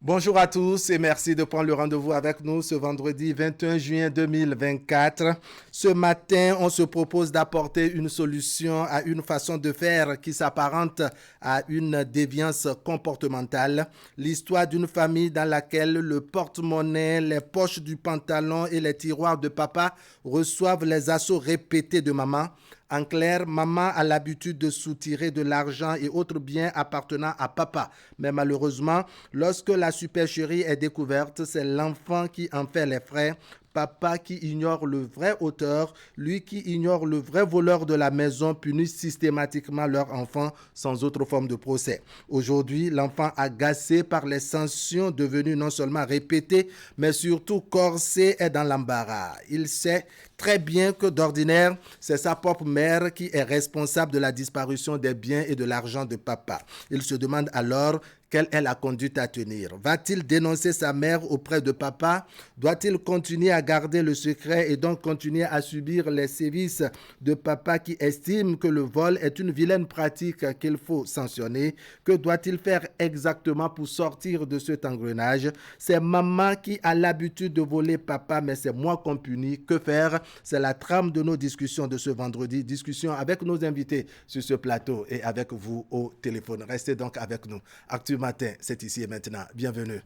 Bonjour à tous et merci de prendre le rendez-vous avec nous ce vendredi 21 juin 2024. Ce matin, on se propose d'apporter une solution à une façon de faire qui s'apparente à une déviance comportementale. L'histoire d'une famille dans laquelle le porte-monnaie, les poches du pantalon et les tiroirs de papa reçoivent les assauts répétés de maman. En clair, maman a l'habitude de soutirer de l'argent et autres biens appartenant à papa. Mais malheureusement, lorsque la supercherie est découverte, c'est l'enfant qui en fait les frais. Papa qui ignore le vrai auteur, lui qui ignore le vrai voleur de la maison, punit systématiquement leur enfant sans autre forme de procès. Aujourd'hui, l'enfant agacé par les sanctions devenues non seulement répétées, mais surtout corsées est dans l'embarras. Il sait très bien que d'ordinaire, c'est sa propre mère qui est responsable de la disparition des biens et de l'argent de papa. Il se demande alors quelle est la conduite à tenir. Va-t-il dénoncer sa mère auprès de papa? Doit-il continuer à garder le secret et donc continuer à subir les sévices de papa qui estime que le vol est une vilaine pratique qu'il faut sanctionner? Que doit-il faire exactement pour sortir de cet engrenage? C'est maman qui a l'habitude de voler papa, mais c'est moi qu'on punit. Que faire? C'est la trame de nos discussions de ce vendredi. Discussion avec nos invités sur ce plateau et avec vous au téléphone. Restez donc avec nous. Actu Matin, c'est ici et maintenant. Bienvenue.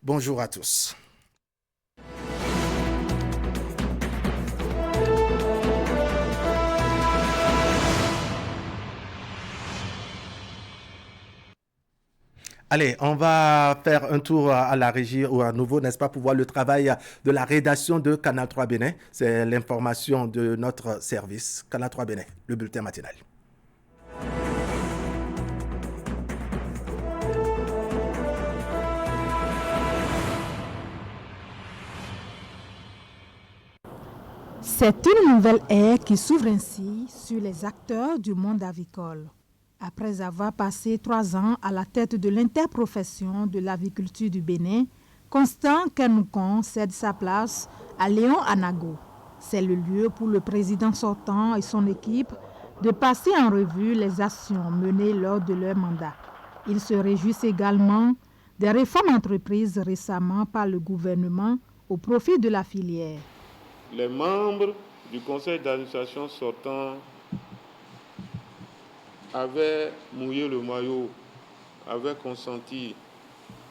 Bonjour à tous. Allez, on va faire un tour à la régie ou à nouveau, n'est-ce pas, pour voir le travail de la rédaction de Canal 3 Bénin. C'est l'information de notre service, Canal 3 Bénin, le bulletin matinal. C'est une nouvelle ère qui s'ouvre ainsi sur les acteurs du monde avicole. Après avoir passé 3 ans à la tête de l'interprofession de l'aviculture du Bénin, Constant Kernoucon cède sa place à Léon Anago. C'est le lieu pour le président sortant et son équipe de passer en revue les actions menées lors de leur mandat. Ils se réjouissent également des réformes entreprises récemment par le gouvernement au profit de la filière. Les membres du conseil d'administration sortant avaient mouillé le maillot, avaient consenti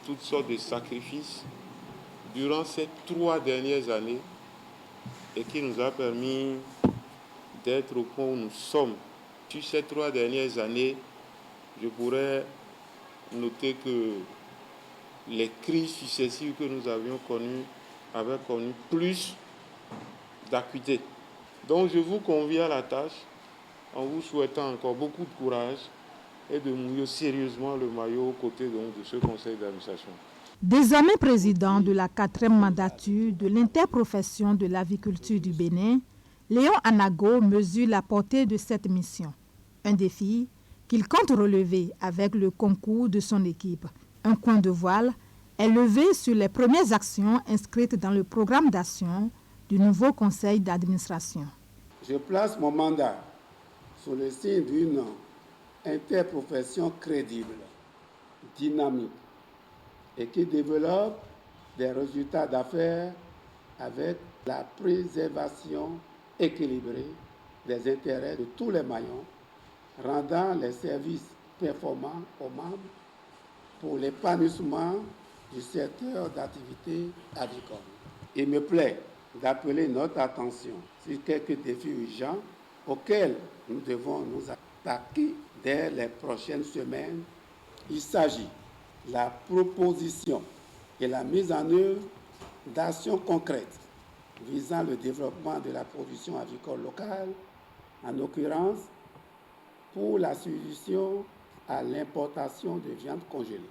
toutes sortes de sacrifices durant ces 3 dernières années et qui nous a permis d'être au point où nous sommes. Sur ces 3 dernières années, je pourrais noter que les crises successives que nous avions connues avaient connu plus d'acuité. Donc je vous convie à la tâche en vous souhaitant encore beaucoup de courage et de mouiller sérieusement le maillot aux côtés donc, de ce conseil d'administration. Désormais président de la 4e mandature de l'interprofession de l'aviculture du Bénin, Léon Anago mesure la portée de cette mission. Un défi qu'il compte relever avec le concours de son équipe. Un coin de voile est levé sur les premières actions inscrites dans le programme d'action du nouveau conseil d'administration. Je place mon mandat sous le signe d'une interprofession crédible, dynamique et qui développe des résultats d'affaires avec la préservation équilibrée des intérêts de tous les maillons, rendant les services performants aux membres pour l'épanouissement du secteur d'activité avicole. Il me plaît d'appeler notre attention sur quelques défis urgents auxquels nous devons nous attaquer dès les prochaines semaines. Il s'agit de la proposition et la mise en œuvre d'actions concrètes visant le développement de la production avicole locale, en l'occurrence pour la solution à l'importation de viande congelée.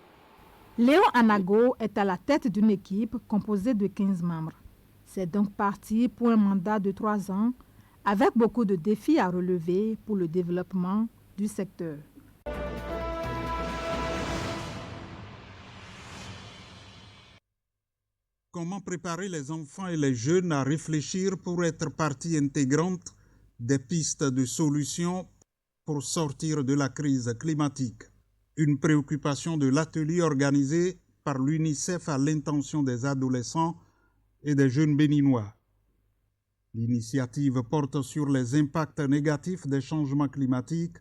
Léon Anago est à la tête d'une équipe composée de 15 membres. C'est donc parti pour un mandat de 3 ans avec beaucoup de défis à relever pour le développement du secteur. Comment préparer les enfants et les jeunes à réfléchir pour être partie intégrante des pistes de solutions pour sortir de la crise climatique? Une préoccupation de l'atelier organisé par l'UNICEF à l'intention des adolescents et des jeunes béninois. L'initiative porte sur les impacts négatifs des changements climatiques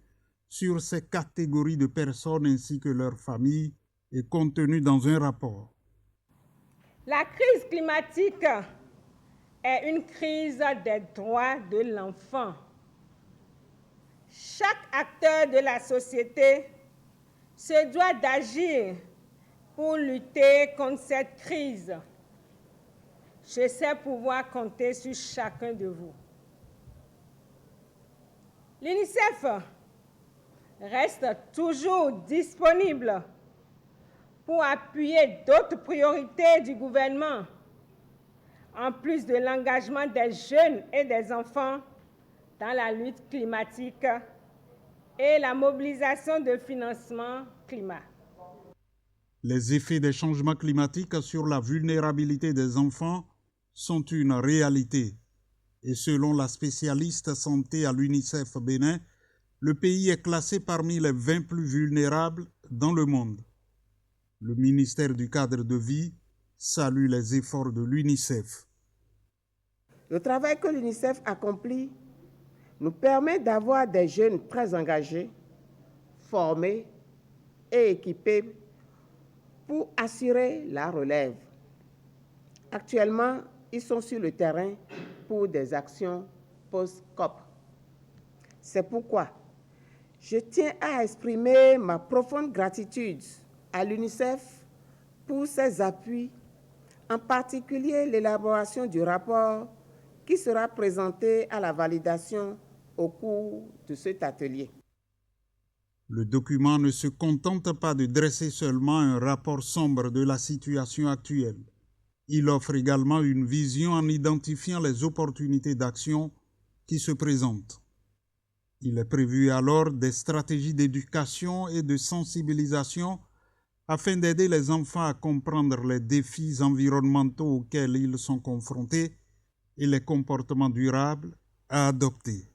sur ces catégories de personnes ainsi que leurs familles est contenue dans un rapport. La crise climatique est une crise des droits de l'enfant. Chaque acteur de la société se doit d'agir pour lutter contre cette crise. Je sais pouvoir compter sur chacun de vous. L'UNICEF reste toujours disponible pour appuyer d'autres priorités du gouvernement, en plus de l'engagement des jeunes et des enfants dans la lutte climatique et la mobilisation de financement climat. Les effets des changements climatiques sur la vulnérabilité des enfants sont une réalité. Et selon la spécialiste santé à l'UNICEF Bénin, le pays est classé parmi les 20 plus vulnérables dans le monde. Le ministère du Cadre de vie salue les efforts de l'UNICEF. Le travail que l'UNICEF accomplit nous permet d'avoir des jeunes très engagés, formés et équipés pour assurer la relève. Actuellement, ils sont sur le terrain pour des actions post-COP. C'est pourquoi je tiens à exprimer ma profonde gratitude à l'UNICEF pour ses appuis, en particulier l'élaboration du rapport qui sera présenté à la validation au cours de cet atelier. Le document ne se contente pas de dresser seulement un rapport sombre de la situation actuelle. Il offre également une vision en identifiant les opportunités d'action qui se présentent. Il est prévu alors des stratégies d'éducation et de sensibilisation afin d'aider les enfants à comprendre les défis environnementaux auxquels ils sont confrontés et les comportements durables à adopter.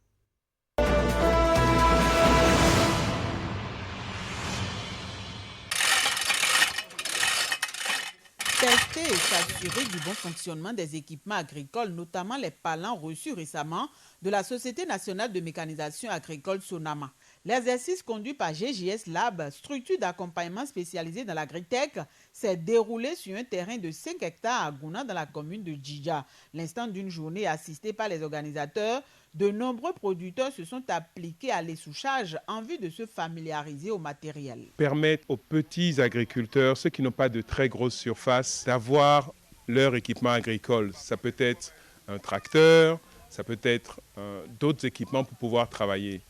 Tester et s'assurer du bon fonctionnement des équipements agricoles, notamment les palans reçus récemment de la Société nationale de mécanisation agricole Sonama. L'exercice conduit par GJS Lab, structure d'accompagnement spécialisée dans l'agritech, s'est déroulé sur un terrain de 5 hectares à Gouna dans la commune de Djidja. L'instant d'une journée assistée par les organisateurs, de nombreux producteurs se sont appliqués à l'essouchage en vue de se familiariser au matériel. Permettre aux petits agriculteurs, ceux qui n'ont pas de très grosses surfaces, d'avoir leur équipement agricole. Ça peut être un tracteur, ça peut être d'autres équipements pour pouvoir travailler.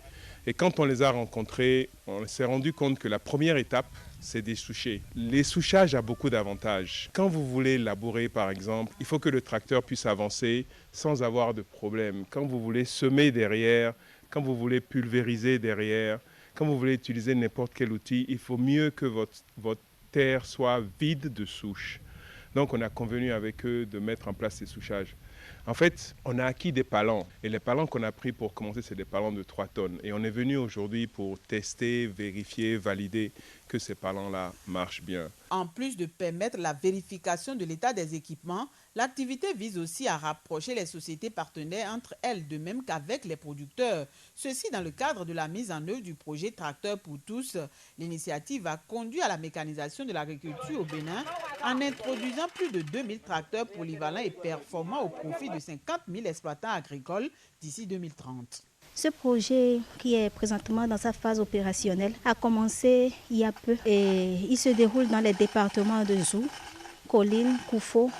Et quand on les a rencontrés, on s'est rendu compte que la première étape, c'est d'essoucher. L'essouchage a beaucoup d'avantages. Quand vous voulez labourer, par exemple, il faut que le tracteur puisse avancer sans avoir de problème. Quand vous voulez semer derrière, quand vous voulez pulvériser derrière, quand vous voulez utiliser n'importe quel outil, il faut mieux que votre terre soit vide de souches. Donc on a convenu avec eux de mettre en place ces souchages. En fait, on a acquis des palans. Et les palans qu'on a pris pour commencer, c'est des palans de 3 tonnes. Et on est venu aujourd'hui pour tester, vérifier, valider que ces palans-là marchent bien. En plus de permettre la vérification de l'état des équipements, l'activité vise aussi à rapprocher les sociétés partenaires entre elles, de même qu'avec les producteurs. Ceci dans le cadre de la mise en œuvre du projet Tracteur pour tous. L'initiative a conduit à la mécanisation de l'agriculture au Bénin en introduisant plus de 2000 tracteurs polyvalents et performants au profit de 50 000 exploitants agricoles d'ici 2030. Ce projet, qui est présentement dans sa phase opérationnelle, a commencé il y a peu et il se déroule dans les départements de Zou, Colline, Koufo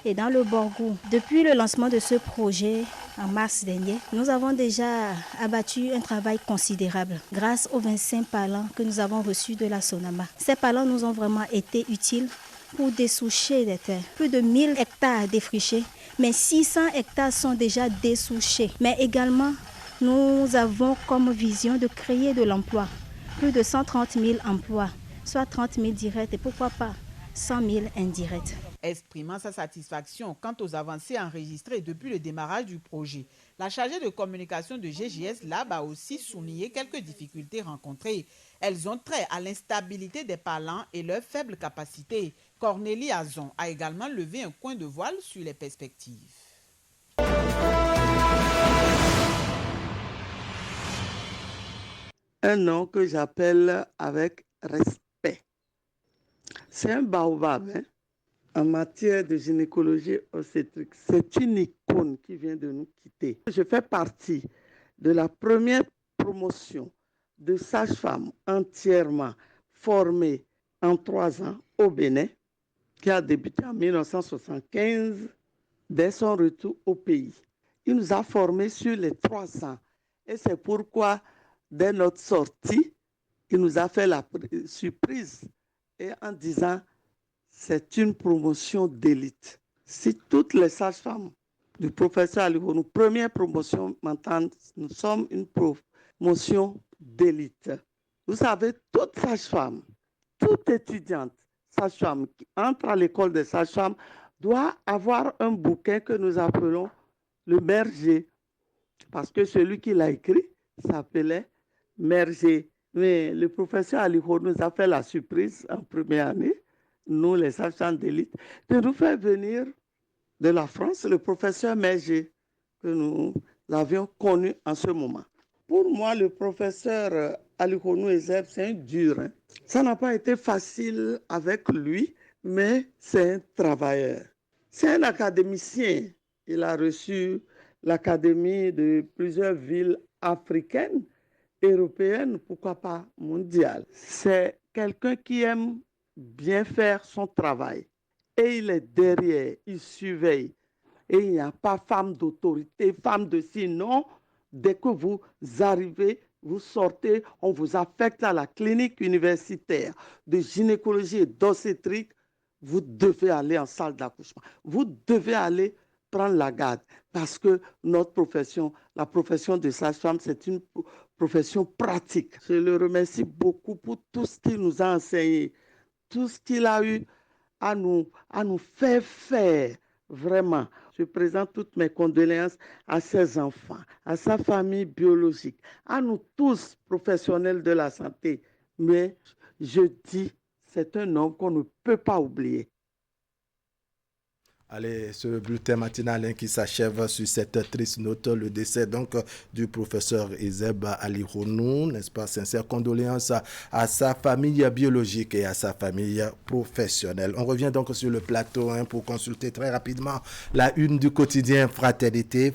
et dans le Borgou. Depuis le lancement de ce projet en mars dernier, nous avons déjà abattu un travail considérable grâce aux 25 palans que nous avons reçus de la Sonama. Ces palans nous ont vraiment été utiles pour dessoucher des terres. Plus de 1000 hectares défrichés, mais 600 hectares sont déjà dessouchés. Mais également, nous avons comme vision de créer de l'emploi. Plus de 130 000 emplois, soit 30 000 directs et pourquoi pas 100 000 indirects. Exprimant sa satisfaction quant aux avancées enregistrées depuis le démarrage du projet, la chargée de communication de GJS Lab a aussi souligné quelques difficultés rencontrées. Elles ont trait à l'instabilité des palans et leur faible capacité. Cornélie Azon a également levé un coin de voile sur les perspectives. Un nom que j'appelle avec respect. C'est un baobab en matière de gynécologie obstétrique. C'est une icône qui vient de nous quitter. Je fais partie de la première promotion de sages-femmes entièrement formées en 3 ans au Bénin, qui a débuté en 1975 dès son retour au pays. Il nous a formés sur les 3 ans. Et c'est pourquoi, dès notre sortie, il nous a fait la surprise et en disant c'est une promotion d'élite. Si toutes les sages-femmes du professeur Ali Ihonou, première promotion, m'entendent, nous sommes une promotion d'élite. Vous savez, toute sage-femme, toute étudiante sage-femme qui entre à l'école des sages-femmes doit avoir un bouquin que nous appelons le Merger, parce que celui qui l'a écrit s'appelait Merger. Mais le professeur Ali Ihonou nous a fait la surprise en première année, nous les sages-femmes d'élite, de nous faire venir de la France le professeur Merger, que nous avions connu en ce moment. Pour moi, le professeur Ali Ihonou Ezeb, c'est un dur. Ça n'a pas été facile avec lui, mais c'est un travailleur. C'est un académicien. Il a reçu l'académie de plusieurs villes africaines, européennes, pourquoi pas mondiales. C'est quelqu'un qui aime bien faire son travail. Et il est derrière, il surveille. Et il n'y a pas femme d'autorité, femme de sinon. Dès que vous arrivez, vous sortez, on vous affecte à la clinique universitaire de gynécologie et d'obstétrique. Vous devez aller en salle d'accouchement. Vous devez aller prendre la garde parce que notre profession, la profession de sage-femme, c'est une profession pratique. Je le remercie beaucoup pour tout ce qu'il nous a enseigné, tout ce qu'il a eu à nous faire. Vraiment, je présente toutes mes condoléances à ses enfants, à sa famille biologique, à nous tous professionnels de la santé. Mais je dis, c'est un homme qu'on ne peut pas oublier. Allez, ce bulletin matinal qui s'achève sur cette triste note, le décès donc du professeur Ezeb Ali Ihonou, n'est-ce pas, sincères condoléances à sa famille biologique et à sa famille professionnelle. On revient donc sur le plateau pour consulter très rapidement la une du quotidien Fraternité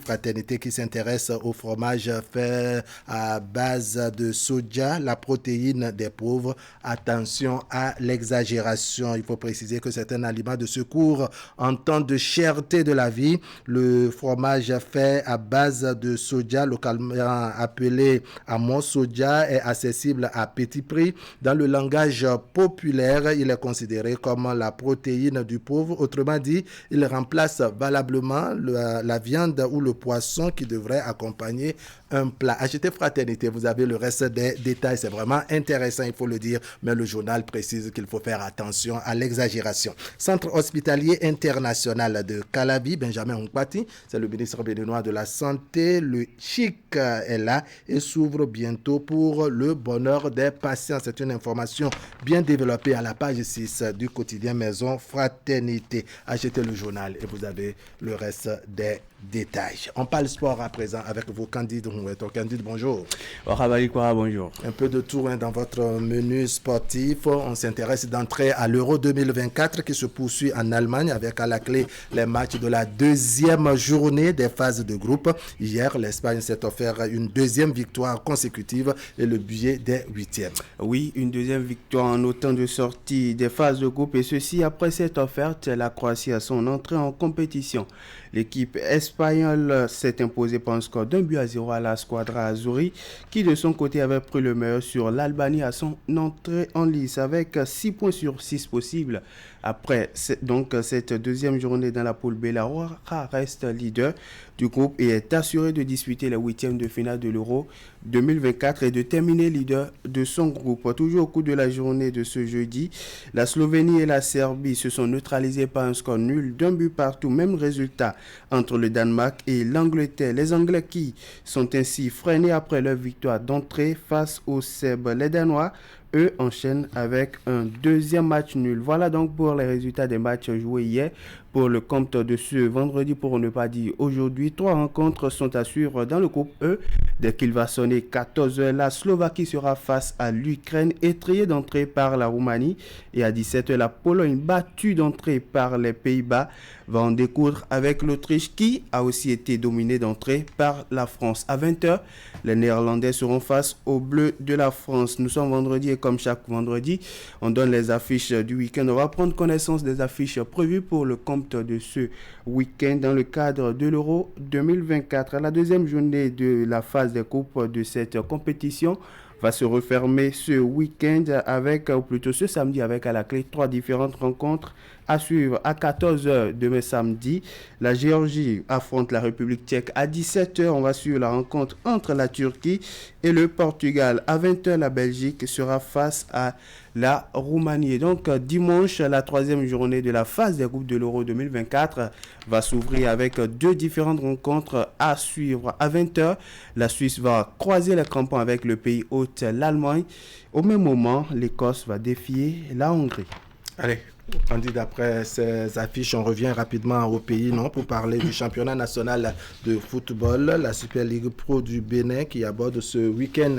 qui s'intéresse au fromage fait à base de soja, la protéine des pauvres. Attention à l'exagération, il faut préciser que c'est un aliment de secours en temps de cherté de la vie. Le fromage fait à base de soja, localement appelé amont soja, est accessible à petit prix. Dans le langage populaire, il est considéré comme la protéine du pauvre. Autrement dit, il remplace valablement la viande ou le poisson qui devrait accompagner un plat. Achetez Fraternité, vous avez le reste des détails. C'est vraiment intéressant, il faut le dire, mais le journal précise qu'il faut faire attention à l'exagération. Centre hospitalier international de Calabi, Benjamin Nkpati, c'est le ministre béninois de la Santé. Le CHIC est là et s'ouvre bientôt pour le bonheur des patients. C'est une information bien développée à la page 6 du quotidien Maison Fraternité. Achetez le journal et vous avez le reste des détails. On parle sport à présent avec vos Candide Roueto. Candide, bonjour. Bonjour. Un peu de tour dans votre menu sportif. On s'intéresse d'entrer à l'Euro 2024 qui se poursuit en Allemagne avec à la clé les matchs de la deuxième journée des phases de groupe. Hier, l'Espagne s'est offert une deuxième victoire consécutive et le billet des huitièmes. Oui, une deuxième victoire en autant de sorties des phases de groupe et ceci après cette offerte, la Croatie à son entrée en compétition. L'équipe espagnole s'est imposée par un score d'1-0 à la Squadra Azzurri qui de son côté avait pris le meilleur sur l'Albanie à son entrée en lice avec 6 points sur 6 possibles. Après donc cette deuxième journée dans la poule B, la Roja reste leader du groupe et est assuré de disputer les huitièmes de finale de l'Euro 2024 et de terminer leader de son groupe. Toujours au cours de la journée de ce jeudi, la Slovénie et la Serbie se sont neutralisées par un score nul d'un but partout. Même résultat entre le Danemark et l'Angleterre. Les Anglais qui sont ainsi freinés après leur victoire d'entrée face aux Serbes. Les Danois, eux, enchaînent avec un deuxième match nul. Voilà donc pour les résultats des matchs joués hier. Pour le compte de ce vendredi, pour ne pas dire aujourd'hui, 3 rencontres sont à suivre dans le groupe E. Dès qu'il va sonner 14h, la Slovaquie sera face à l'Ukraine, étrillée d'entrée par la Roumanie. Et à 17h, la Pologne, battue d'entrée par les Pays-Bas, va en découdre avec l'Autriche qui a aussi été dominée d'entrée par la France. À 20h, les Néerlandais seront face aux Bleus de la France. Nous sommes vendredi et comme chaque vendredi, on donne les affiches du week-end. On va prendre connaissance des affiches prévues pour le compte de ce week-end dans le cadre de l'Euro 2024. La deuxième journée de la phase des groupes de cette compétition va se refermer ce week-end avec, ou plutôt ce samedi, avec à la clé 3 différentes rencontres à suivre. À 14h demain samedi, la Géorgie affronte la République tchèque. À 17h, on va suivre la rencontre entre la Turquie et le Portugal. À 20h, la Belgique sera face à la Roumanie. Et donc, dimanche, la troisième journée de la phase des groupes de l'Euro 2024 va s'ouvrir avec 2 différentes rencontres à suivre. À 20h, la Suisse va croiser les crampons avec le pays hôte, l'Allemagne. Au même moment, l'Écosse va défier la Hongrie. Allez, on dit d'après ces affiches, on revient rapidement au pays, non, pour parler du championnat national de football, la Super Ligue Pro du Bénin qui aborde ce week-end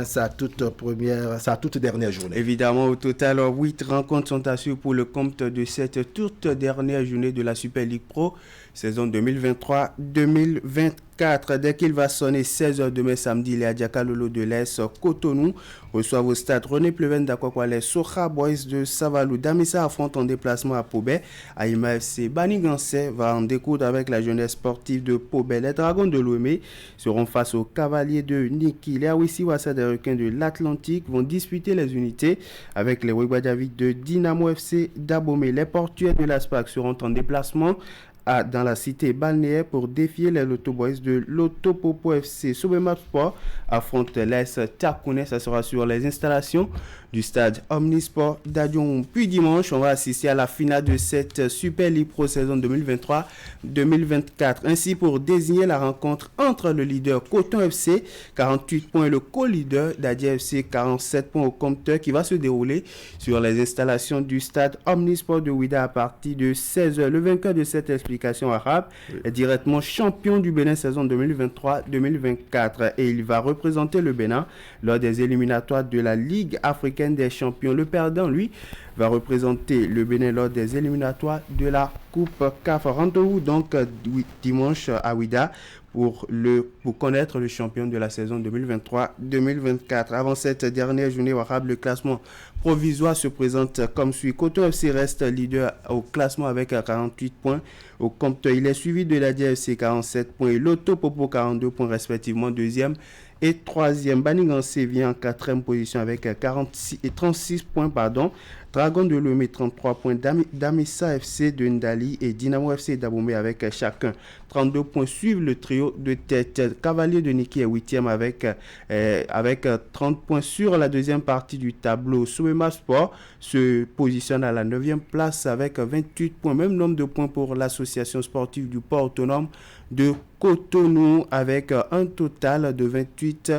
sa toute dernière journée. Évidemment, au total, 8 rencontres sont à suivre pour le compte de cette toute dernière journée de la Super Ligue Pro, saison 2023-2024. Dès qu'il va sonner 16h demain samedi, les Adjakalolo de l'Est Cotonou reçoivent au stade René Pleven d'Akwakwale les Socha Boys de Savalou. Damissa affronte en déplacement à Pobé. Aïma FC Banigansé va en découdre avec la jeunesse sportive de Pobé. Les Dragons de Lomé seront face aux Cavaliers de Niki. Les Awissi Wassa des Requins de l'Atlantique vont disputer les unités avec les Webadavid de Dynamo FC d'Abomey. Les Portuaires de l'Aspac seront en déplacement dans la cité balnéaire pour défier les Loto Boys de Lotopopo FC. Soubemap Sport affronte l'AS Takouné. Ça sera sur les installations du stade Omnisport d'Adion. Puis dimanche, on va assister à la finale de cette Super League Pro saison 2023-2024. Ainsi, pour désigner la rencontre entre le leader Coton FC, 48 points, et le co-leader Dadia FC, 47 points au compteur, qui va se dérouler sur les installations du stade Omnisport de Ouida à partir de 16h. Le vainqueur de cette explication arabe est directement champion du Bénin saison 2023-2024 et il va représenter le Bénin lors des éliminatoires de la Ligue africaine des champions. Le perdant, lui, va représenter le Bénin lors des éliminatoires de la Coupe CAF. Rendez-vous donc dimanche à Ouida pour connaître le champion de la saison 2023-2024. Avant cette dernière journée arabe, le classement provisoire se présente comme suit. Coton FC reste leader au classement avec 48 points. Au compteur, il est suivi de la DFC 47 points et Lotopopo 42 points respectivement, deuxième et troisième. Banigansé vient en quatrième position avec 36 points. Dragon de Lomé 33 points, Damissa FC de Ndali et Dynamo FC d'Abomey avec chacun 32 points. Suivent le trio de tête. Cavalier de Niki est 8e avec 30 points sur la deuxième partie du tableau. Soubema Sport se positionne à la 9e place avec 28 points. Même nombre de points pour l'association sportive du port autonome de Cotonou avec un total de 28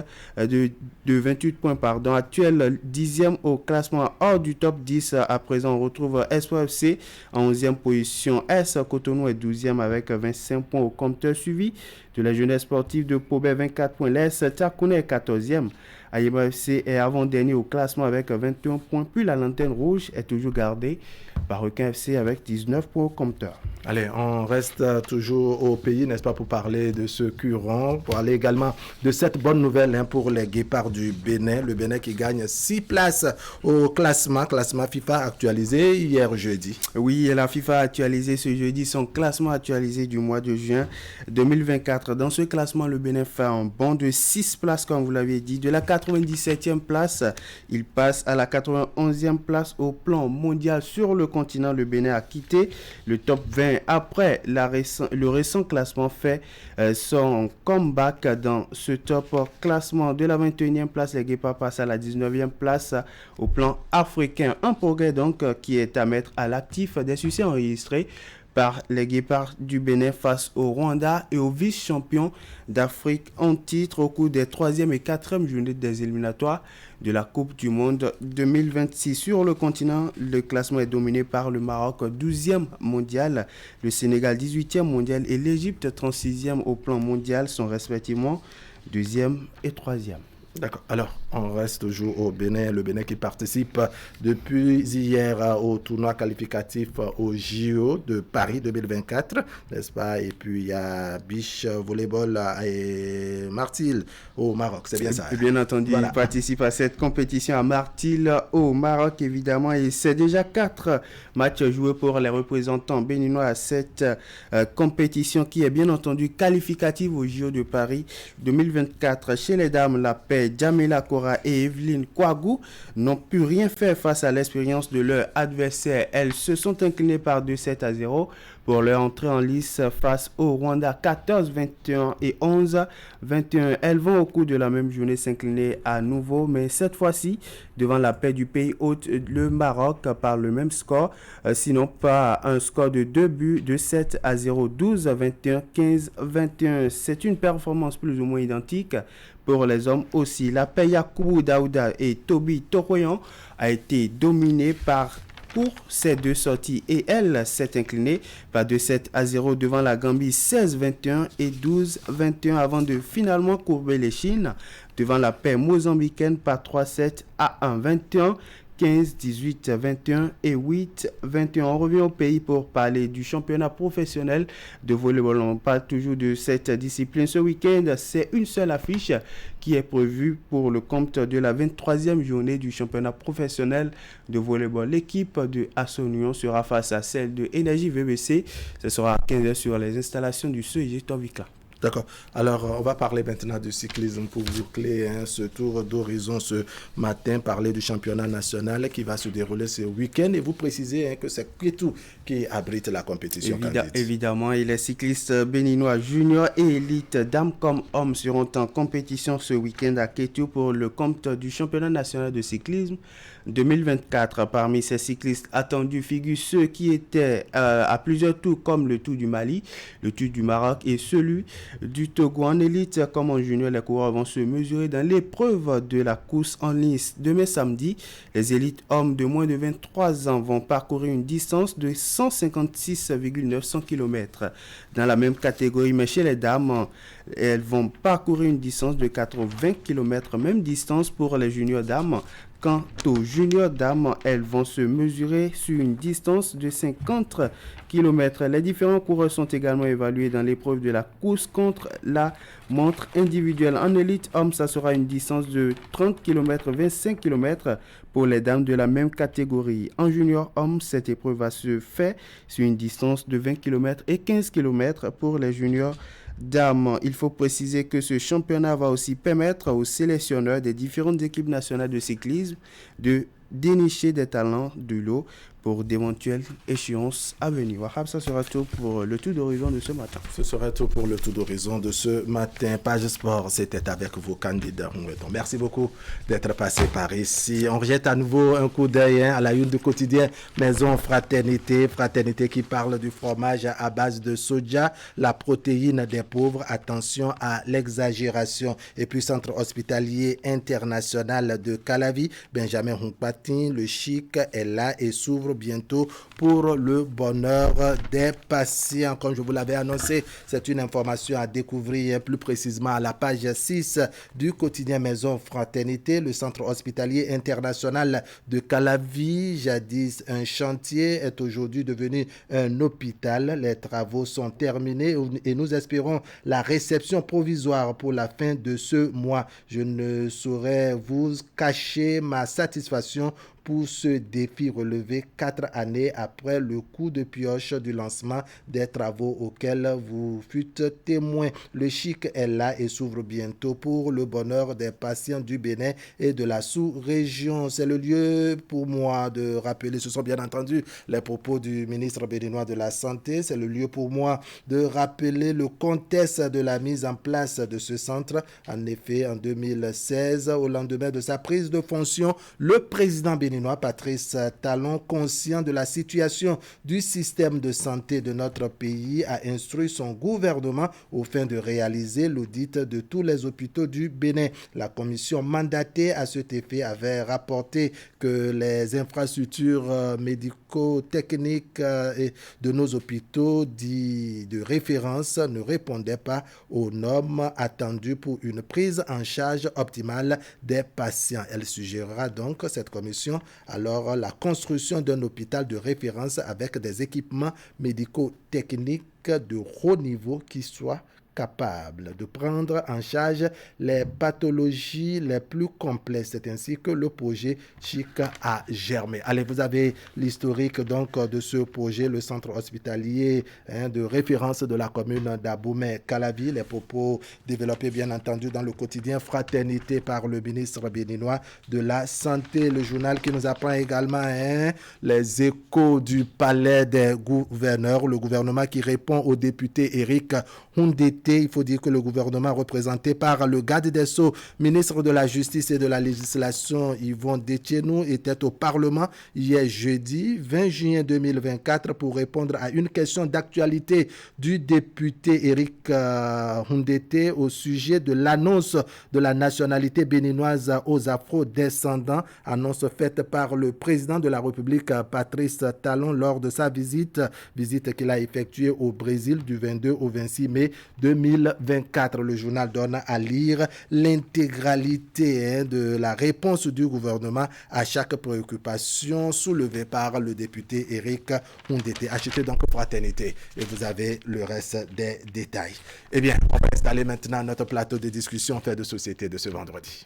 points. Actuel 10e au classement hors du top 10. À présent, on retrouve Espoir FC en 11e position. S Cotonou est 12e avec 25 points au compteur, suivi de la jeunesse sportive de Pobé 24 points. L'Es Takouné est 14e. Aïma FC est avant-dernier au classement avec 21 points. Puis la lanterne rouge est toujours gardée par Requin FC avec 19 points au compteur. Allez, on reste toujours au pays, n'est-ce pas, pour parler de ce Curon, pour parler également de cette bonne nouvelle pour les Guépards du Bénin. Le Bénin qui gagne 6 places au classement FIFA actualisé hier jeudi. Oui, la FIFA a actualisé ce jeudi son classement actualisé du mois de juin 2024. Dans ce classement, le Bénin fait un bond de 6 places, comme vous l'avez dit. De la 97e place, il passe à la 91e place au plan mondial. Sur le continent, le Bénin a quitté le top 20 après le récent classement fait son comeback dans ce top classement. De la 21e place, les Guépards passent à la 19e place au plan africain. Un progrès donc qui est à mettre à l'actif des succès enregistrés par les Guépards du Bénin face au Rwanda et au vice-champion d'Afrique en titre au cours des 3e et 4e journées des éliminatoires de la Coupe du Monde 2026. Sur le continent, le classement est dominé par le Maroc, 12e mondial, le Sénégal, 18e mondial et l'Égypte, 36e au plan mondial, sont respectivement 2e et 3e. D'accord. Alors, on reste toujours au Bénin. Le Bénin qui participe depuis hier au tournoi qualificatif au JO de Paris 2024, n'est-ce pas? Et puis, il y a Biche Volleyball et Martil au Maroc. C'est bien ça? Bien entendu, voilà. Il participe à cette compétition à Martil au Maroc, évidemment. Et c'est déjà 4 matchs joués pour les représentants béninois à cette compétition qui est bien entendu qualificative au JO de Paris 2024. Chez les dames, la paix Jamila Kora et Evelyne Kouagou n'ont pu rien faire face à l'expérience de leur adversaire. Elles se sont inclinées par 2-7 à 0 pour leur entrée en lice face au Rwanda 14-21 et 11-21. Elles vont au cours de la même journée s'incliner à nouveau, mais cette fois-ci devant la paix du pays hôte, le Maroc, par le même score, sinon pas un score de 2 buts de 7 à 0, 12-21, 15-21. C'est une performance plus ou moins identique pour les hommes aussi. La paix Yakoubou Daouda et Toby Toroyan a été dominée pour ces deux sorties et elle s'est inclinée par 2-7 à 0 devant la Gambie 16-21 et 12-21 avant de finalement courber les chines devant la paix mozambicaine par 3-7 à 1, 21 15, 18, 21 et 8, 21. On revient au pays pour parler du championnat professionnel de volleyball. On parle toujours de cette discipline. Ce week-end, c'est une seule affiche qui est prévue pour le compte de la 23e journée du championnat professionnel de volleyball. L'équipe de Assonion sera face à celle de Énergie VBC. Ce sera à 15h sur les installations du CEG Tovicla. D'accord. Alors, on va parler maintenant du cyclisme pour boucler ce tour d'horizon ce matin, parler du championnat national qui va se dérouler ce week-end et vous précisez que c'est Kétou qui abrite la compétition. Évidemment, et les cyclistes béninois juniors et élites, dames comme hommes, seront en compétition ce week-end à Kétou pour le compte du championnat national de cyclisme 2024. Parmi ces cyclistes attendus figurent ceux qui étaient à plusieurs tours comme le Tour du Mali, le Tour du Maroc et celui du Togo. En élite comme en junior, les coureurs vont se mesurer dans l'épreuve de la course en lice. Demain samedi, les élites hommes de moins de 23 ans vont parcourir une distance de 156,900 km. Dans la même catégorie, mais chez les dames, elles vont parcourir une distance de 80 km, même distance pour les juniors dames. Quant aux juniors dames, elles vont se mesurer sur une distance de 50 km. Les différents coureurs sont également évalués dans l'épreuve de la course contre la montre individuelle. En élite homme, ça sera une distance de 30 km, 25 km pour les dames de la même catégorie. En junior homme, cette épreuve va se faire sur une distance de 20 km et 15 km pour les juniors dames. Il faut préciser que ce championnat va aussi permettre aux sélectionneurs des différentes équipes nationales de cyclisme de dénicher des talents de l'eau pour d'éventuelles échéances à venir. Wahab, ça sera tout pour le tour d'horizon de ce matin. Ce sera tout pour le tour d'horizon de ce matin. Page Sport, c'était avec vos candidats. Merci beaucoup d'être passé par ici. On rejette à nouveau un coup d'œil à la une du quotidien Maison Fraternité. Fraternité qui parle du fromage à base de soja, la protéine des pauvres. Attention à l'exagération. Et puis Centre hospitalier international de Calavi, Benjamin Hunkpatin, le chic est là et s'ouvre bientôt pour le bonheur des patients. Comme je vous l'avais annoncé, c'est une information à découvrir plus précisément à la page 6 du quotidien Maison Fraternité. Le centre hospitalier international de Calavi, jadis un chantier, est aujourd'hui devenu un hôpital. Les travaux sont terminés et nous espérons la réception provisoire pour la fin de ce mois. Je ne saurais vous cacher ma satisfaction pour ce défi relevé 4 années après le coup de pioche du lancement des travaux auxquels vous fûtes témoin. Le chic est là et s'ouvre bientôt pour le bonheur des patients du Bénin et de la sous-région. C'est le lieu pour moi de rappeler, ce sont bien entendu les propos du ministre béninois de la Santé, c'est le lieu pour moi de rappeler le contexte de la mise en place de ce centre. En effet, en 2016, au lendemain de sa prise de fonction, le président béninois Patrice Talon, conscient de la situation du système de santé de notre pays, a instruit son gouvernement aux fins de réaliser l'audit de tous les hôpitaux du Bénin. La commission mandatée à cet effet avait rapporté que les infrastructures médico-techniques de nos hôpitaux dits de référence ne répondaient pas aux normes attendues pour une prise en charge optimale des patients. Elle suggérera donc, cette commission, alors la construction d'un hôpital de référence avec des équipements médico-techniques de haut niveau qui soient capable de prendre en charge les pathologies les plus complexes. C'est ainsi que le projet CHIC a germé. Allez, vous avez l'historique donc de ce projet, le centre hospitalier de référence de la commune d'Abomey-Calavi. Les propos développés bien entendu dans le quotidien Fraternité par le ministre béninois de la Santé. Le journal qui nous apprend également les échos du palais des gouverneurs. Le gouvernement qui répond au député Éric Hundete. Il faut dire que le gouvernement représenté par le garde des Sceaux, ministre de la Justice et de la Législation, Yvon Detchenou, était au Parlement hier jeudi 20 juin 2024 pour répondre à une question d'actualité du député Éric Hundete au sujet de l'annonce de la nationalité béninoise aux afro-descendants, annonce faite par le président de la République Patrice Talon lors de sa visite qu'il a effectuée au Brésil du 22 au 26 mai 2024. Le journal donne à lire l'intégralité de la réponse du gouvernement à chaque préoccupation soulevée par le député Éric Hundete. Achetez donc Fraternité et vous avez le reste des détails. Eh bien, on va installer maintenant notre plateau de discussion fait de société de ce vendredi.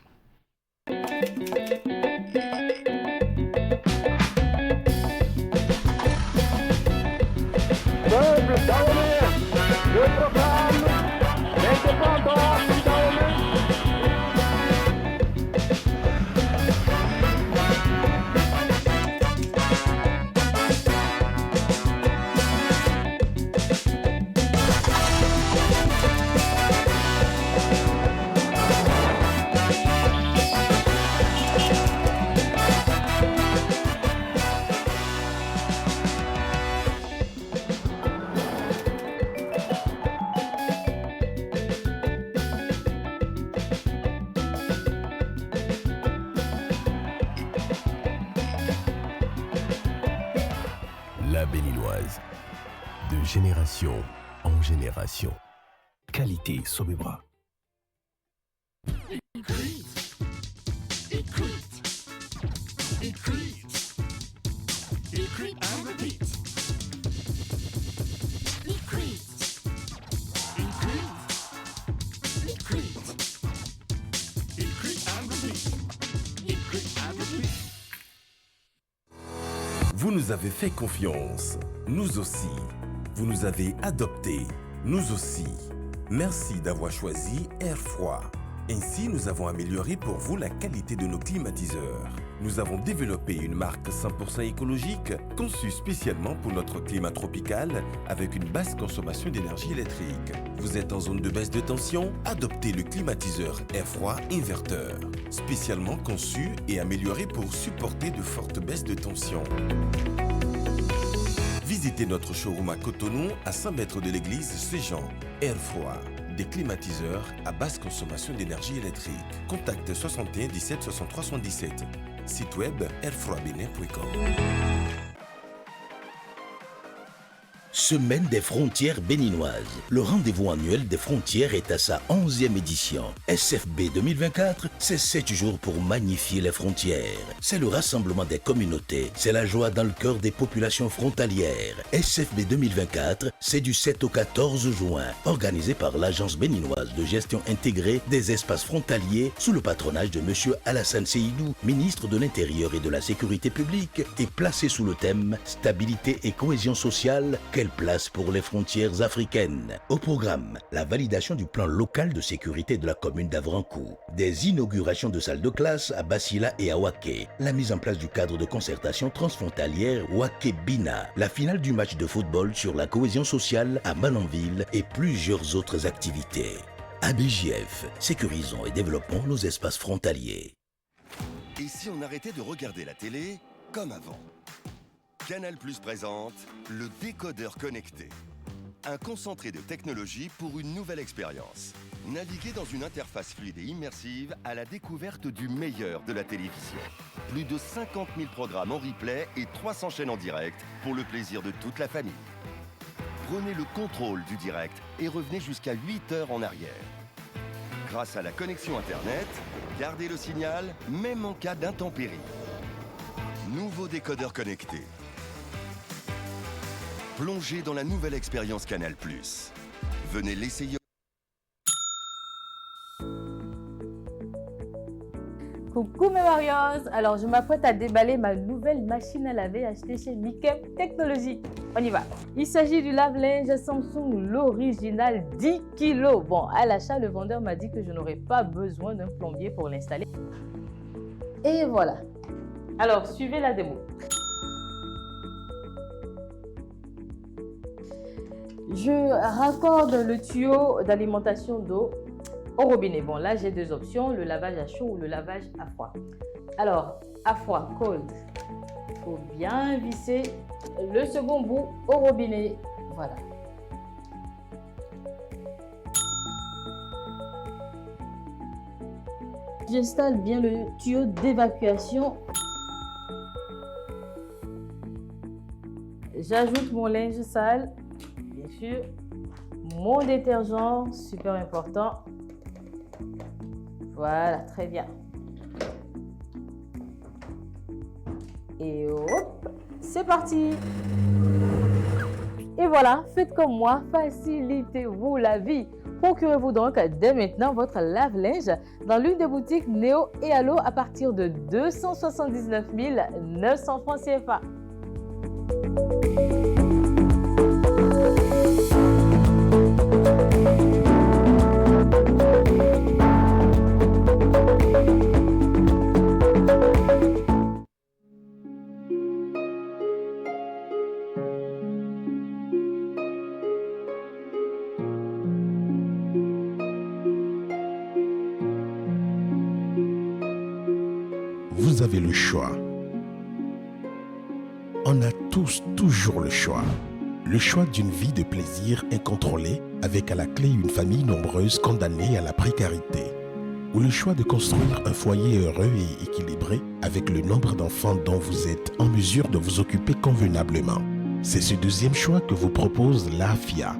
La Béninoise, de génération en génération. Qualité Sobebra. Vous nous avez fait confiance, nous aussi. Vous nous avez adoptés, nous aussi. Merci d'avoir choisi Air Froid. Ainsi, nous avons amélioré pour vous la qualité de nos climatiseurs. Nous avons développé une marque 100% écologique conçue spécialement pour notre climat tropical avec une basse consommation d'énergie électrique. Vous êtes en zone de baisse de tension? Adoptez le climatiseur Air Froid Inverteur, spécialement conçu et amélioré pour supporter de fortes baisses de tension. Visitez notre showroom à Cotonou, à 100 mètres de l'église Saint-Jean. Air Froid, des climatiseurs à basse consommation d'énergie électrique. Contacte 61 17 63 77. Site web airfroidbenin.com. Semaine des frontières béninoises. Le rendez-vous annuel des frontières est à sa 11e édition. SFB 2024, c'est 7 jours pour magnifier les frontières. C'est le rassemblement des communautés, c'est la joie dans le cœur des populations frontalières. SFB 2024, c'est du 7 au 14 juin, organisé par l'Agence béninoise de gestion intégrée des espaces frontaliers sous le patronage de M. Alassane Seydou, ministre de l'Intérieur et de la Sécurité publique, et placé sous le thème « Stabilité et cohésion sociale, quelle place pour les frontières africaines ?» Au programme, la validation du plan local de sécurité de la commune d'Avrancourt, des inaugurations de salles de classe à Basila et à Waké, la mise en place du cadre de concertation transfrontalière Waké-Bina, la finale du match de football sur la cohésion sociale à Malanville et plusieurs autres activités. ABJF, sécurisons et développons nos espaces frontaliers. Et si on arrêtait de regarder la télé comme avant? Canal+ présente le décodeur connecté. Un concentré de technologie pour une nouvelle expérience. Naviguez dans une interface fluide et immersive à la découverte du meilleur de la télévision. Plus de 50 000 programmes en replay et 300 chaînes en direct pour le plaisir de toute la famille. Prenez le contrôle du direct et revenez jusqu'à 8 heures en arrière. Grâce à la connexion Internet, gardez le signal même en cas d'intempéries. Nouveau décodeur connecté. Plongez dans la nouvelle expérience Canal+. Venez l'essayer. Coucou mes Marios, alors je m'apprête à déballer ma nouvelle machine à laver achetée chez Mikem Technologies. On y va. Il s'agit du lave-linge Samsung, l'original 10 kg. Bon, à l'achat, le vendeur m'a dit que je n'aurais pas besoin d'un plombier pour l'installer. Et voilà. Alors, suivez la démo. Je raccorde le tuyau d'alimentation d'eau au robinet. Bon, là, j'ai deux options, le lavage à chaud ou le lavage à froid. Alors, à froid, cold. Il faut bien visser le second bout au robinet. Voilà. J'installe bien le tuyau d'évacuation. J'ajoute mon linge sale, bien sûr. Mon détergent, super important. Voilà, très bien. Et hop, c'est parti. Et voilà, faites comme moi, facilitez-vous la vie. Procurez-vous donc dès maintenant votre lave-linge dans l'une des boutiques Néo et Allo à partir de 279 900 francs CFA. Vous avez le choix. On a tous toujours le choix. Le choix d'une vie de plaisir incontrôlée avec à la clé une famille nombreuse condamnée à la précarité. Ou le choix de construire un foyer heureux et équilibré avec le nombre d'enfants dont vous êtes en mesure de vous occuper convenablement. C'est ce deuxième choix que vous propose l'AFIA.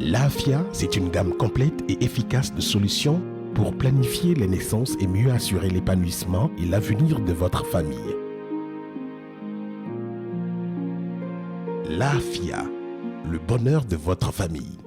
L'AFIA, c'est une gamme complète et efficace de solutions pour planifier les naissances et mieux assurer l'épanouissement et l'avenir de votre famille. L'AFIA, le bonheur de votre famille.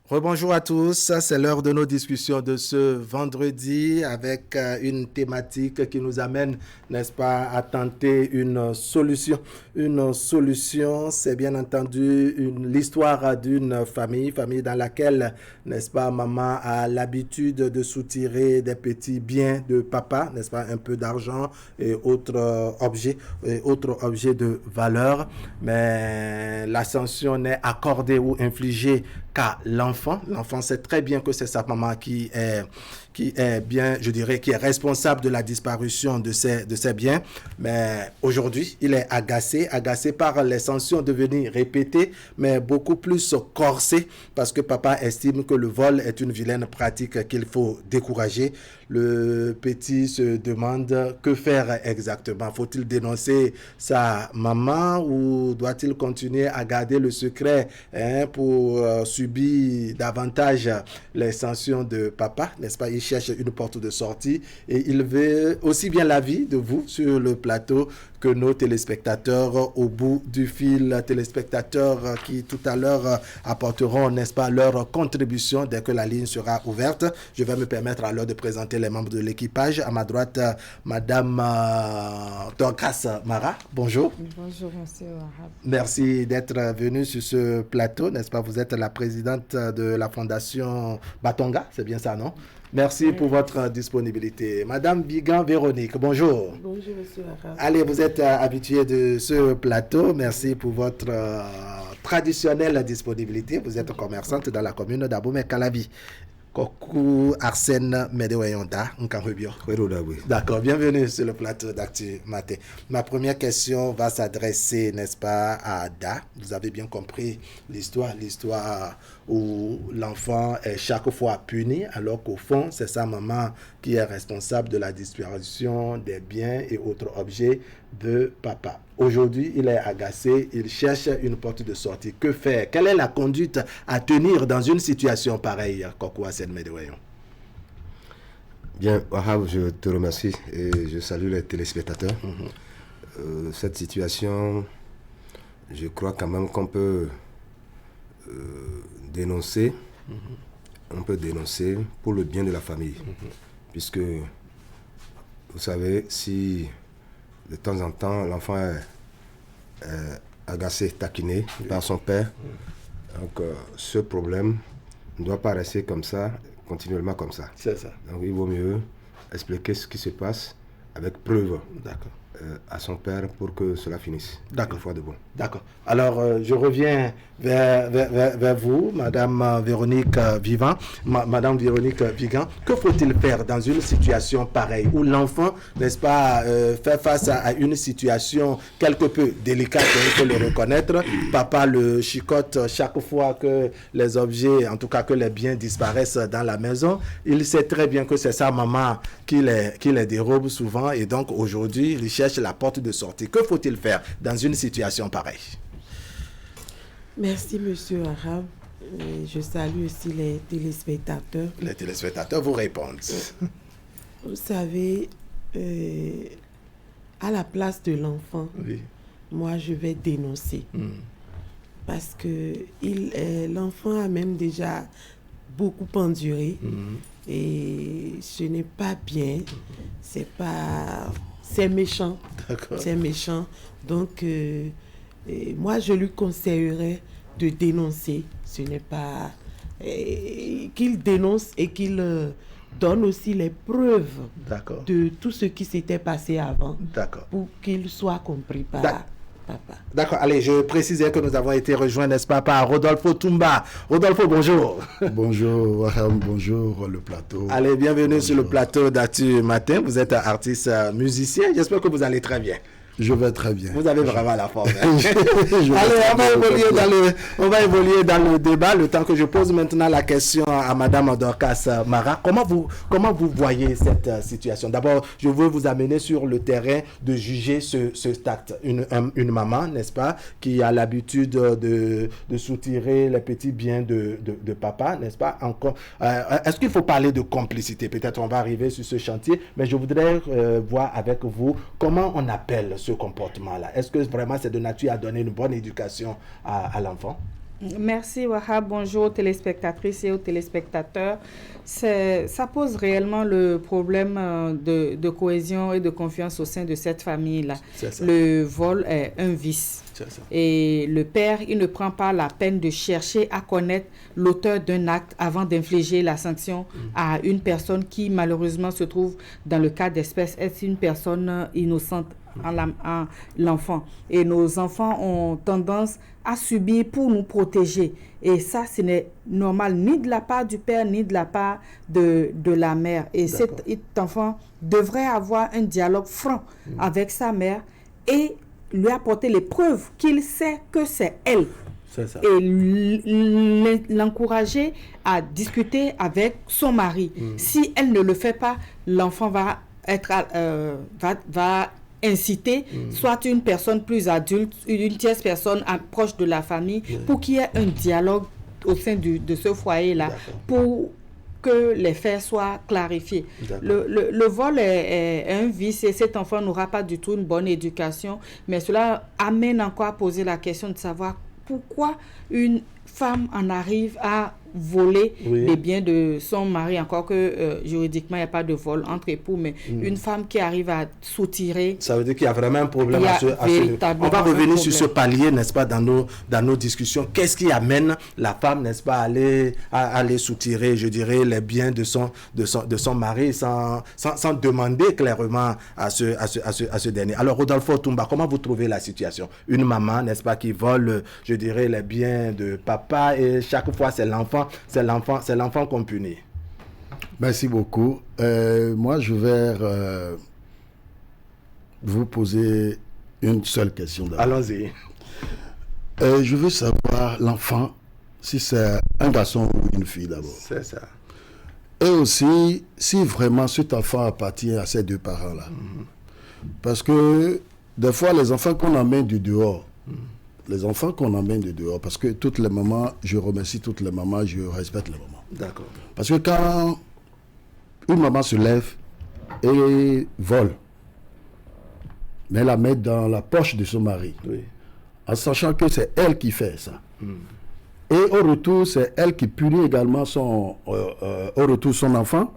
Rebonjour à tous, c'est l'heure de nos discussions de ce vendredi avec une thématique qui nous amène, n'est-ce pas, à tenter une solution. Une solution, c'est bien entendu l'histoire d'une famille dans laquelle, n'est-ce pas, maman a l'habitude de soutirer des petits biens de papa, n'est-ce pas, un peu d'argent et autres objets de valeur, mais la sanction n'est accordée ou infligée qu'à l'enfant. L'enfant sait très bien que c'est sa maman qui est qui est bien, je dirais, qui est responsable de la disparition de ces biens. Mais aujourd'hui, il est agacé par les sanctions devenues répétées, mais beaucoup plus corsées, parce que papa estime que le vol est une vilaine pratique qu'il faut décourager. Le petit se demande que faire exactement. Faut-il dénoncer sa maman ou doit-il continuer à garder le secret pour subir davantage les sanctions de papa, n'est-ce pas? Il cherche une porte de sortie et il veut aussi bien l'avis de vous sur le plateau que nos téléspectateurs au bout du fil, téléspectateurs qui tout à l'heure apporteront, n'est-ce pas, leur contribution dès que la ligne sera ouverte. Je vais me permettre alors de présenter les membres de l'équipage. À ma droite, Madame Dorcas Mara. Bonjour. Bonjour, monsieur Wahab. Merci d'être venue sur ce plateau, n'est-ce pas? Vous êtes la présidente de la fondation Batonga, c'est bien ça, non? Merci pour votre disponibilité. Madame Vigan Véronique, bonjour. Bonjour, monsieur Wahab. Allez, vous êtes habituée de ce plateau. Merci pour votre traditionnelle disponibilité. Vous êtes commerçante dans la commune d'Abomey-Calavi. Coucou Arsène Medewayonda, D'accord, bienvenue sur le plateau d'Actu Matin. Ma première question va s'adresser, n'est-ce pas, à Ada. Vous avez bien compris l'histoire où l'enfant est chaque fois puni, alors qu'au fond, c'est sa maman qui est responsable de la disparition des biens et autres objets de papa. Aujourd'hui, il est agacé, il cherche une porte de sortie. Que faire? Quelle est la conduite à tenir dans une situation pareille, Koko Hassen Medewayon? Bien, Wahab, je te remercie et je salue les téléspectateurs. Cette situation, je crois quand même qu'on peut dénoncer. On peut dénoncer pour le bien de la famille. Puisque, vous savez, si de temps en temps, l'enfant est agacé, taquiné par son père. Donc, ce problème ne doit pas rester comme ça, continuellement comme ça. C'est ça. Donc, il vaut mieux expliquer ce qui se passe avec preuve. D'accord. À son père pour que cela finisse. D'accord. Une fois de bon. D'accord. Alors, je reviens vers vous, Madame Véronique Vigan. Madame Véronique Vigan, que faut-il faire dans une situation pareille où l'enfant, n'est-ce pas, fait face à une situation quelque peu délicate, il faut le reconnaître. Papa le chicote chaque fois que les objets, en tout cas que les biens disparaissent dans la maison. Il sait très bien que c'est sa maman qui les dérobe souvent et donc aujourd'hui, il cherche la porte de sortie. Que faut-il faire dans une situation pareille? Merci, monsieur Wahab. Je salue aussi les téléspectateurs. Les téléspectateurs vous répondent. Vous savez, à la place de l'enfant, oui, moi, je vais dénoncer. Parce que l'enfant a même déjà beaucoup enduré. Et ce n'est pas bien. C'est méchant. D'accord. C'est méchant. Donc, moi, je lui conseillerais de dénoncer. Ce n'est pas... qu'il dénonce et qu'il donne aussi les preuves de tout ce qui s'était passé avant. D'accord. Pour qu'il soit compris par papa. D'accord. Allez, je précisais que nous avons été rejoints, n'est-ce pas, par Rodolfo Toumba. Rodolfo, bonjour. Bonjour, Waham, bonjour, le plateau. Allez, bienvenue sur le plateau d'Actu Matin. Vous êtes artiste musicien. J'espère que vous allez très bien. Je vais très bien. Vous avez vraiment la forme. Allez, on va évoluer dans le débat. Le temps que je pose maintenant la question à Madame Dorcas Mara. Comment vous voyez cette situation? D'abord, je veux vous amener sur le terrain de juger ce acte. Une maman, n'est-ce pas, qui a l'habitude de soutirer les petits biens de papa, n'est-ce pas? Encore. Est-ce qu'il faut parler de complicité? Peut-être on va arriver sur ce chantier, mais je voudrais voir avec vous comment on appelle ce comportement-là. Est-ce que vraiment c'est de nature à donner une bonne éducation à l'enfant? Merci Wahab, bonjour aux téléspectatrices et aux téléspectateurs. Ça pose réellement le problème de cohésion et de confiance au sein de cette famille-là. Le vol est un vice. Et le père, il ne prend pas la peine de chercher à connaître l'auteur d'un acte avant d'infliger la sanction à une personne qui malheureusement se trouve dans le cas d'espèce, est une personne innocente en l'enfant. Et nos enfants ont tendance à subir pour nous protéger. Et ça, ce n'est normal ni de la part du père, ni de la part de la mère. Et cet enfant devrait avoir un dialogue franc avec sa mère et lui apporter les preuves qu'il sait que c'est elle. C'est ça. Et l'encourager à discuter avec son mari. Si elle ne le fait pas, l'enfant va inciter soit une personne plus adulte, une tierce personne proche de la famille, pour qu'il y ait un dialogue au sein de ce foyer-là, pour que les faits soient clarifiés. Le vol est un vice et cet enfant n'aura pas du tout une bonne éducation, mais cela amène encore à poser la question de savoir pourquoi une femme en arrive à voler les biens de son mari, encore que juridiquement il n'y a pas de vol entre époux, mais une femme qui arrive à soutirer. Ça veut dire qu'il y a vraiment un problème on va revenir sur ce palier, n'est-ce pas, dans nos discussions. Qu'est-ce qui amène la femme, n'est-ce pas, à aller soutirer, je dirais, les biens de son mari sans demander clairement à ce dernier. Alors, Rodolfo Toumba, comment vous trouvez la situation? Une maman, n'est-ce pas, qui vole, je dirais, les biens de papa, et chaque fois c'est l'enfant qu'on punit. Merci beaucoup. Moi, je vais vous poser une seule question. Allons-y. Je veux savoir, l'enfant, si c'est un garçon ou une fille d'abord. C'est ça. Et aussi, si vraiment cet enfant appartient à ces deux parents-là. Parce que, des fois, les enfants qu'on emmène du dehors, parce que toutes les mamans, je remercie toutes les mamans, je respecte les mamans. D'accord. Parce que quand une maman se lève et vole, mais la met dans la poche de son mari, en sachant que c'est elle qui fait ça. Et au retour, c'est elle qui punit également son enfant,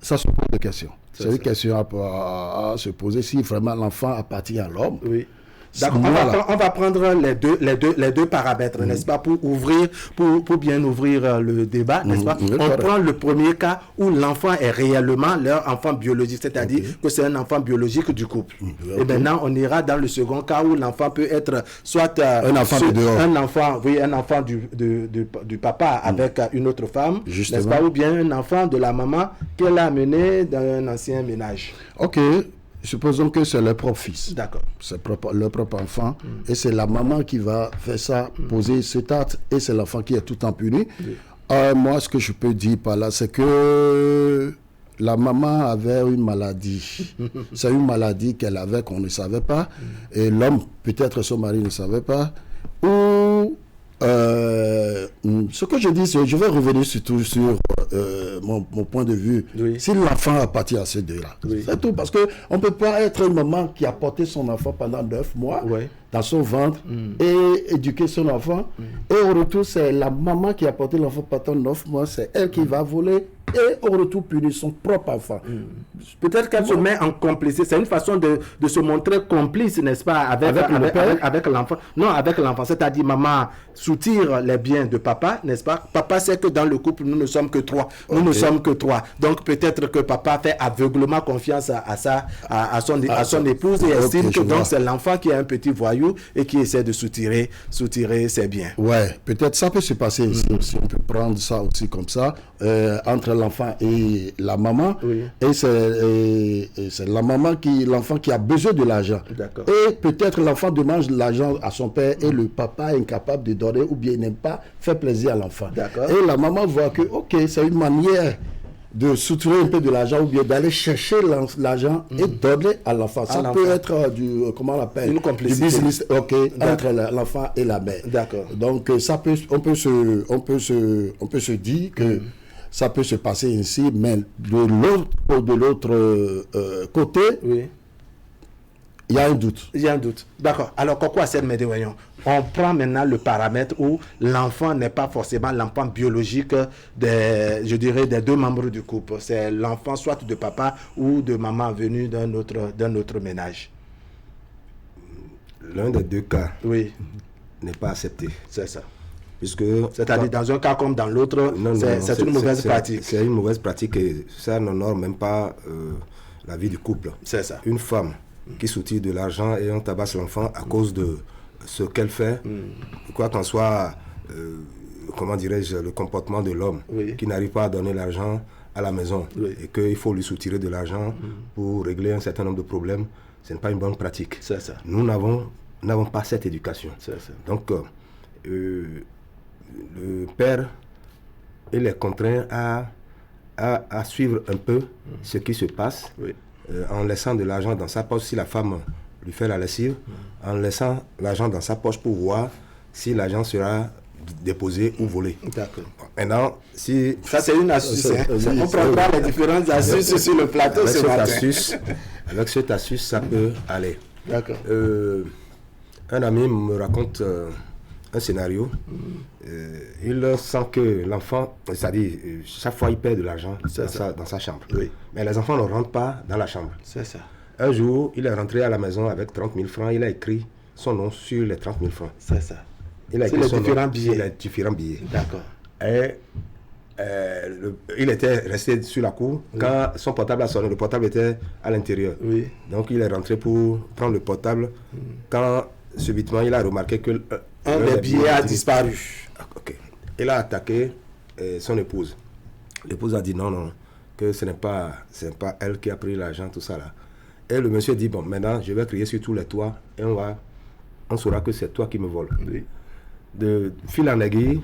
ça se pose des questions. C'est une question à se poser si vraiment l'enfant appartient à l'homme. Oui. D'accord. On va prendre les deux paramètres, n'est-ce pas, pour bien ouvrir le débat, n'est-ce pas? On prend le premier cas où l'enfant est réellement leur enfant biologique, c'est-à-dire que c'est un enfant biologique du couple. Et maintenant, on ira dans le second cas où l'enfant peut être soit un enfant du papa avec une autre femme, n'est-ce pas, ou bien un enfant de la maman qu'elle a amené dans un ancien ménage. Ok. Supposons que c'est leur propre fils. D'accord. C'est leur propre enfant. Et c'est la maman qui va faire ça, poser cet acte, et c'est l'enfant qui est tout le temps puni. Moi, ce que je peux dire par là, c'est que la maman avait une maladie. C'est une maladie qu'elle avait qu'on ne savait pas. Et l'homme, peut-être son mari ne savait pas. Ou... ce que je dis, c'est je vais revenir surtout sur mon point de vue. Si l'enfant appartient à ces deux-là, c'est tout. Parce qu'on ne peut pas être une maman qui a porté son enfant pendant 9 mois dans son ventre et éduquer son enfant. Et au retour, c'est la maman qui a porté l'enfant pendant 9 mois, c'est elle qui va voler et au retour punir son propre enfant. Peut-être qu'elle se met en complicité. C'est une façon de se montrer complice, n'est-ce pas, avec l'enfant. Non, avec l'enfant. C'est-à-dire, maman soutire les biens de papa, n'est-ce pas? Papa sait que dans le couple, nous ne sommes que 3. Nous ne sommes que 3. Donc, peut-être que papa fait aveuglement confiance à son épouse et estime que donc c'est l'enfant qui est un petit voyou et qui essaie de soutirer ses biens. Ouais, peut-être ça peut se passer ici aussi. On peut prendre ça aussi comme ça, entre l'enfant et la maman. Et c'est la maman l'enfant qui a besoin de l'argent. Et peut-être l'enfant demande l'argent à son père et le papa est incapable de donner ou bien il n'aime pas faire plaisir à l'enfant. Et la maman voit que, ok, c'est une manière de soutirer un peu de l'argent ou bien d'aller chercher l'argent et donner à l'enfant. Ça peut être comment on appelle? Une complicité. Du business, entre l'enfant et la mère. Donc, ça peut, on peut se dire que ça peut se passer ainsi, mais de l'autre côté, il y a un doute. Il y a un doute. D'accord. Alors, pourquoi cette médiation? On prend maintenant le paramètre où l'enfant n'est pas forcément l'enfant biologique des deux membres du couple. C'est l'enfant soit de papa ou de maman venu d'un autre ménage. L'un des deux cas n'est pas accepté. C'est ça. C'est-à-dire dans un cas comme dans l'autre, c'est une mauvaise pratique. C'est une mauvaise pratique et ça n'honore même pas la vie du couple. C'est ça. Une femme qui soutient de l'argent et on tabasse l'enfant à cause de ce qu'elle fait, quoi qu'en soit, comment dirais-je, le comportement de l'homme qui n'arrive pas à donner l'argent à la maison et qu'il faut lui soutirer de l'argent pour régler un certain nombre de problèmes, ce n'est pas une bonne pratique. C'est ça. Nous n'avons pas cette éducation. C'est ça. Donc, le père, il est contraint à suivre un peu ce qui se passe en laissant de l'argent dans sa poche si la femme lui fait la lessive, en laissant l'argent dans sa poche pour voir si l'argent sera déposé ou volé. D'accord. Maintenant, si... Ça, c'est une astuce. On prendra les différentes astuces sur le plateau ce matin. Avec cette astuce, ça peut aller. D'accord. Un ami me raconte un scénario. Il sent que l'enfant, c'est-à-dire, chaque fois il perd de l'argent dans sa chambre. Oui. Mais les enfants ne rentrent pas dans la chambre. C'est ça. Un jour, il est rentré à la maison avec 30 000 francs. Il a écrit son nom sur les 30 000 francs. C'est ça. Il a écrit les son différents nom billets. sur les différents billets. D'accord. Et il était resté sur la cour quand son portable a sonné. Le portable était à l'intérieur. Oui. Donc il est rentré pour prendre le portable. Quand subitement il a remarqué que un des billets a disparu. Okay. Il a attaqué son épouse. L'épouse a dit non, que ce n'est pas elle qui a pris l'argent, tout ça là. Et le monsieur dit bon, maintenant je vais crier sur tous les toits et on saura que c'est toi qui me voles. Oui. De fil en aiguille,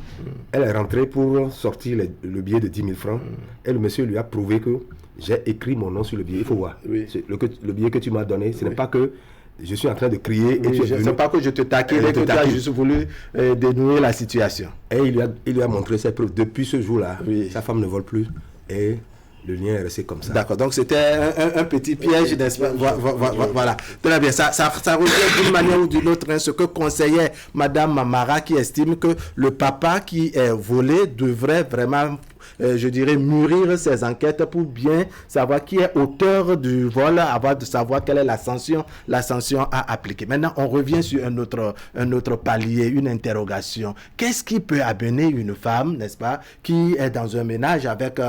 elle est rentrée pour sortir le billet de 10 000 francs. Et le monsieur lui a prouvé que j'ai écrit mon nom sur le billet. Il faut voir. Oui. Le billet que tu m'as donné, ce n'est pas que je suis en train de crier et tu es venu. C'est pas que je te taquine et que tu as juste voulu dénouer la situation. Et il lui a montré ses preuves. Depuis ce jour-là, sa femme ne vole plus. Et le lien est resté comme ça. D'accord, donc c'était un petit piège, n'est-ce pas? Voilà, très bien. Ça revient d'une manière ou d'une autre, ce que conseillait Madame Mamara, qui estime que le papa qui est volé devrait vraiment, je dirais, mûrir ses enquêtes pour bien savoir qui est auteur du vol, avant de savoir quelle est la sanction à appliquer. Maintenant, on revient sur un autre palier, une interrogation. Qu'est-ce qui peut amener une femme, n'est-ce pas, qui est dans un ménage avec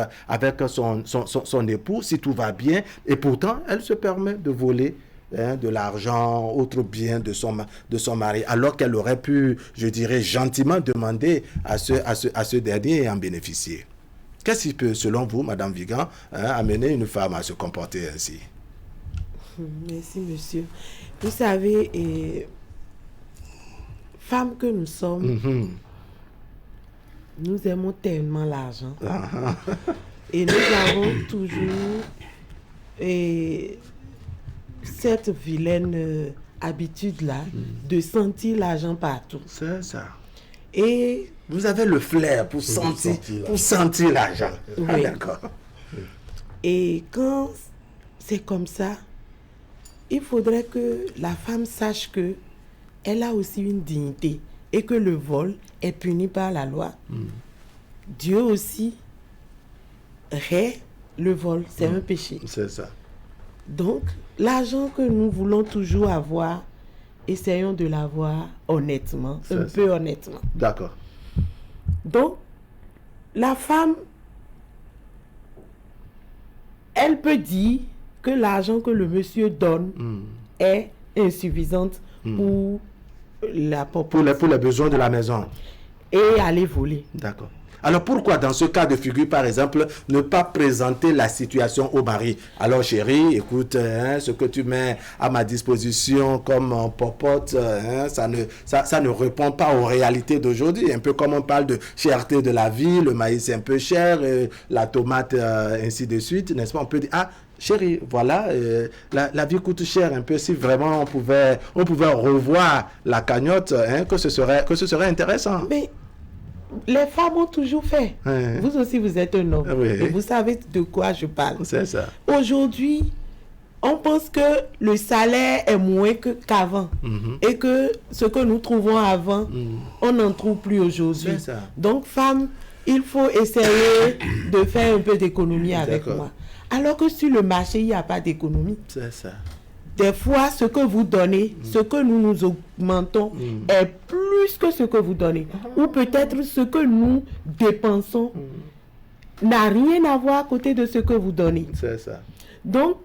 son époux, si tout va bien, et pourtant, elle se permet de voler de l'argent, autre bien de son mari, alors qu'elle aurait pu, je dirais, gentiment demander à ce dernier et en bénéficier. Qu'est-ce qui peut, selon vous, Madame Vigan, amener une femme à se comporter ainsi? Merci, monsieur. Vous savez, femmes que nous sommes, nous aimons tellement l'argent. Et nous avons toujours cette vilaine habitude-là de sentir l'argent partout. C'est ça. Et vous avez le flair pour sentir l'argent. Oui. Ah, d'accord. Et quand c'est comme ça, il faudrait que la femme sache que elle a aussi une dignité et que le vol est puni par la loi. Dieu aussi ré le vol, c'est un péché. C'est ça. Donc, l'argent que nous voulons toujours avoir, essayons de l'avoir honnêtement, peu honnêtement. D'accord. Donc, la femme, elle peut dire que l'argent que le monsieur donne est insuffisante pour les besoins de la maison. Et aller voler. D'accord. Alors pourquoi dans ce cas de figure, par exemple, ne pas présenter la situation au mari? Alors chérie, écoute, ce que tu mets à ma disposition comme popote, ça ne répond pas aux réalités d'aujourd'hui. Un peu comme on parle de cherté de la vie, le maïs est un peu cher, la tomate, ainsi de suite, n'est-ce pas? On peut dire, ah, chérie, voilà, la vie coûte cher un peu. Si vraiment on pouvait revoir la cagnotte, que ce serait intéressant. Mais les femmes ont toujours fait. Vous aussi, vous êtes un homme. Et vous savez de quoi je parle. C'est ça. Aujourd'hui, on pense que le salaire est moins qu'avant. Et que ce que nous trouvons avant, on n'en trouve plus aujourd'hui. Donc, femmes, il faut essayer de faire un peu d'économie avec moi. Alors que sur le marché, il n'y a pas d'économie. C'est ça. Des fois, ce que vous donnez, ce que nous augmentons est plus que ce que vous donnez. Ou peut-être ce que nous dépensons n'a rien à voir à côté de ce que vous donnez. C'est ça. Donc,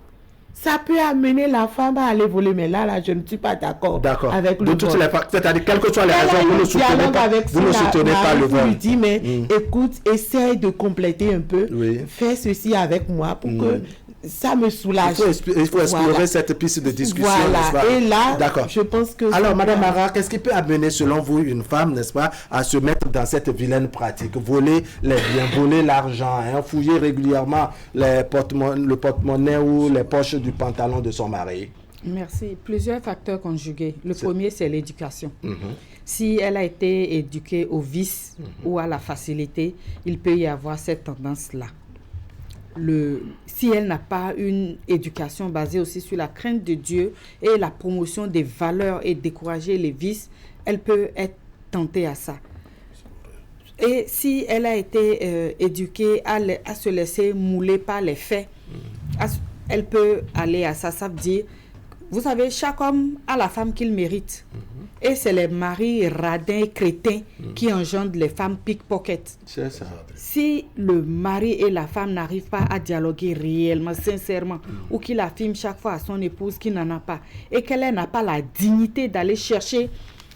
ça peut amener la femme à aller voler. Mais là, je ne suis pas d'accord avec le vol. C'est-à-dire, quelles que soient les raisons, vous ne soutenez pas le vol. Vous lui dites, mais écoute, essaye de compléter un peu. Fais ceci avec moi pour que ça me soulage. Il faut explorer cette piste de discussion. Voilà. Et là, je pense que... Alors, Madame Mara, qu'est-ce qui peut amener, selon vous, une femme, n'est-ce pas, à se mettre dans cette vilaine pratique? Voler les biens, voler l'argent, fouiller régulièrement le porte-monnaie ou les poches du pantalon de son mari? Merci. Plusieurs facteurs conjugués. Le premier, c'est l'éducation. Si elle a été éduquée au vice ou à la facilité, il peut y avoir cette tendance-là. Si elle n'a pas une éducation basée aussi sur la crainte de Dieu et la promotion des valeurs et décourager les vices, elle peut être tentée à ça. Et si elle a été éduquée à se laisser mouler par les faits, elle peut aller à ça. Ça veut dire, vous savez, chaque homme a la femme qu'il mérite. Et c'est les maris radins et crétins qui engendrent les femmes pickpocket. C'est ça. Si le mari et la femme n'arrivent pas à dialoguer réellement, sincèrement, ou qu'il affirme chaque fois à son épouse qu'il n'en a pas, et qu'elle n'a pas la dignité d'aller chercher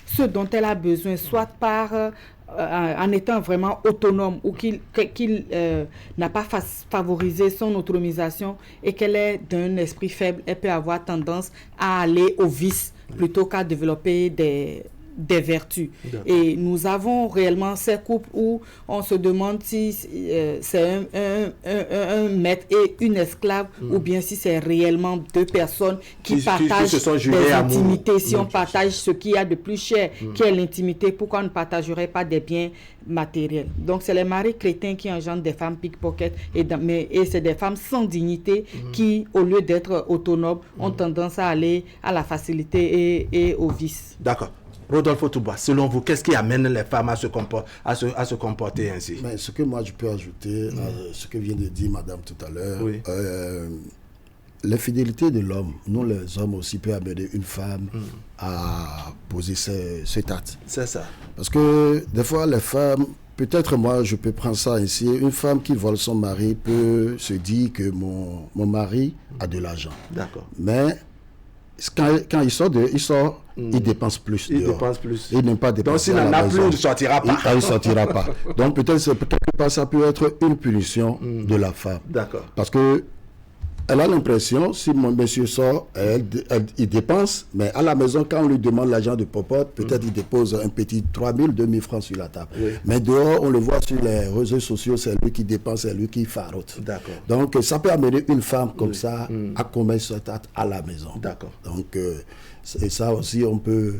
ce dont elle a besoin, soit par... en étant vraiment autonome ou qu'il n'a pas favorisé son autonomisation et qu'elle est d'un esprit faible, elle peut avoir tendance à aller au vice plutôt qu'à développer des vertus. Et nous avons réellement ces couples où on se demande si c'est un maître et une esclave ou bien si c'est réellement deux personnes qui partagent des intimités. Si on partage ce qu'il y a de plus cher, qui est l'intimité, pourquoi on ne partagerait pas des biens matériels? Donc c'est les maris chrétiens qui engendrent des femmes pickpocket et c'est des femmes sans dignité qui, au lieu d'être autonomes, ont tendance à aller à la facilité et au vice. D'accord. Rodolphe Touba, selon vous, qu'est-ce qui amène les femmes à se comporter ainsi? Mais ce que moi je peux ajouter à ce que vient de dire madame tout à l'heure, l'infidélité de l'homme, nous les hommes aussi, peut amener une femme à poser cet acte. C'est ça. Parce que des fois les femmes, peut-être moi je peux prendre ça ici, une femme qui vole son mari peut se dire que mon mari a de l'argent. D'accord. Mais quand il sort, il dépense plus. Il dépense plus. Il n'aime pas dépenser. Donc s'il n'en a plus, il ne sortira pas. Il ne sortira pas. Donc peut-être que ça peut être une punition de la femme. D'accord. Parce que elle a l'impression, si mon monsieur sort, il dépense, mais à la maison, quand on lui demande l'argent de popote, peut-être il dépose un petit 3 000, 2 000 francs sur la table. Mais dehors, on le voit sur les réseaux sociaux, c'est lui qui dépense, c'est lui qui farote. D'accord. Donc, ça peut amener une femme comme ça à commettre cet acte à la maison. D'accord. Donc, et ça aussi, on peut...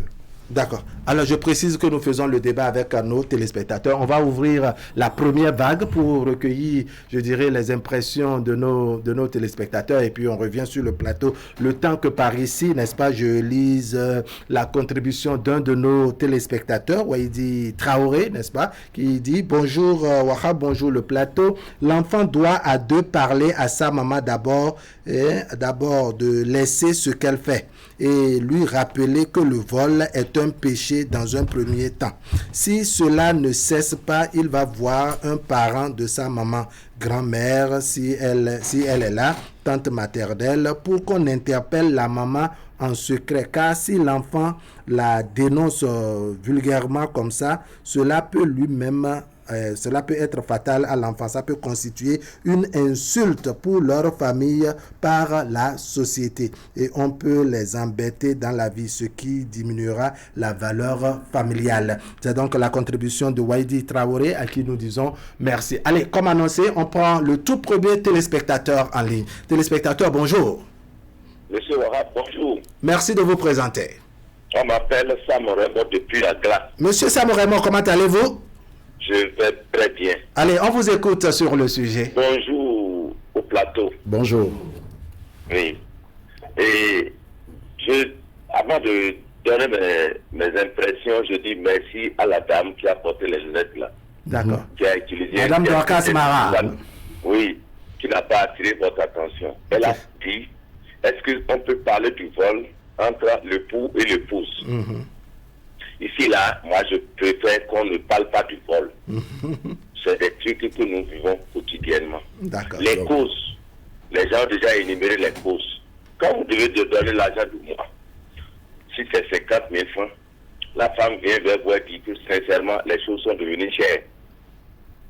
D'accord. Alors, je précise que nous faisons le débat avec nos téléspectateurs. On va ouvrir la première vague pour recueillir, je dirais, les impressions de nos téléspectateurs. Et puis, on revient sur le plateau. Le temps que par ici, n'est-ce pas, je lise la contribution d'un de nos téléspectateurs, Waïdi Traoré, n'est-ce pas, qui dit « Bonjour Wahab, bonjour le plateau. L'enfant doit à deux parler à sa maman d'abord de laisser ce qu'elle fait et lui rappeler que le vol est un péché dans un premier temps. Si cela ne cesse pas, il va voir un parent de sa maman, grand-mère, si elle est là, tante maternelle, pour qu'on interpelle la maman en secret. Car si l'enfant la dénonce vulgairement comme ça, cela peut être fatal à l'enfant. Ça peut constituer une insulte pour leur famille par la société. Et on peut les embêter dans la vie, ce qui diminuera la valeur familiale. C'est donc la contribution de Waïdi Traoré à qui nous disons merci. Allez, comme annoncé, on prend le tout premier téléspectateur en ligne. Téléspectateur, bonjour. Monsieur Wahab, bonjour. Merci de vous présenter. On m'appelle Sam Raymond depuis la glace. Monsieur Sam Raymond, comment allez-vous? Je vais très bien. Allez, on vous écoute sur le sujet. Bonjour au plateau. Bonjour. Oui. Et avant de donner mes impressions, je dis merci à la dame qui a porté les lunettes là. D'accord. Qui a utilisé... Madame Dorcas Mara. Oui, qui n'a pas attiré votre attention. Elle a dit, est-ce qu'on peut parler du vol entre l'époux et l'épouse? Ici, là, moi, je préfère qu'on ne parle pas du vol. C'est des trucs que nous vivons quotidiennement. Les causes, les gens ont déjà énuméré les causes. quand vous devez donner l'argent du mois, si c'est 50 000 francs, la femme vient vers vous et dit que sincèrement, les choses sont devenues chères.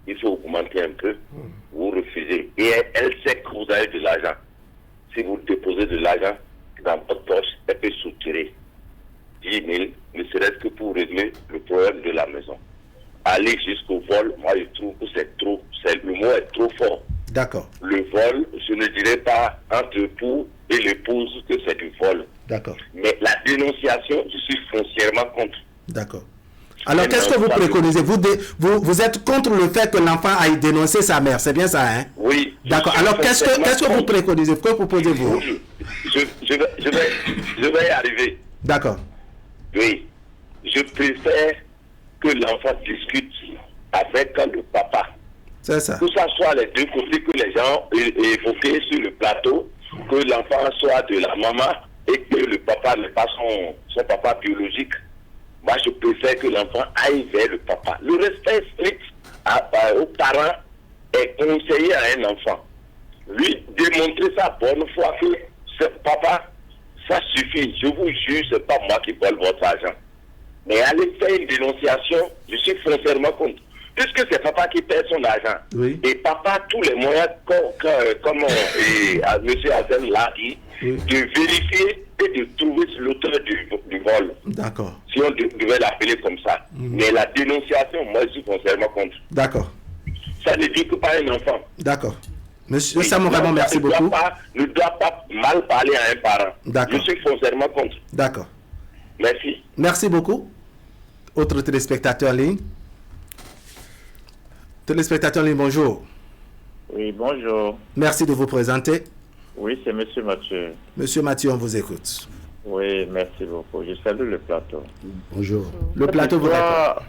Il faut augmenter un peu. Vous refusez. Et elle sait que vous avez de l'argent. Si vous déposez de l'argent dans votre poche, elle peut soutirer 10 000, ne serait-ce que pour régler le problème de la maison. Aller jusqu'au vol, moi je trouve que c'est trop, le mot est trop fort. D'accord. Le vol, je ne dirais pas entre l'époux et l'épouse que c'est du vol. D'accord. Mais la dénonciation, je suis foncièrement contre. D'accord. Alors, qu'est-ce que vous préconisez? Vous êtes contre le fait que l'enfant aille dénoncer sa mère, c'est bien ça, hein? Oui. D'accord. Alors, qu'est-ce que vous préconisez? Que proposez-vous? Je vais y arriver. D'accord. Oui. Je préfère que l'enfant discute avec le papa. C'est ça. Que ça soit les deux côtés que les gens évoqués sur le plateau, que l'enfant soit de la maman et que le papa n'est pas son papa biologique. Moi, je préfère que l'enfant aille vers le papa. Le respect strict aux parents est conseillé à un enfant. Lui, démontrer sa bonne foi que papa, ça suffit. Je vous jure, c'est pas moi qui vole votre argent. Mais aller faire une dénonciation, je suis foncièrement contre. Puisque c'est papa qui perd son argent. Oui. Et papa, tous les moyens, comme M. Hazen l'a dit, de vérifier et de trouver l'auteur du vol. D'accord. Si on devait l'appeler comme ça. Mais la dénonciation, moi, je suis foncièrement contre. D'accord. Ça ne dit que pas un enfant. D'accord. Monsieur Samouraman, merci beaucoup. Ne doit pas mal parler à un parent. D'accord. Je suis foncièrement contre. D'accord. Merci. Merci beaucoup. Autre téléspectateur en ligne. Téléspectateur en ligne, bonjour. Oui, bonjour. Merci de vous présenter. Oui, c'est Monsieur Mathieu. Monsieur Mathieu, on vous écoute. Oui, merci beaucoup. Je salue le plateau. Bonjour. Le plateau vous répond.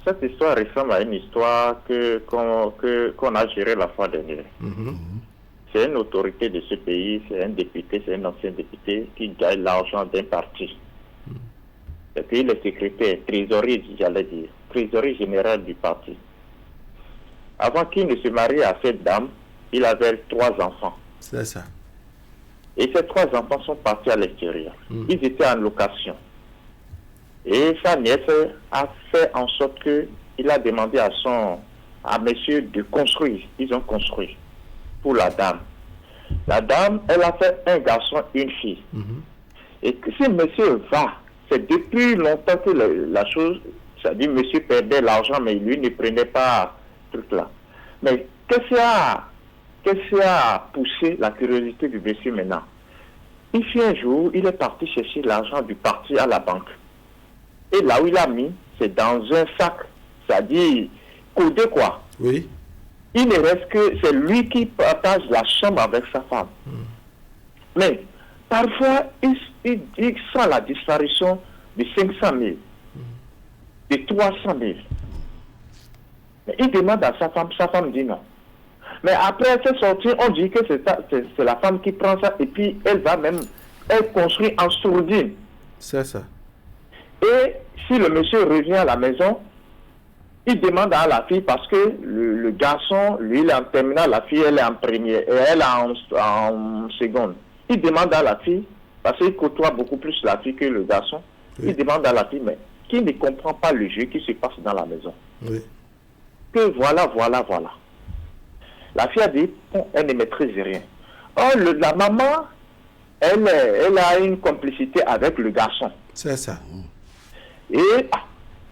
Cette histoire ressemble à une histoire qu'on a gérée la fois dernière. C'est une autorité de ce pays, c'est un député, c'est un ancien député qui gagne l'argent d'un parti. Et puis le secrétaire, trésorier, j'allais dire, trésorier général du parti. Avant qu'il ne se marie à cette dame, il avait 3 enfants. C'est ça. Et ces 3 enfants sont partis à l'extérieur. Ils étaient en location. Et sa nièce a fait en sorte qu'il a demandé à monsieur de construire. Ils ont construit pour la dame. La dame, elle a fait un garçon, une fille. Et que si monsieur va, c'est depuis longtemps que la chose, ça dit monsieur perdait l'argent, mais lui ne prenait pas ce truc là. Mais qu'est-ce qui a poussé la curiosité du monsieur maintenant? Il fait un jour, il est parti chercher l'argent du parti à la banque. Et là où il a mis, c'est dans un sac, c'est-à-dire codé quoi. Oui. Il ne reste que c'est lui qui partage la chambre avec sa femme. Mais parfois, il sent la disparition de 500 000, de 300 000. Mais il demande à sa femme dit non. Mais après cette sortie, on dit que c'est la femme qui prend ça et puis elle construit en sourdine. C'est ça. Et si le monsieur revient à la maison, il demande à la fille parce que le garçon, lui, il est en terminale, la fille, elle est en première et elle est en seconde. Il demande à la fille, parce qu'il côtoie beaucoup plus la fille que le garçon, il demande à la fille, mais qui ne comprend pas le jeu qui se passe dans la maison. Oui. Que voilà. La fille a dit, bon, elle ne maîtrise rien. Or, la maman, elle a une complicité avec le garçon. C'est ça. Et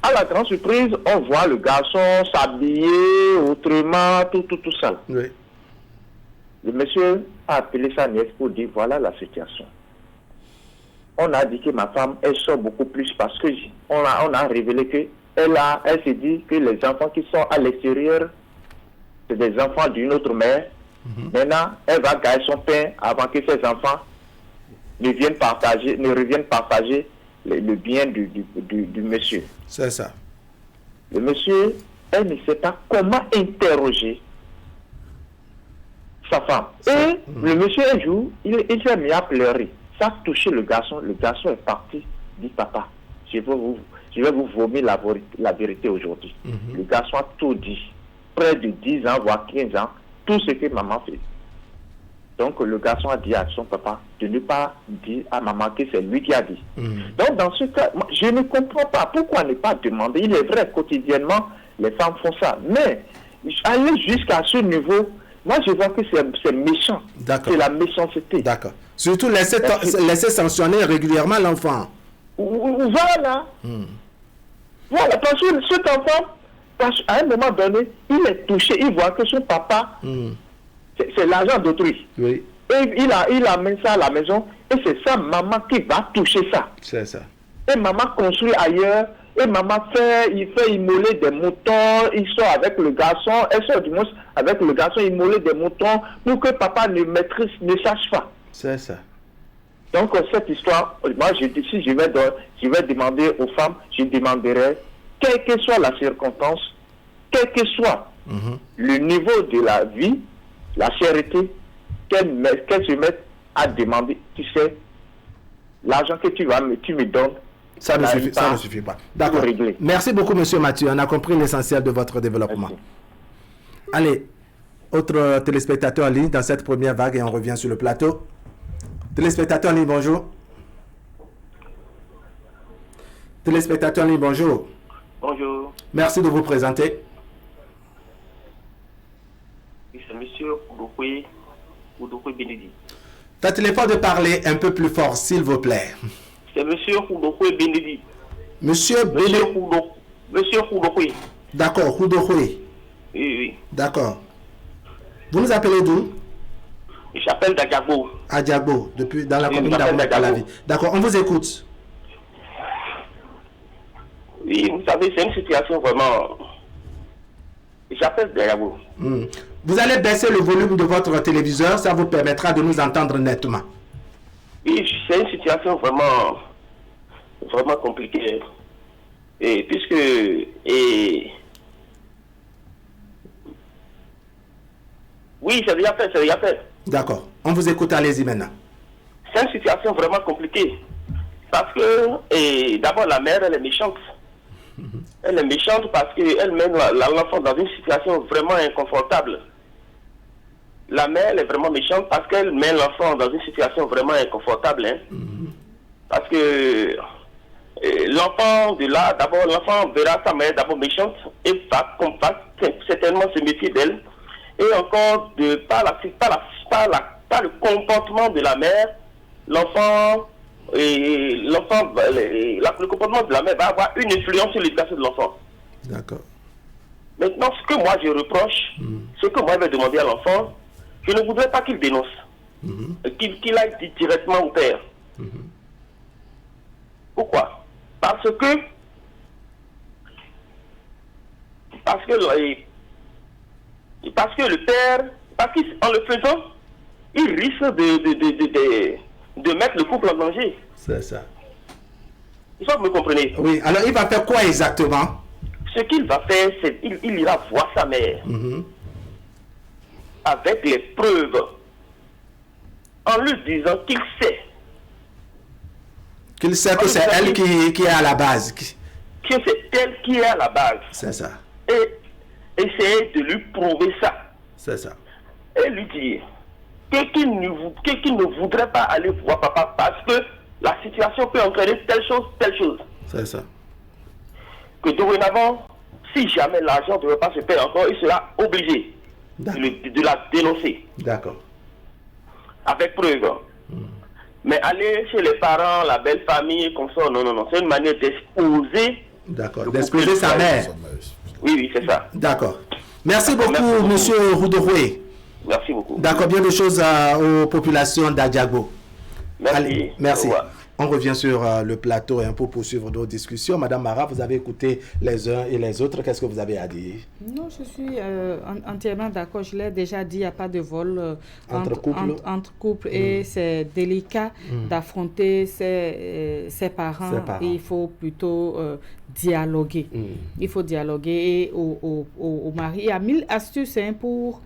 à la grande surprise, on voit le garçon s'habiller autrement, tout ça. Oui. Le monsieur a appelé sa nièce pour dire, voilà la situation. On a dit que ma femme, elle sort beaucoup plus parce que on a révélé que elle s'est dit que les enfants qui sont à l'extérieur, c'est des enfants d'une autre mère. Maintenant, elle va gagner son pain avant que ses enfants ne reviennent partager le bien du monsieur. C'est ça. Le monsieur, elle ne sait pas comment interroger sa femme. Et le monsieur, un jour, il s'est mis à pleurer. Ça a touché le garçon. Le garçon est parti, dit papa, je vais vous vomir la vérité aujourd'hui. Le garçon a tout dit. Près de 10 ans, voire 15 ans, tout ce que maman fait. Donc le garçon a dit à son papa de ne pas dire à maman que c'est lui qui a dit. Donc dans ce cas, je ne comprends pas pourquoi ne pas demander. Il est vrai, quotidiennement, les femmes font ça. Mais aller jusqu'à ce niveau, moi je vois que c'est méchant. C'est la méchanceté. D'accord. Surtout laisser sanctionner régulièrement l'enfant. Voilà. Voilà, parce que cet enfant, à un moment donné, il est touché, il voit que son papa, c'est l'argent d'autrui. Oui. Et il amène ça à la maison, et c'est sa maman qui va toucher ça. C'est ça. Et maman construit ailleurs, et maman fait immoler des moutons, il sort avec le garçon, elle sort du moins avec le garçon, immoler des moutons, pour que papa ne sache pas. C'est ça. Donc cette histoire, moi si je vais demander aux femmes, je demanderai, quelle que soit la circonstance, quel que soit le niveau de la vie, la charité, qu'elle se mette à demander, tu sais, l'argent que tu me donnes, ça ne suffit pas. D'accord. Merci beaucoup, monsieur Mathieu. On a compris l'essentiel de votre développement. Merci. Allez, autre téléspectateur en ligne dans cette première vague et on revient sur le plateau. Téléspectateur en ligne, bonjour. Téléspectateur en ligne, bonjour. Bonjour. Merci de vous présenter. C'est monsieur Oudokwe Benedi. Tâtez l'effort de parler un peu plus fort, s'il vous plaît. C'est monsieur Oudokwe Benedi. Monsieur Benedi. Monsieur Oudokwe. D'accord, Oudokwe. Oui, oui. D'accord. Vous nous appelez d'où? J'appelle d'Adjagbo. Adjagbo, dans la commune d'Amou-Calavi. D'accord, on vous écoute. Oui, vous savez, c'est une situation vraiment... J'appelle d'Adjagbo. Vous allez baisser le volume de votre téléviseur, ça vous permettra de nous entendre nettement. Oui, c'est une situation vraiment compliquée. Et puisque... Oui, c'est déjà fait. D'accord. On vous écoute, allez-y maintenant. C'est une situation vraiment compliquée. Parce que, d'abord, la mère, elle est méchante. Elle est méchante parce qu'elle mène l'enfant dans une situation vraiment inconfortable. La mère, elle est vraiment méchante parce qu'elle met l'enfant dans une situation vraiment inconfortable. Parce que l'enfant, de là, d'abord, l'enfant verra sa mère d'abord méchante et va certainement se méfier d'elle. Et encore, par le comportement de la mère, le comportement de la mère va avoir une influence sur l'éducation de l'enfant. D'accord. Maintenant, ce que moi je reproche, ce que moi je vais demander à l'enfant, je ne voudrais pas qu'il dénonce, qu'il aille directement au père. Pourquoi? Parce que le père, en le faisant, il risque de mettre le couple en danger. C'est ça. Il faut que vous me compreniez. Oui, alors il va faire quoi exactement? Ce qu'il va faire, c'est qu'il ira voir sa mère avec les preuves, en lui disant qu'il sait. Qu'il sait que c'est elle qui est à la base. Que c'est elle qui est à la base. C'est ça. Et essayer de lui prouver ça. C'est ça. Et lui dire qu'il ne voudrait pas aller voir papa parce que la situation peut entraîner telle chose. C'est ça. Que dorénavant, si jamais l'argent ne veut pas se payer encore, il sera obligé de la dénoncer. D'accord. Avec preuve. Mais aller chez les parents, la belle famille, comme ça, non. C'est une manière d'exposer. D'accord. D'exposer sa mère. Oui, c'est ça. D'accord. Merci beaucoup, monsieur Oudokwe. Merci beaucoup. D'accord, bien de choses aux populations d'Adjagbo. Merci. Allez, merci. On revient sur le plateau et un peu poursuivre nos discussions. Madame Mara, vous avez écouté les uns et les autres. Qu'est-ce que vous avez à dire? Non, je suis entièrement d'accord. Je l'ai déjà dit, il n'y a pas de vol entre couples et c'est délicat d'affronter ses parents. Il faut plutôt dialoguer. Il faut dialoguer. Et au mari, il y a 1000 astuces pour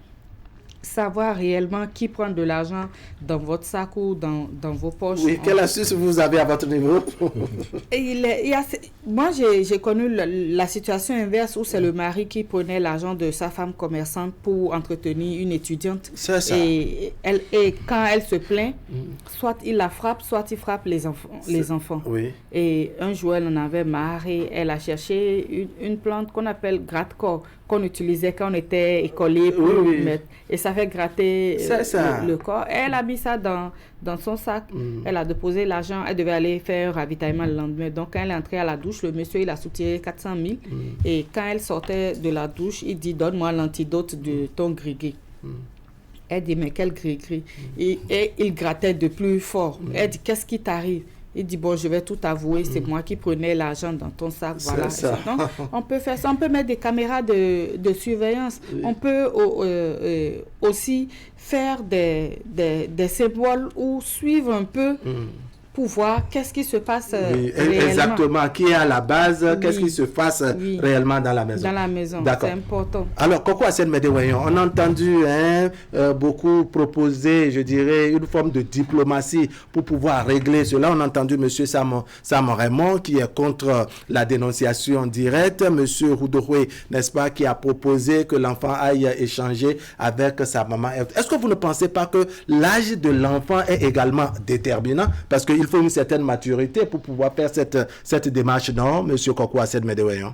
savoir réellement qui prend de l'argent dans votre sac ou dans vos poches. Oui, quelle astuce vous avez à votre niveau? Moi, j'ai connu la situation inverse où c'est le mari qui prenait l'argent de sa femme commerçante pour entretenir une étudiante. C'est ça. Et quand elle se plaint, soit il la frappe, soit il frappe les enfants. Oui. Et un jour, elle en avait marre et elle a cherché une plante qu'on appelle gratte-corps, qu'on utilisait quand on était écolier pour mettre. Et ça fait gratter le corps. Elle a mis ça dans son sac. Elle a déposé l'argent. Elle devait aller faire un ravitaillement le lendemain. Donc, quand elle est entrée à la douche, le monsieur, il a soutiré 400 000. Et quand elle sortait de la douche, il dit, donne-moi l'antidote de ton gris-gris. Elle dit, mais quel gris-gris? Et il grattait de plus fort. Elle dit, qu'est-ce qui t'arrive? Il dit, bon, je vais tout avouer, c'est moi qui prenais l'argent dans ton sac. Voilà. Donc, on peut faire ça. On peut mettre des caméras de surveillance. On peut aussi faire des symboles ou suivre un peu pour voir qu'est-ce qui se passe réellement. Exactement. Qui est à la base, qu'est-ce qui se passe réellement dans la maison. Dans la maison, c'est important. Alors, Koko Hassen Medewayon, on a entendu beaucoup proposer, je dirais, une forme de diplomatie pour pouvoir régler cela. On a entendu M. Sam Raymond qui est contre la dénonciation directe. M. Roudoué, n'est-ce pas, qui a proposé que l'enfant aille échanger avec sa maman. Est-ce que vous ne pensez pas que l'âge de l'enfant est également déterminant? Parce qu'il faut une certaine maturité pour pouvoir faire cette démarche, non, M. Koko Hassen Medewayon?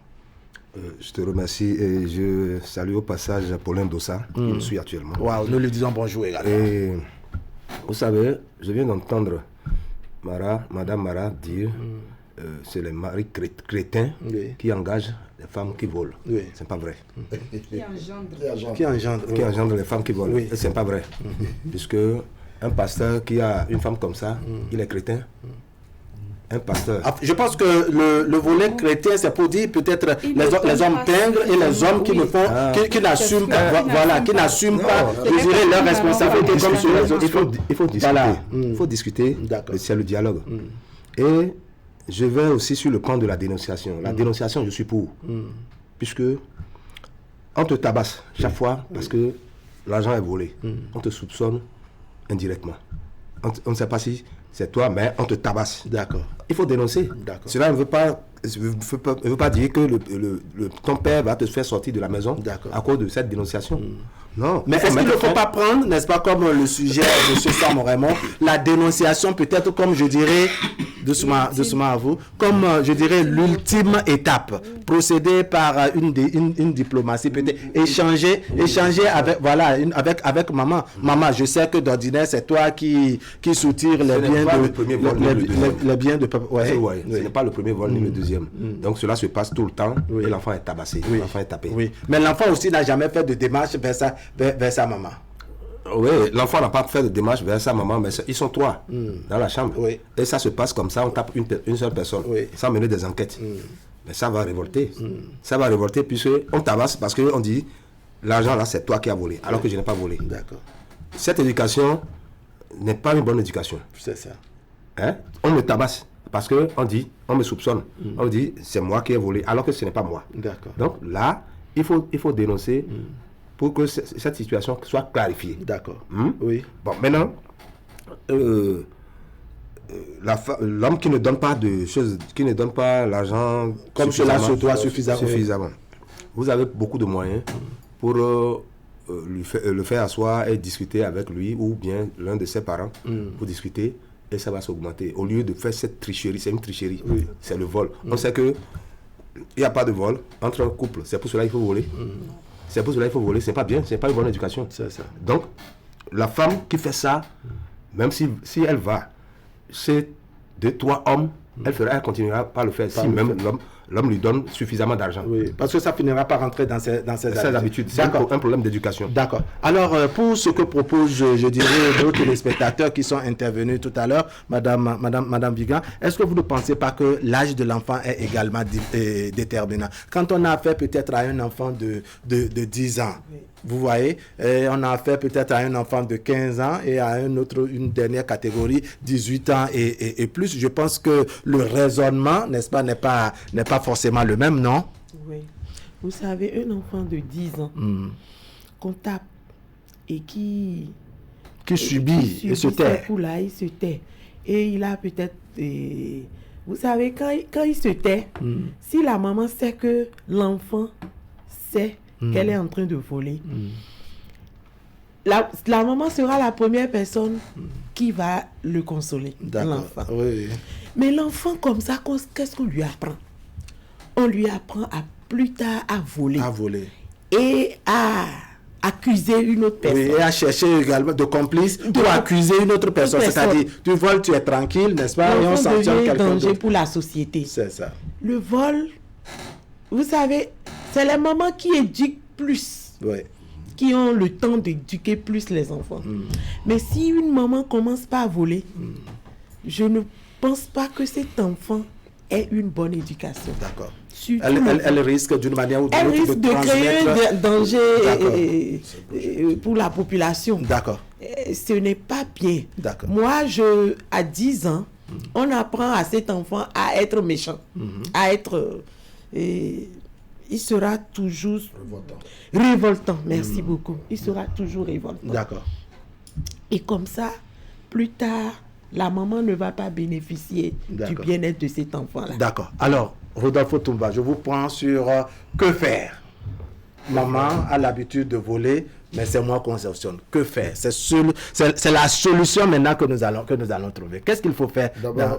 Je te remercie et je salue au passage Paulin Dossa, qui me suit actuellement. Wow, nous lui disons bonjour également. Et vous savez, je viens d'entendre Madame Mara dire c'est les maris crétins qui engagent les femmes qui volent. C'est pas vrai. Qui engendre les femmes qui volent. Et c'est pas vrai. Puisque un pasteur qui a une femme comme ça, il est crétin. Un pasteur. Je pense que le volet chrétien, c'est pour dire peut-être les hommes pingres et les hommes qui ne font, qui n'assument pas, voilà, qui n'assument pas, je dirais, leur responsabilité comme sur les autres. Il faut discuter. Voilà. Il faut discuter. C'est le dialogue. Et je vais aussi sur le plan de la dénonciation. La dénonciation, je suis pour. Puisque on te tabasse chaque fois parce que l'argent est volé. On te soupçonne indirectement. On ne sait pas si c'est toi, mais on te tabasse. D'accord. Il faut dénoncer. Cela ne veut pas dire que ton père va te faire sortir de la maison à cause de cette dénonciation. Non. Mais est-ce qu'il ne faut pas prendre, n'est-ce pas, comme le sujet de M. Sam Raymond, la dénonciation peut-être comme, je dirais, doucement à vous, comme, je dirais, l'ultime étape, procéder par une diplomatie, peut-être échanger avec, voilà, avec maman. Maman, je sais que d'ordinaire, c'est toi qui soutire les biens de peuple. Ce n'est pas le premier vol ni le deuxième. Donc cela se passe tout le temps et l'enfant est tabassé, l'enfant est tapé. Mais l'enfant aussi n'a jamais fait de démarche vers sa maman. Oui, l'enfant n'a pas fait de démarche vers sa maman, mais ils sont trois dans la chambre. Et ça se passe comme ça, on tape une seule personne, sans mener des enquêtes. Mais ça va révolter. Ça va révolter puisqu'on tabasse parce qu'on dit, l'argent là, c'est toi qui as volé, alors que je n'ai pas volé. D'accord. Cette éducation n'est pas une bonne éducation. C'est ça. On me tabasse parce qu'on dit, on me soupçonne. On dit, c'est moi qui ai volé, alors que ce n'est pas moi. D'accord. Donc là, il faut dénoncer pour que cette situation soit clarifiée. D'accord. Oui. Bon, maintenant, l'homme qui ne donne pas de choses, qui ne donne pas l'argent comme cela se doit suffisamment. Vous avez beaucoup de moyens pour le faire asseoir et discuter avec lui ou bien l'un de ses parents pour discuter et ça va s'augmenter. Au lieu de faire cette tricherie, c'est une tricherie, c'est le vol. On sait que il n'y a pas de vol entre un couple, c'est pour cela qu'il faut voler. C'est pour cela qu'il faut voler, c'est pas bien, c'est pas une bonne éducation. C'est ça. Donc, la femme qui fait ça, même si elle va chez 2-3 hommes, elle continuera pas le faire si même l'homme lui donne suffisamment d'argent. Oui, parce que ça finira par rentrer dans ses habitudes. C'est un problème d'éducation. D'accord. Alors, pour ce que propose, je dirais, nos téléspectateurs qui sont intervenus tout à l'heure, Madame Vigan, est-ce que vous ne pensez pas que l'âge de l'enfant est également déterminant? Quand on a affaire peut-être à un enfant de 10 ans, vous voyez, on a affaire peut-être à un enfant de 15 ans et à une dernière catégorie, 18 ans et plus. Je pense que le raisonnement, n'est-ce pas, n'est pas forcément le même, non? Oui. Vous savez, un enfant de 10 ans, qu'on tape, et qui subit et se tait. Là, il se tait. Et il a peut-être... vous savez, quand il se tait, si la maman sait que l'enfant sait qu'elle est en train de voler, la maman sera la première personne qui va le consoler, l'enfant. Oui. Mais l'enfant, comme ça, qu'est-ce qu'on lui apprend? On lui apprend à plus tard à voler. À voler. Et à accuser une autre personne. Oui, et à chercher également de complices pour accuser une autre personne. C'est-à-dire, tu voles, tu es tranquille, n'est-ce pas? Et on sanctionne quelqu'un danger pour la société. C'est ça. Le vol, vous savez, c'est les mamans qui éduquent plus. Oui. Qui ont le temps d'éduquer plus les enfants. Mais si une maman commence pas à voler, je ne pense pas que cet enfant ait une bonne éducation. D'accord. Elle risque d'une manière ou d'une autre risque de créer un danger pour la population. D'accord. Ce n'est pas bien. D'accord. Moi, à 10 ans, on apprend à cet enfant à être méchant, à être... il sera toujours révoltant. Merci beaucoup. Il sera toujours révoltant. D'accord. Et comme ça, plus tard, la maman ne va pas bénéficier du bien-être de cet enfant-là. D'accord. Alors, Rodolphe Toumba, je vous prends sur que faire. Maman a l'habitude de voler, mais c'est moi qu'on sanctionne. Que faire? C'est la solution maintenant que nous allons trouver. Qu'est-ce qu'il faut faire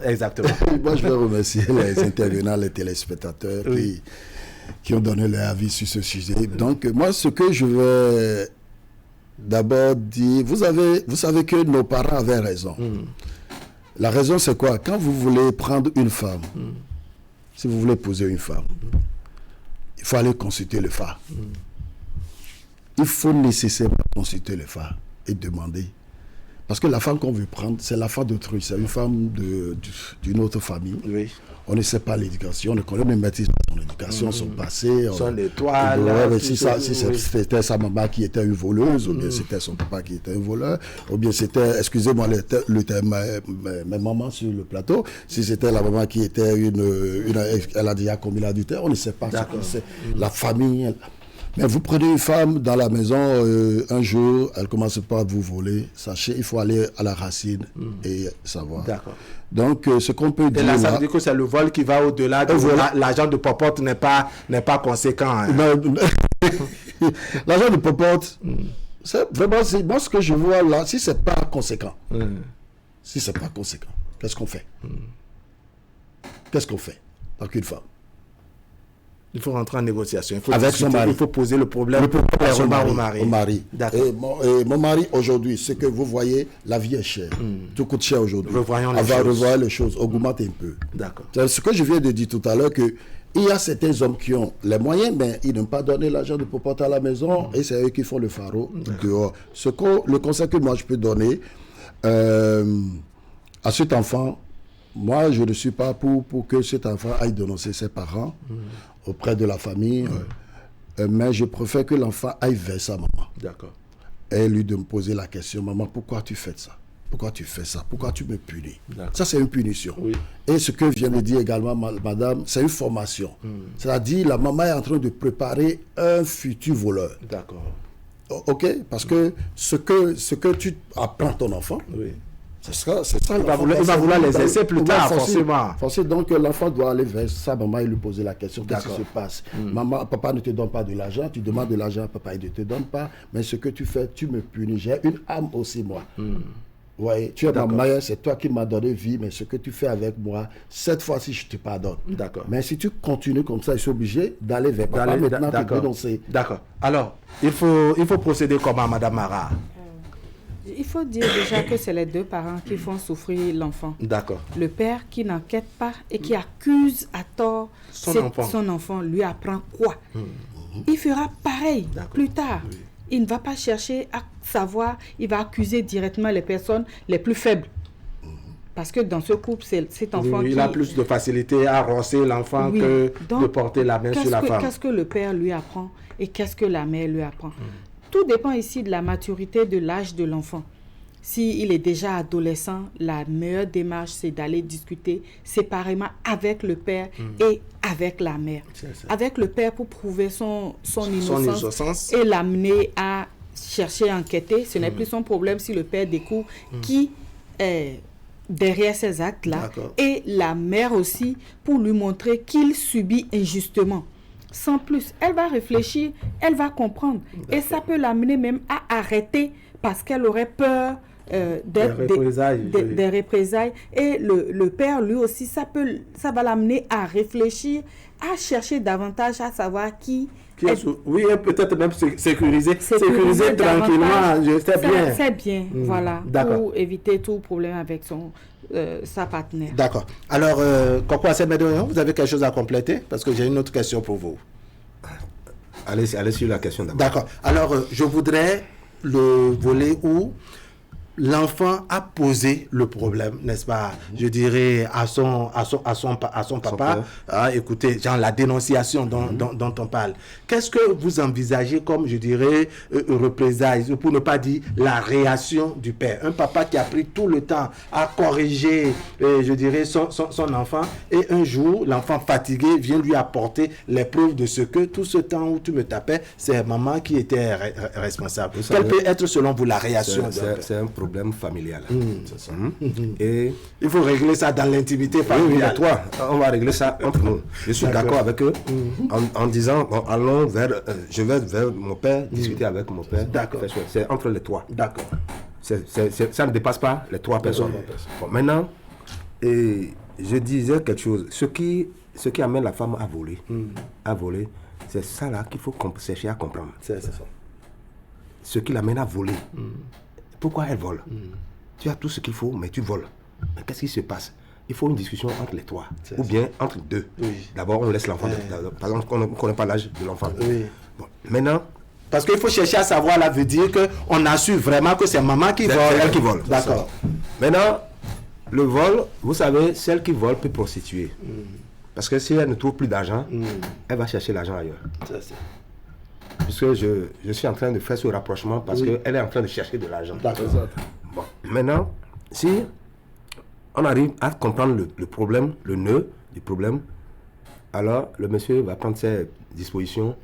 exactement? Moi, je veux remercier les intervenants, les téléspectateurs qui ont donné leur avis sur ce sujet. Donc, moi, ce que je veux d'abord dire, vous savez que nos parents avaient raison. La raison, c'est quoi? Quand vous voulez prendre une femme, si vous voulez épouser une femme, il faut aller consulter le phare. Il faut nécessairement consulter le phare et demander. Parce que la femme qu'on veut prendre, c'est la femme d'autrui, c'est une femme d'une autre famille. Oui. On ne sait pas l'éducation, on ne connaît même pas son éducation, son passé. Son étoile. Si c'était sa maman qui était une voleuse, ou bien c'était son papa qui était un voleur, ou bien c'était, excusez-moi le terme, ma maman sur le plateau, si c'était la maman qui était elle a déjà commis l'adultère, on ne sait pas ce que c'est. La famille. Mais vous prenez une femme dans la maison, un jour, elle commence pas à vous voler. Sachez, il faut aller à la racine et savoir. D'accord. Donc, ce qu'on peut dire. Et là, ça veut dire que c'est le vol qui va au-delà de l'argent de popote n'est pas conséquent. Hein. L'argent de popote, c'est vraiment, moi, ce que je vois là, si c'est pas conséquent, qu'est-ce qu'on fait? Qu'est-ce qu'on fait avec une femme? Il faut rentrer en négociation. Il faut avec son mari. Il faut poser le problème au mari. Et mon mari, aujourd'hui, c'est que vous voyez, la vie est chère. Tout coûte cher aujourd'hui. Revoyons les choses. Augmente un peu. D'accord. C'est ce que je viens de dire tout à l'heure, qu'il y a certains hommes qui ont les moyens, mais ils n'ont pas donné l'argent de popote à la maison et c'est eux qui font le pharo dehors. Le conseil que moi je peux donner à cet enfant, moi je ne suis pas pour que cet enfant aille dénoncer ses parents auprès de la famille, mais je préfère que l'enfant aille vers sa maman. D'accord. Et lui de me poser la question, maman, pourquoi tu fais ça? Pourquoi tu fais ça? Pourquoi tu me punis? Ça, c'est une punition. Oui. Et ce que vient de dire également madame, c'est une formation. C'est-à-dire, la maman est en train de préparer un futur voleur. D'accord. OK? Parce que ce que tu apprends à ton enfant, c'est ça. Il va vouloir les essayer plus tard, forcément. Donc, l'enfant doit aller vers sa maman et lui poser la question. Qu'est-ce qui se passe? Maman, papa ne te donne pas de l'argent. Tu demandes de l'argent à papa, il ne te donne pas. Mais ce que tu fais, tu me punis. J'ai une âme aussi, moi. Ouais, tu es ma mère, c'est toi qui m'as donné vie, mais ce que tu fais avec moi, cette fois-ci, je te pardonne. D'accord. Mais si tu continues comme ça, je suis obligé d'aller vers papa maintenant pour dénoncer. D'accord. Alors, il faut procéder comment, Madame Mara? Il faut dire déjà que c'est les deux parents qui font souffrir l'enfant. D'accord. Le père qui n'enquête pas et qui accuse à tort son enfant lui apprend quoi? Il fera pareil plus tard. Oui. Il ne va pas chercher à savoir, il va accuser directement les personnes les plus faibles. Parce que dans ce couple, c'est cet enfant il a plus de facilité à roncer l'enfant que de porter la main sur la femme. Qu'est-ce que le père lui apprend et qu'est-ce que la mère lui apprend? Tout dépend ici de la maturité, de l'âge de l'enfant. S'il est déjà adolescent, la meilleure démarche, c'est d'aller discuter séparément avec le père et avec la mère. Avec le père pour prouver son innocence et l'amener à chercher à enquêter. Ce n'est plus son problème si le père découvre qui est derrière ces actes-là. Et la mère aussi, pour lui montrer qu'il subit injustement. Sans plus, elle va réfléchir, elle va comprendre. Et ça peut l'amener même à arrêter parce qu'elle aurait peur des représailles. Et le père, lui aussi, ça va l'amener à réfléchir, à chercher davantage, à savoir qui est... Oui, peut-être même sécuriser tranquillement. C'est bien, voilà, pour éviter tout problème avec sa partenaire. D'accord. Alors, Koko Asemedo, vous avez quelque chose à compléter? Parce que j'ai une autre question pour vous. Allez sur la question d'abord. D'accord. Alors, je voudrais le volet où l'enfant a posé le problème, n'est-ce pas? Je dirais à son papa. Écoutez, genre la dénonciation dont on parle. Qu'est-ce que vous envisagez comme, je dirais, représailles, pour ne pas dire la réaction du père? Un papa qui a pris tout le temps à corriger, je dirais, son enfant, et un jour, l'enfant fatigué vient lui apporter les preuves de ce que tout ce temps où tu me tapais, c'est maman qui était responsable. Quelle peut être, selon vous, la réaction? C'est un problème familial. Et il faut régler ça dans l'intimité familiale. Oui, toi, on va régler ça entre nous. Je suis d'accord avec eux en disant, bon, allons je vais vers mon père, discuter avec mon père. D'accord. C'est entre les trois. D'accord. Ça ne dépasse pas les trois personnes. Bon, maintenant, je disais quelque chose. Ce qui amène la femme à voler, c'est ça là qu'il faut chercher à comprendre. C'est ça. Ce qui l'amène à voler. Pourquoi elle vole? Tu as tout ce qu'il faut, mais tu voles. Mais qu'est-ce qui se passe? Il faut une discussion entre les trois, ou bien entre deux. D'abord, on laisse l'enfant. Par exemple, on ne connaît pas l'âge de l'enfant. Bon, maintenant... Parce qu'il faut chercher à savoir, là, veut dire qu'on a su vraiment que c'est maman qui vole. C'est elle qui vole. D'accord. Maintenant, le vol, vous savez, celle qui vole peut prostituer. Parce que si elle ne trouve plus d'argent, elle va chercher l'argent ailleurs. Puisque je suis en train de faire ce rapprochement parce qu'elle est en train de chercher de l'argent. Bon. Maintenant, si on arrive à comprendre le problème, le nœud du problème, alors le monsieur va prendre ses dispositions,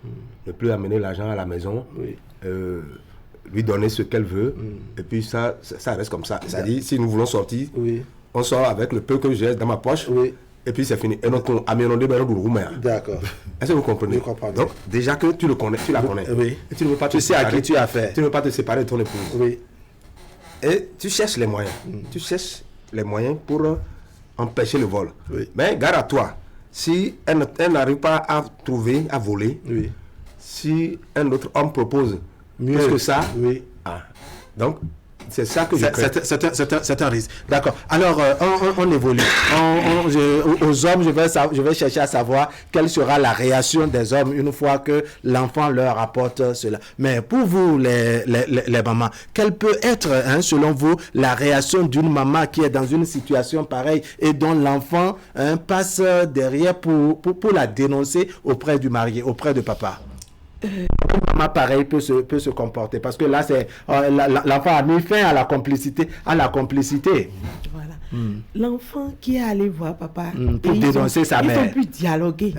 ne plus amener l'argent à la maison, lui donner ce qu'elle veut, et puis ça reste comme ça. C'est-à-dire, si nous voulons sortir, on sort avec le peu que j'ai dans ma poche, et puis c'est fini. Et donc, d'accord. Est-ce que vous comprenez? Donc, déjà que tu le connais, tu la connais. Et tu ne veux pas tu sais à qui tu as affaire. Tu ne veux pas te séparer de ton épouse. Et tu cherches les moyens. Tu cherches les moyens pour empêcher le vol. Mais garde à toi. Si elle n'arrive pas à trouver, à voler, si un autre homme propose mieux que ça, donc c'est ça que je crains. C'est un risque. D'accord. Alors, on évolue. Aux hommes, je vais chercher à savoir quelle sera la réaction des hommes une fois que l'enfant leur apporte cela. Mais pour vous, les mamans, quelle peut être, selon vous, la réaction d'une maman qui est dans une situation pareille et dont l'enfant passe derrière pour la dénoncer auprès du marié, auprès de papa? Maman pareil peut se comporter parce que là c'est l'enfant a mis fin à la complicité. Voilà. L'enfant qui est allé voir papa pour dénoncer sa mère, ils ont pu dialoguer.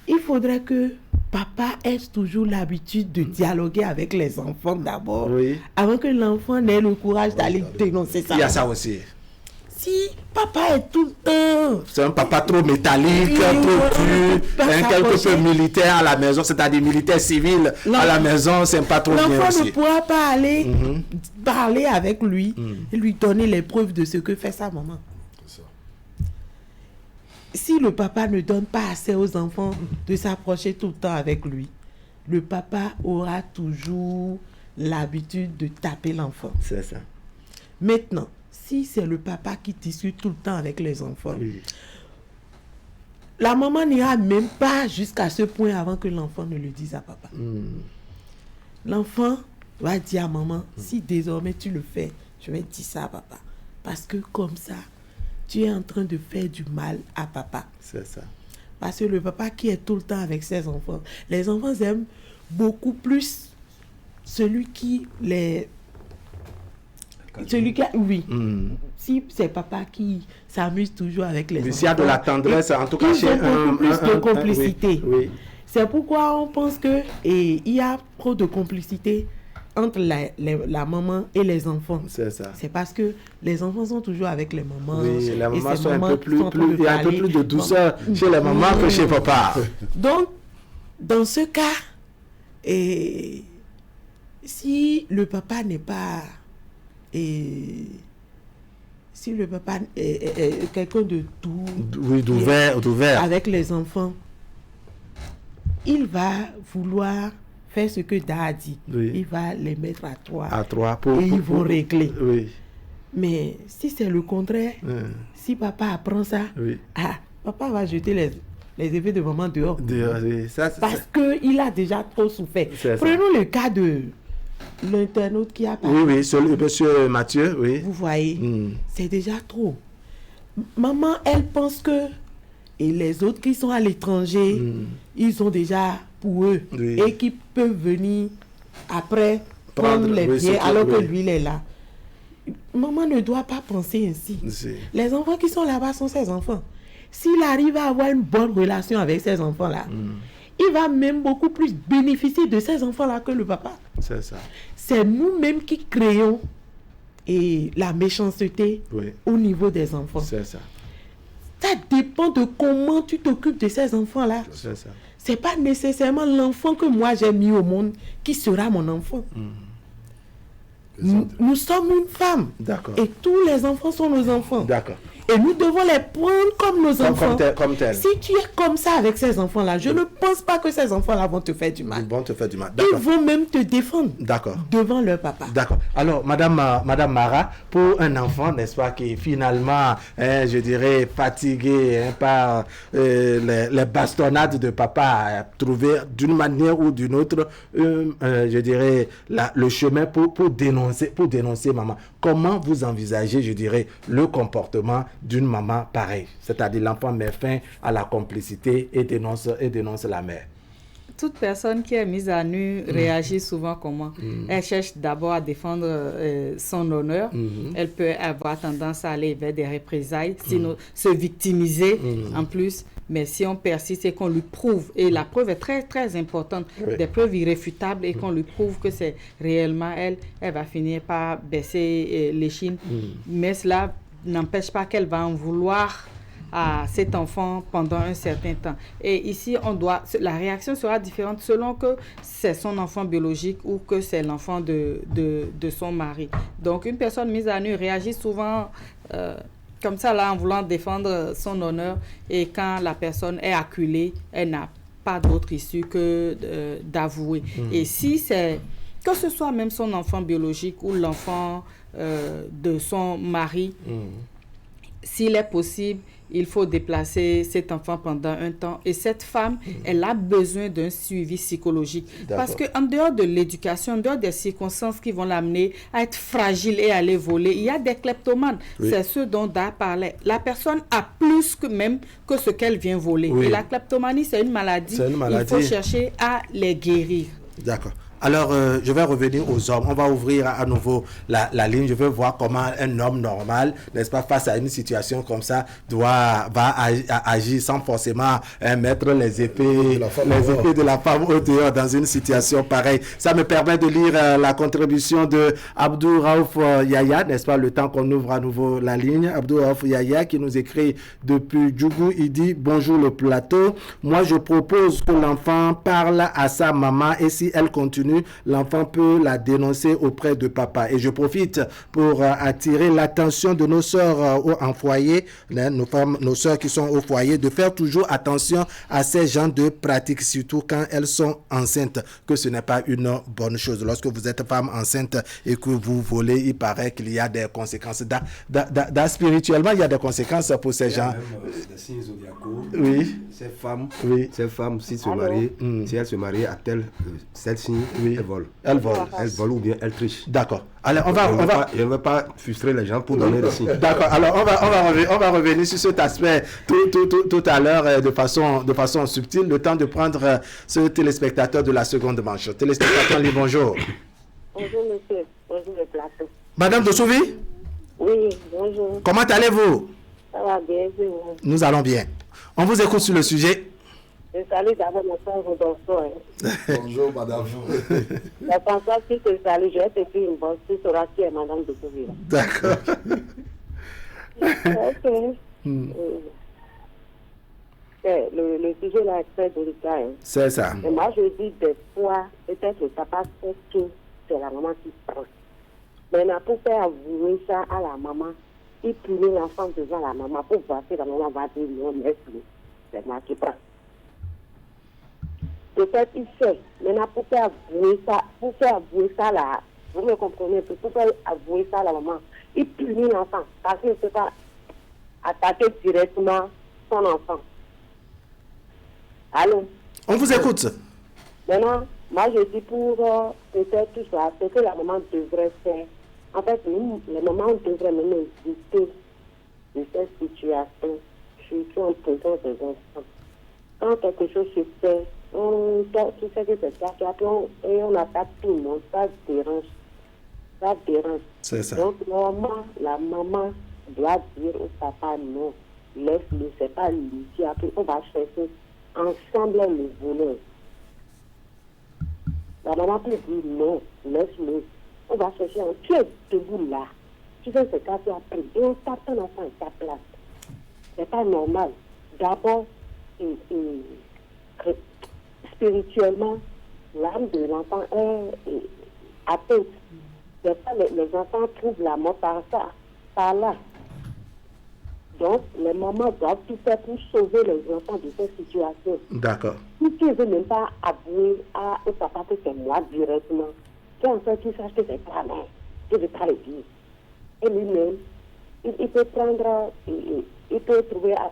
Il faudrait que papa ait toujours l'habitude de dialoguer avec les enfants d'abord, avant que l'enfant n'ait le courage d'aller dénoncer ça. Il y a ça aussi. Si papa est tout le temps... C'est un papa trop métallique, trop dur, quelque peu militaire à la maison, c'est-à-dire militaire civil à la maison, c'est pas trop bien aussi. L'enfant ne pourra pas aller parler avec lui et lui donner les preuves de ce que fait sa maman. Si le papa ne donne pas assez aux enfants de s'approcher tout le temps avec lui, le papa aura toujours l'habitude de taper l'enfant. C'est ça. Maintenant, si c'est le papa qui discute tout le temps avec les enfants, la maman n'ira même pas jusqu'à ce point avant que l'enfant ne le dise à papa. L'enfant va dire à maman, si désormais tu le fais, je vais dire ça à papa. Parce que comme ça, tu es en train de faire du mal à papa. C'est ça. Parce que le papa qui est tout le temps avec ses enfants, les enfants aiment beaucoup plus celui qui si c'est papa qui s'amuse toujours avec les enfants. S'il y a de la tendresse, en tout cas, ils ont beaucoup plus de complicité. C'est pourquoi on pense que il y a trop de complicité entre la maman et les enfants. C'est ça. C'est parce que les enfants sont toujours avec les mamans. Oui, les mamans sont un peu plus, il y a un peu plus de douceur chez les mamans que chez papa. Donc, dans ce cas, si le papa n'est pas... si le papa est quelqu'un de doux, d'ouvert avec les enfants, il va vouloir faire ce que Da a dit. Oui. Il va les mettre à trois. Et ils vont régler. Oui. Mais si c'est le contraire, si papa apprend ça, papa va jeter les effets de maman dehors. Parce qu'il a déjà trop souffert. Prenons le cas de l'internaute qui a parlé. Oui, monsieur Mathieu, oui. Vous voyez, c'est déjà trop. Maman, elle pense que... Et les autres qui sont à l'étranger, ils ont déjà pour eux. Oui. Et qui peuvent venir après prendre les billets alors que lui, il est là. Maman ne doit pas penser ainsi. Les enfants qui sont là-bas sont ses enfants. S'il arrive à avoir une bonne relation avec ses enfants-là, il va même beaucoup plus bénéficier de ces enfants-là que le papa. C'est ça. C'est nous-mêmes qui créons la méchanceté au niveau des enfants. C'est ça. Ça dépend de comment tu t'occupes de ces enfants-là. C'est ça. C'est pas nécessairement l'enfant que moi j'ai mis au monde qui sera mon enfant. Nous sommes une femme. D'accord. Et tous les enfants sont nos enfants. D'accord. Et nous devons les prendre comme nos enfants. Comme tel. Si tu es comme ça avec ces enfants-là, je ne pense pas que ces enfants-là vont te faire du mal. Ils vont te faire du mal. Ils vont même te défendre. D'accord. Devant leur papa. D'accord. Alors, Madame Mara, pour un enfant, n'est-ce pas, qui est finalement, je dirais, fatigué par les bastonnades de papa, trouver d'une manière ou d'une autre, je dirais, le chemin pour dénoncer maman. Comment vous envisagez, je dirais, le comportement d'une maman pareille? C'est-à-dire l'enfant met fin à la complicité et dénonce la mère. Toute personne qui est mise à nu réagit souvent comment? Elle cherche d'abord à défendre son honneur. Elle peut avoir tendance à aller vers des représailles, sinon se victimiser en plus. Mais si on persiste et qu'on lui prouve, et la preuve est très très importante, des preuves irréfutables, et qu'on lui prouve que c'est réellement elle va finir par baisser l'échine. Mais cela n'empêche pas qu'elle va en vouloir à cet enfant pendant un certain temps. Et ici, la réaction sera différente selon que c'est son enfant biologique ou que c'est l'enfant de son mari. Donc, une personne mise à nu réagit souvent comme ça, là, en voulant défendre son honneur. Et quand la personne est acculée, elle n'a pas d'autre issue que d'avouer. Et si c'est, que ce soit même son enfant biologique ou l'enfant de son mari, s'il est possible, il faut déplacer cet enfant pendant un temps. Et cette femme, elle a besoin d'un suivi psychologique. Parce qu'en dehors de l'éducation, en dehors des circonstances qui vont l'amener à être fragile et à aller voler, il y a des kleptomanes. C'est ce dont Da parlait. La personne a plus que ce qu'elle vient voler. Et la kleptomanie, c'est une maladie. Il faut chercher à les guérir. D'accord. Alors, je vais revenir aux hommes. On va ouvrir à nouveau la ligne. Je veux voir comment un homme normal, n'est-ce pas, face à une situation comme ça, va agir sans forcément mettre les épées de la femme au dehors dans une situation pareille. Ça me permet de lire la contribution de Abdou Raouf Yaya, n'est-ce pas, le temps qu'on ouvre à nouveau la ligne. Abdou Raouf Yaya qui nous écrit depuis Djougou. Il dit: bonjour le plateau. Moi, je propose que l'enfant parle à sa maman et si elle continue, l'enfant peut la dénoncer auprès de papa. Et je profite pour attirer l'attention de nos sœurs en foyer, nos sœurs qui sont au foyer, de faire toujours attention à ces genres de pratiques, surtout quand elles sont enceintes, que ce n'est pas une bonne chose. Lorsque vous êtes femme enceinte et que vous volez, il paraît qu'il y a des conséquences. Spirituellement, il y a des conséquences pour ces gens. Des signes zodiacaux. Oui. Ces femmes, si elles se marient à tel signe, elles volent. Elles volent. Elles volent ou bien elles trichent. D'accord. Alors, je ne veux pas frustrer les gens pour donner des signes. D'accord. Alors, on va revenir sur cet aspect tout à l'heure de façon subtile, le temps de prendre ce téléspectateur de la seconde manche. Téléspectateur, bonjour. Bonjour, monsieur. Bonjour, le plateau. Madame de Souvi? Oui, bonjour. Comment allez-vous? Ça va bien, c'est vous. Nous allons bien. On vous écoute sur le sujet. Je salue d'abord mon frère Rodolphe. Bonjour, madame. La François, si tu salues, je vais te faire une bonne suite sur la qui est madame de Souvira. D'accord. Ok. Le sujet là est très délicat. Hein. C'est ça. Et moi, je dis des fois, peut-être que papa sait que c'est la maman qui prend. Maintenant, pour faire avouer ça à la maman, il punit l'enfant devant la maman pour voir si la maman va dire non, laisse-le. C'est moi qui prends. Peut-être il sait. Maintenant, pour faire avouer ça là, vous me comprenez, pour faire avouer ça à la maman, il punit l'enfant parce qu'il ne peut pas attaquer directement son enfant. Allô? On vous écoute. Maintenant, moi je dis pour peut-être tout ça, ce que la maman devrait faire. En fait, nous, les mamans devraient même éviter de cette situation, surtout en présence des enfants. Quand quelque chose se fait, tu sais que c'est ça, et on attaque tout le monde, ça dérange. Ça dérange. C'est ça. Donc, la maman doit dire au papa non, laisse-le, c'est pas lui. Après, on va chercher ensemble le voleur. La maman peut dire non, laisse-le. On va chercher un. Tu es debout là. Tu sais ce qu'a fait après. Et on tape ton enfant à sa place. C'est pas normal. D'abord, spirituellement, l'âme de l'enfant est atteinte. C'est pas les enfants trouvent la mort par ça, par là. Donc, les mamans doivent tout faire pour sauver les enfants de cette situation. D'accord. Si tu ne veux même pas avouer au papa que c'est moi directement, tu en fait, tu saches que c'est pas moi. Je ne vais pas le dire. Et lui-même, il peut prendre, il peut trouver la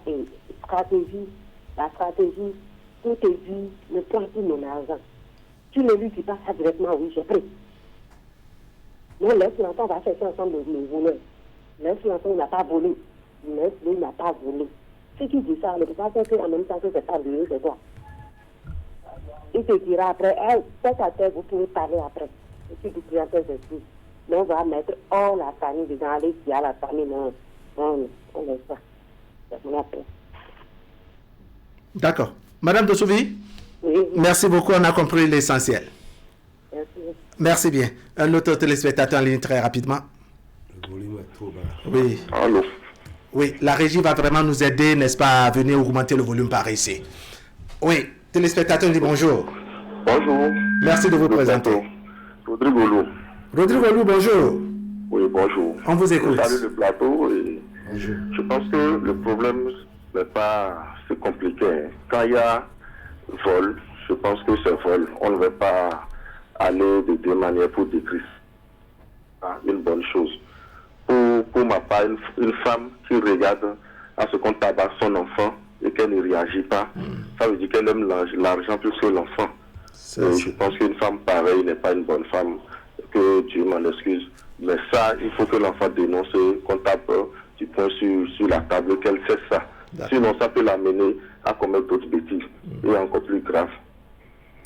stratégie pour te dire, ne prends plus mon argent. Tu ne lui dis pas ça directement, oui, j'ai pris. Non, laisse l'enfant, on va chercher ensemble le voleur. Laisse l'enfant, il n'a pas volé. Laisse-le, il n'a pas volé. Si tu dis ça, ne peut pas faire qu'en même temps que c'est pas lui, c'est toi. Il te dira après, tête à tête, vous pouvez parler après. Et si vous pouvez après, c'est tout. Mais on va mettre hors la famille dedans, aller dire à la famille, non, on laisse pas. C'est mon appel. D'accord. Madame de Souvy, oui. Merci beaucoup, on a compris l'essentiel. Merci. Merci bien. Un autre téléspectateur en ligne très rapidement. Le volume est trop bas. Oui. Allô? Oui, la régie va vraiment nous aider, n'est-ce pas, à venir augmenter le volume par ici. Oui, téléspectateur dit bonjour. Bonjour. Merci de vous présenter. Rodrigo Lou. Rodrigo Lou, bonjour. Oui, bonjour. On vous écoute. Salut le plateau. Et bonjour. Je pense que le problème n'est pas si compliqué. Quand il y a vol, je pense que c'est vol. On ne va pas aller de deux manières pour décrire une bonne chose. Pour ma part, une femme qui regarde à ce qu'on tabasse son enfant et qu'elle ne réagit pas, ça veut dire qu'elle aime l'argent plus que l'enfant. Je pense qu'une femme pareille n'est pas une bonne femme, que Dieu m'en excuse. Mais ça, il faut que l'enfant dénonce, qu'on tape du poing sur la table, qu'elle sait ça. Sinon, ça peut l'amener à commettre d'autres bêtises et encore plus graves.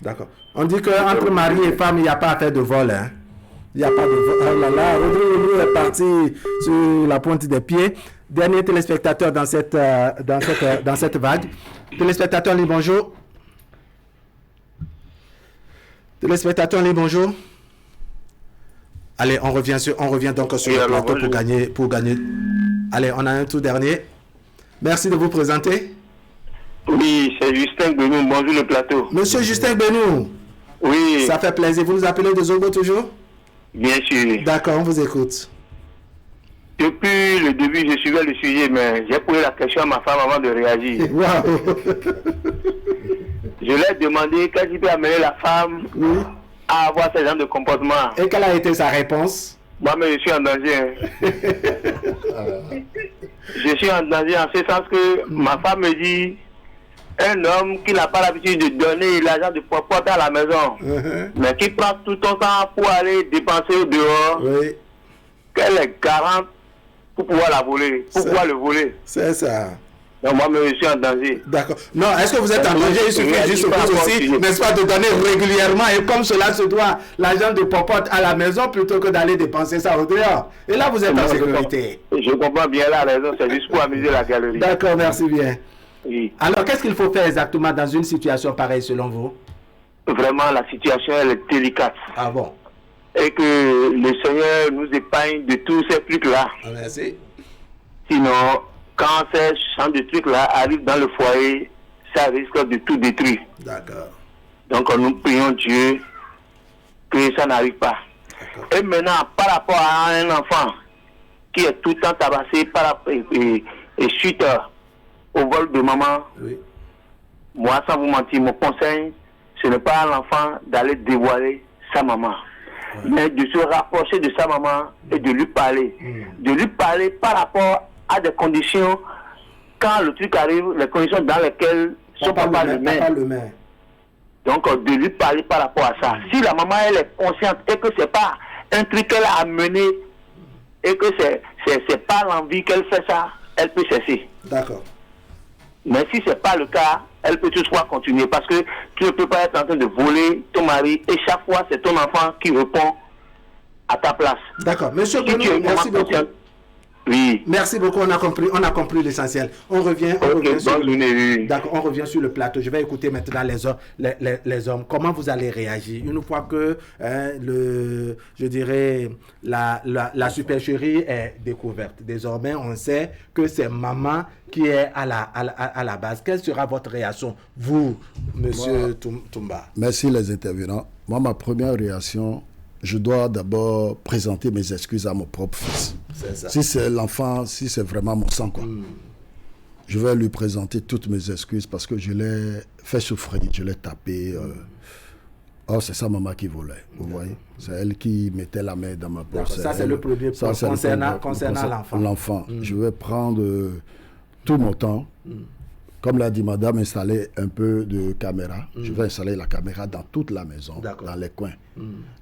D'accord. On dit qu'entre mari et femme, il n'y a pas à faire de vol. Hein? Il n'y a pas de vol. Oh là là, Rodrigo est parti sur la pointe des pieds. Dernier téléspectateur dans cette vague. Téléspectateur, les bonjour. Téléspectateur, les bonjour. Allez, on revient donc sur le plateau pour gagner. Allez, on a un tout dernier. Merci de vous présenter. Oui, c'est Justin Benou. Bonjour le plateau. Monsieur Justin Benou. Oui. Ça fait plaisir. Vous nous appelez de Zogo toujours? Bien sûr. D'accord, on vous écoute. Depuis le début, je suivais le sujet, mais j'ai posé la question à ma femme avant de réagir. Wow. Je lui ai demandé qu'est-ce qui peut amener la femme à avoir ce genre de comportement. Et quelle a été sa réponse? Moi, mais je suis en danger. Je suis en danger en ce sens que ma femme me dit, un homme qui n'a pas l'habitude de donner l'argent de porter à la maison, mais qui prend tout son temps pour aller dépenser au dehors, qu'elle est garante pour pouvoir la voler, pour pouvoir le voler. C'est ça. Donc moi, je suis en danger. D'accord. Non, est-ce que vous êtes en danger? Il suffit juste aussi, n'est-ce pas, de donner régulièrement, et comme cela se doit, l'argent de popote à la maison plutôt que d'aller dépenser ça au dehors. Et là, vous êtes en sécurité. Je comprends bien la raison, c'est juste pour amuser la galerie. D'accord, merci bien. Oui. Alors, qu'est-ce qu'il faut faire exactement dans une situation pareille selon vous? Vraiment, la situation, elle est délicate. Ah bon? Et que le Seigneur nous épargne de tous ces trucs-là. Ah, merci. Sinon, quand ces champs de trucs-là arrivent dans le foyer, ça risque de tout détruire. D'accord. Donc, nous prions Dieu que ça n'arrive pas. Et maintenant, par rapport à un enfant qui est tout le temps tabassé et suite au vol de maman, moi, sans vous mentir, mon conseil, ce n'est pas à l'enfant d'aller dévoiler sa maman, mais de se rapprocher de sa maman et de lui parler. De lui parler par rapport à des conditions, quand le truc arrive, les conditions dans lesquelles son papa le met. Donc, de lui parler par rapport à ça. Si la maman, elle est consciente et que c'est pas un truc qu'elle a amené et que c'est pas l'envie qu'elle fait ça, elle peut cesser. D'accord. Mais si c'est pas le cas, elle peut toutefois continuer parce que tu ne peux pas être en train de voler ton mari et chaque fois c'est ton enfant qui répond à ta place. D'accord. Monsieur Bono, merci beaucoup. Oui. Merci beaucoup, on a compris l'essentiel. On revient sur le plateau. Je vais écouter maintenant les hommes. Comment vous allez réagir une fois que la supercherie est découverte? Désormais, on sait que c'est maman qui est à la base. Quelle sera votre réaction, vous, monsieur Toumba? Merci les intervenants. Moi, ma première réaction, je dois d'abord présenter mes excuses à mon propre fils. Si c'est l'enfant, si c'est vraiment mon sang, quoi. Je vais lui présenter toutes mes excuses parce que je l'ai fait souffrir, je l'ai tapé. Oh, c'est sa maman qui volait, vous voyez. C'est elle qui mettait la main dans ma poche. Ça, c'est le premier point concernant l'enfant. L'enfant. Je vais prendre tout mon temps. Comme l'a dit madame, installer un peu de caméra. Je vais installer la caméra dans toute la maison, dans les coins.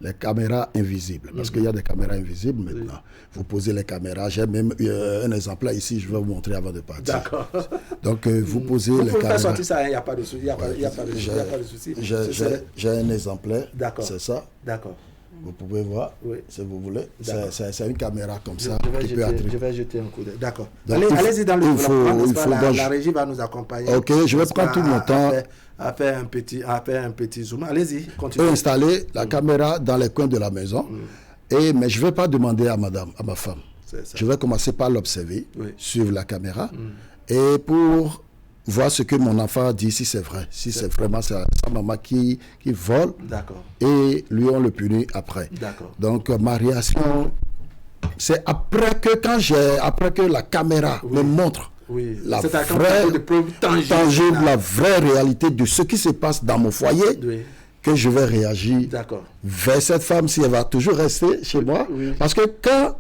Les caméras invisibles, parce qu'il y a des caméras invisibles maintenant. Vous posez les caméras. J'ai même un exemplaire ici, je vais vous montrer avant de partir. D'accord. Donc, vous posez les caméras. Vous pouvez faire sortir ça, il n'y a pas de souci. J'ai un exemplaire. D'accord. C'est ça. D'accord. Vous pouvez voir, si vous voulez. C'est une caméra comme ça. Je vais jeter un coup d'œil. D'accord. Allez-y dans le développement. La régie va nous accompagner. Ok, je vais prendre tout mon temps. À faire un petit zoom. Allez-y, continuez. Je vais installer la caméra dans les coins de la maison. Mais je ne vais pas demander à ma femme. Je vais commencer par l'observer, suivre la caméra. Et pour voir ce que mon enfant dit, si c'est vrai, si c'est vraiment sa maman qui vole, et lui on le punit après. Donc ma réaction, c'est après que la caméra me montre la vraie tangible, la vraie réalité de ce qui se passe dans mon foyer, que je vais réagir vers cette femme si elle va toujours rester chez moi. Parce que quand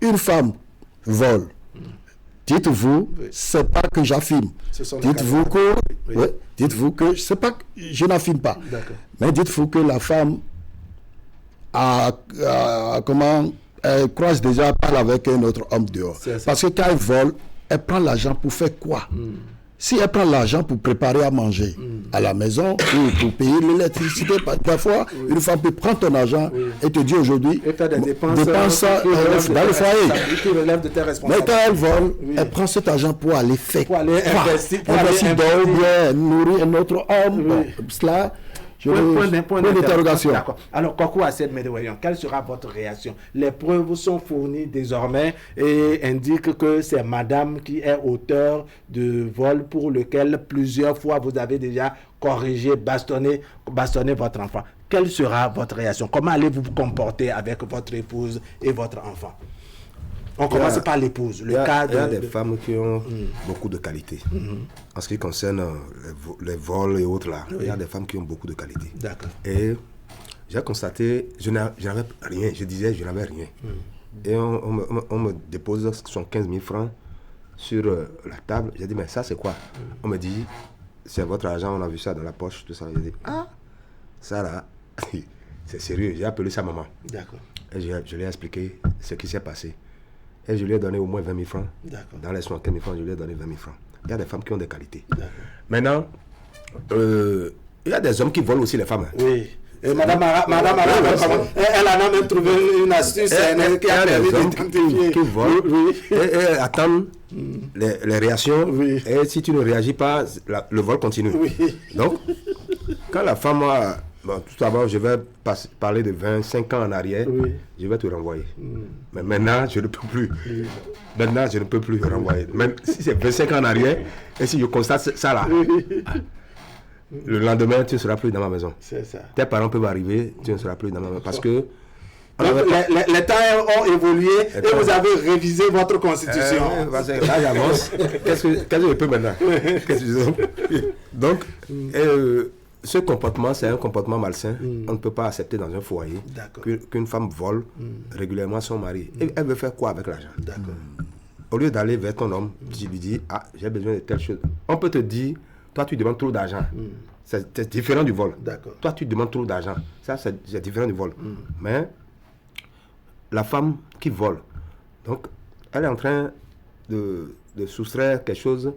une femme vole, dites-vous, c'est pas que j'affirme. Dites-vous que c'est pas que je n'affirme pas. Mais dites-vous que la femme elle croise déjà, parle avec un autre homme dehors. Parce que quand elle vole, elle prend l'argent pour faire quoi? Si elle prend l'argent pour préparer à manger à la maison ou pour payer l'électricité, parfois, une femme peut prendre ton argent et te dire aujourd'hui, dépense ça dans le foyer. Mais quand elle vole, elle prend cet argent pour aller faire quoi? Investir dans ou bien nourrir un autre homme. Cela, point d'interrogation. D'accord. Alors, Koko Assed Medewayan, quelle sera votre réaction? Les preuves sont fournies désormais et indiquent que c'est madame qui est auteur de vol pour lequel plusieurs fois vous avez déjà corrigé, bastonné votre enfant. Quelle sera votre réaction? Comment allez-vous vous comporter avec votre épouse et votre enfant? On commence par l'épouse. Il y a des femmes qui ont beaucoup de qualités. En ce qui concerne les vols et autres, là, il y a des femmes qui ont beaucoup de qualités. D'accord. Et j'ai constaté, je n'avais rien. Je disais, je n'avais rien. Et on me dépose 75 000 francs sur la table. J'ai dit, mais ça, c'est quoi? On me dit, c'est votre argent, on a vu ça dans la poche, tout ça. J'ai dit, ça là, c'est sérieux. J'ai appelé sa maman. D'accord. Et je lui ai expliqué ce qui s'est passé. Et je lui ai donné au moins 20 000 francs. Dans les 75 000 francs, je lui ai donné 20 000 francs. Il y a des femmes qui ont des qualités. Maintenant, il y a des hommes qui volent aussi les femmes. Oui. Et Madame Mara, elle en a même trouvé une astuce qui a permis d'identifier. Qui volent et attendent les réactions. Et si tu ne réagis pas, le vol continue. Donc, quand la femme a... Bon, tout d'abord, je vais parler de 25 ans en arrière, je vais te renvoyer. Mais maintenant, je ne peux plus. Maintenant, je ne peux plus renvoyer. Même si c'est 25 ans en arrière, et si je constate ça là, le lendemain, tu ne seras plus dans ma maison. C'est ça. Tes parents peuvent arriver, tu ne seras plus dans ma maison. Parce que... Les temps ont évolué et vous avez révisé votre constitution. Là, j'avance. Qu'est-ce que je peux maintenant? Donc, ce comportement, c'est un comportement malsain. On ne peut pas accepter dans un foyer qu'une femme vole régulièrement son mari. Et elle veut faire quoi avec l'argent? Au lieu d'aller vers ton homme, tu lui dis, ah, j'ai besoin de telle chose. On peut te dire, toi, tu demandes trop d'argent. C'est différent du vol. Toi, tu demandes trop d'argent. Ça, c'est différent du vol. Mais la femme qui vole, donc, elle est en train de soustraire quelque chose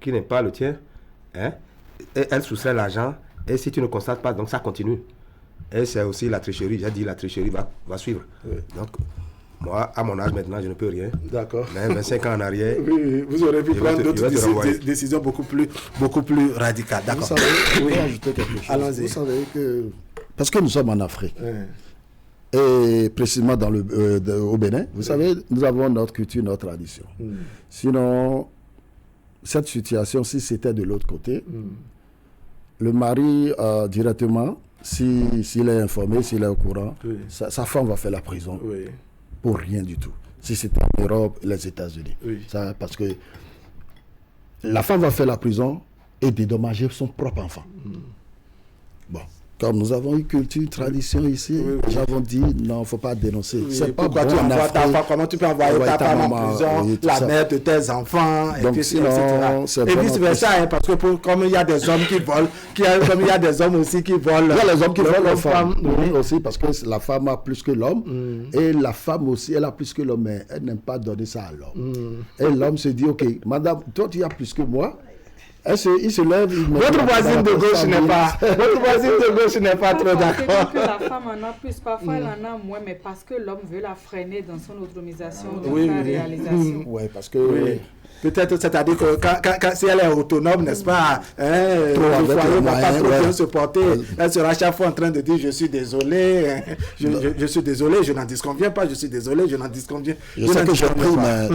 qui n'est pas le tien. Hein? Et elle soustrait l'argent. Et si tu ne constates pas, donc ça continue. Et c'est aussi la tricherie. J'ai dit la tricherie va suivre. Donc, moi, à mon âge maintenant, je ne peux rien. Mais 25 ans en arrière... vous aurez pu prendre d'autres décisions beaucoup plus radicales. Vous savez, je vais ajouter quelque chose. Allons-y. Vous savez que... Parce que nous sommes en Afrique. Et précisément au Bénin, vous savez, nous avons notre culture, notre tradition. Sinon, cette situation, si c'était de l'autre côté... Le mari, directement, s'il est informé, s'il est au courant, sa femme va faire la prison pour rien du tout. Si c'était en Europe, les États-Unis. Parce que la femme va faire la prison et dédommager son propre enfant. Bon. Comme nous avons une culture, tradition ici, nous avons dit non, il ne faut pas dénoncer. C'est pas pourquoi tu envoies ta femme, comment tu peux envoyer ta femme en prison, la mère de tes enfants, donc, et puis, etc. Et vice versa, parce que comme il y a des hommes qui volent, comme il y a des hommes aussi qui volent. Il y a les hommes qui volent les femmes. Oui, aussi, parce que la femme a plus que l'homme, et la femme aussi, elle a plus que l'homme, mais elle n'aime pas donner ça à l'homme. Et l'homme se dit, ok, madame, toi tu as plus que moi. Il se lève. Votre voisine de gauche n'est pas trop d'accord. Que la femme en a plus, parfois elle en a moins, mais parce que l'homme veut la freiner dans son autonomisation, dans sa réalisation. Oui, parce que... Peut-être, c'est-à-dire que si elle est autonome, n'est-ce pas, le foyer ne va pas trop bien se porter. Elle sera chaque fois en train de dire je suis désolé, je suis désolé, je n'en disconviens pas, je suis désolé, je n'en disconviens. Je sais que j'ai pris, mais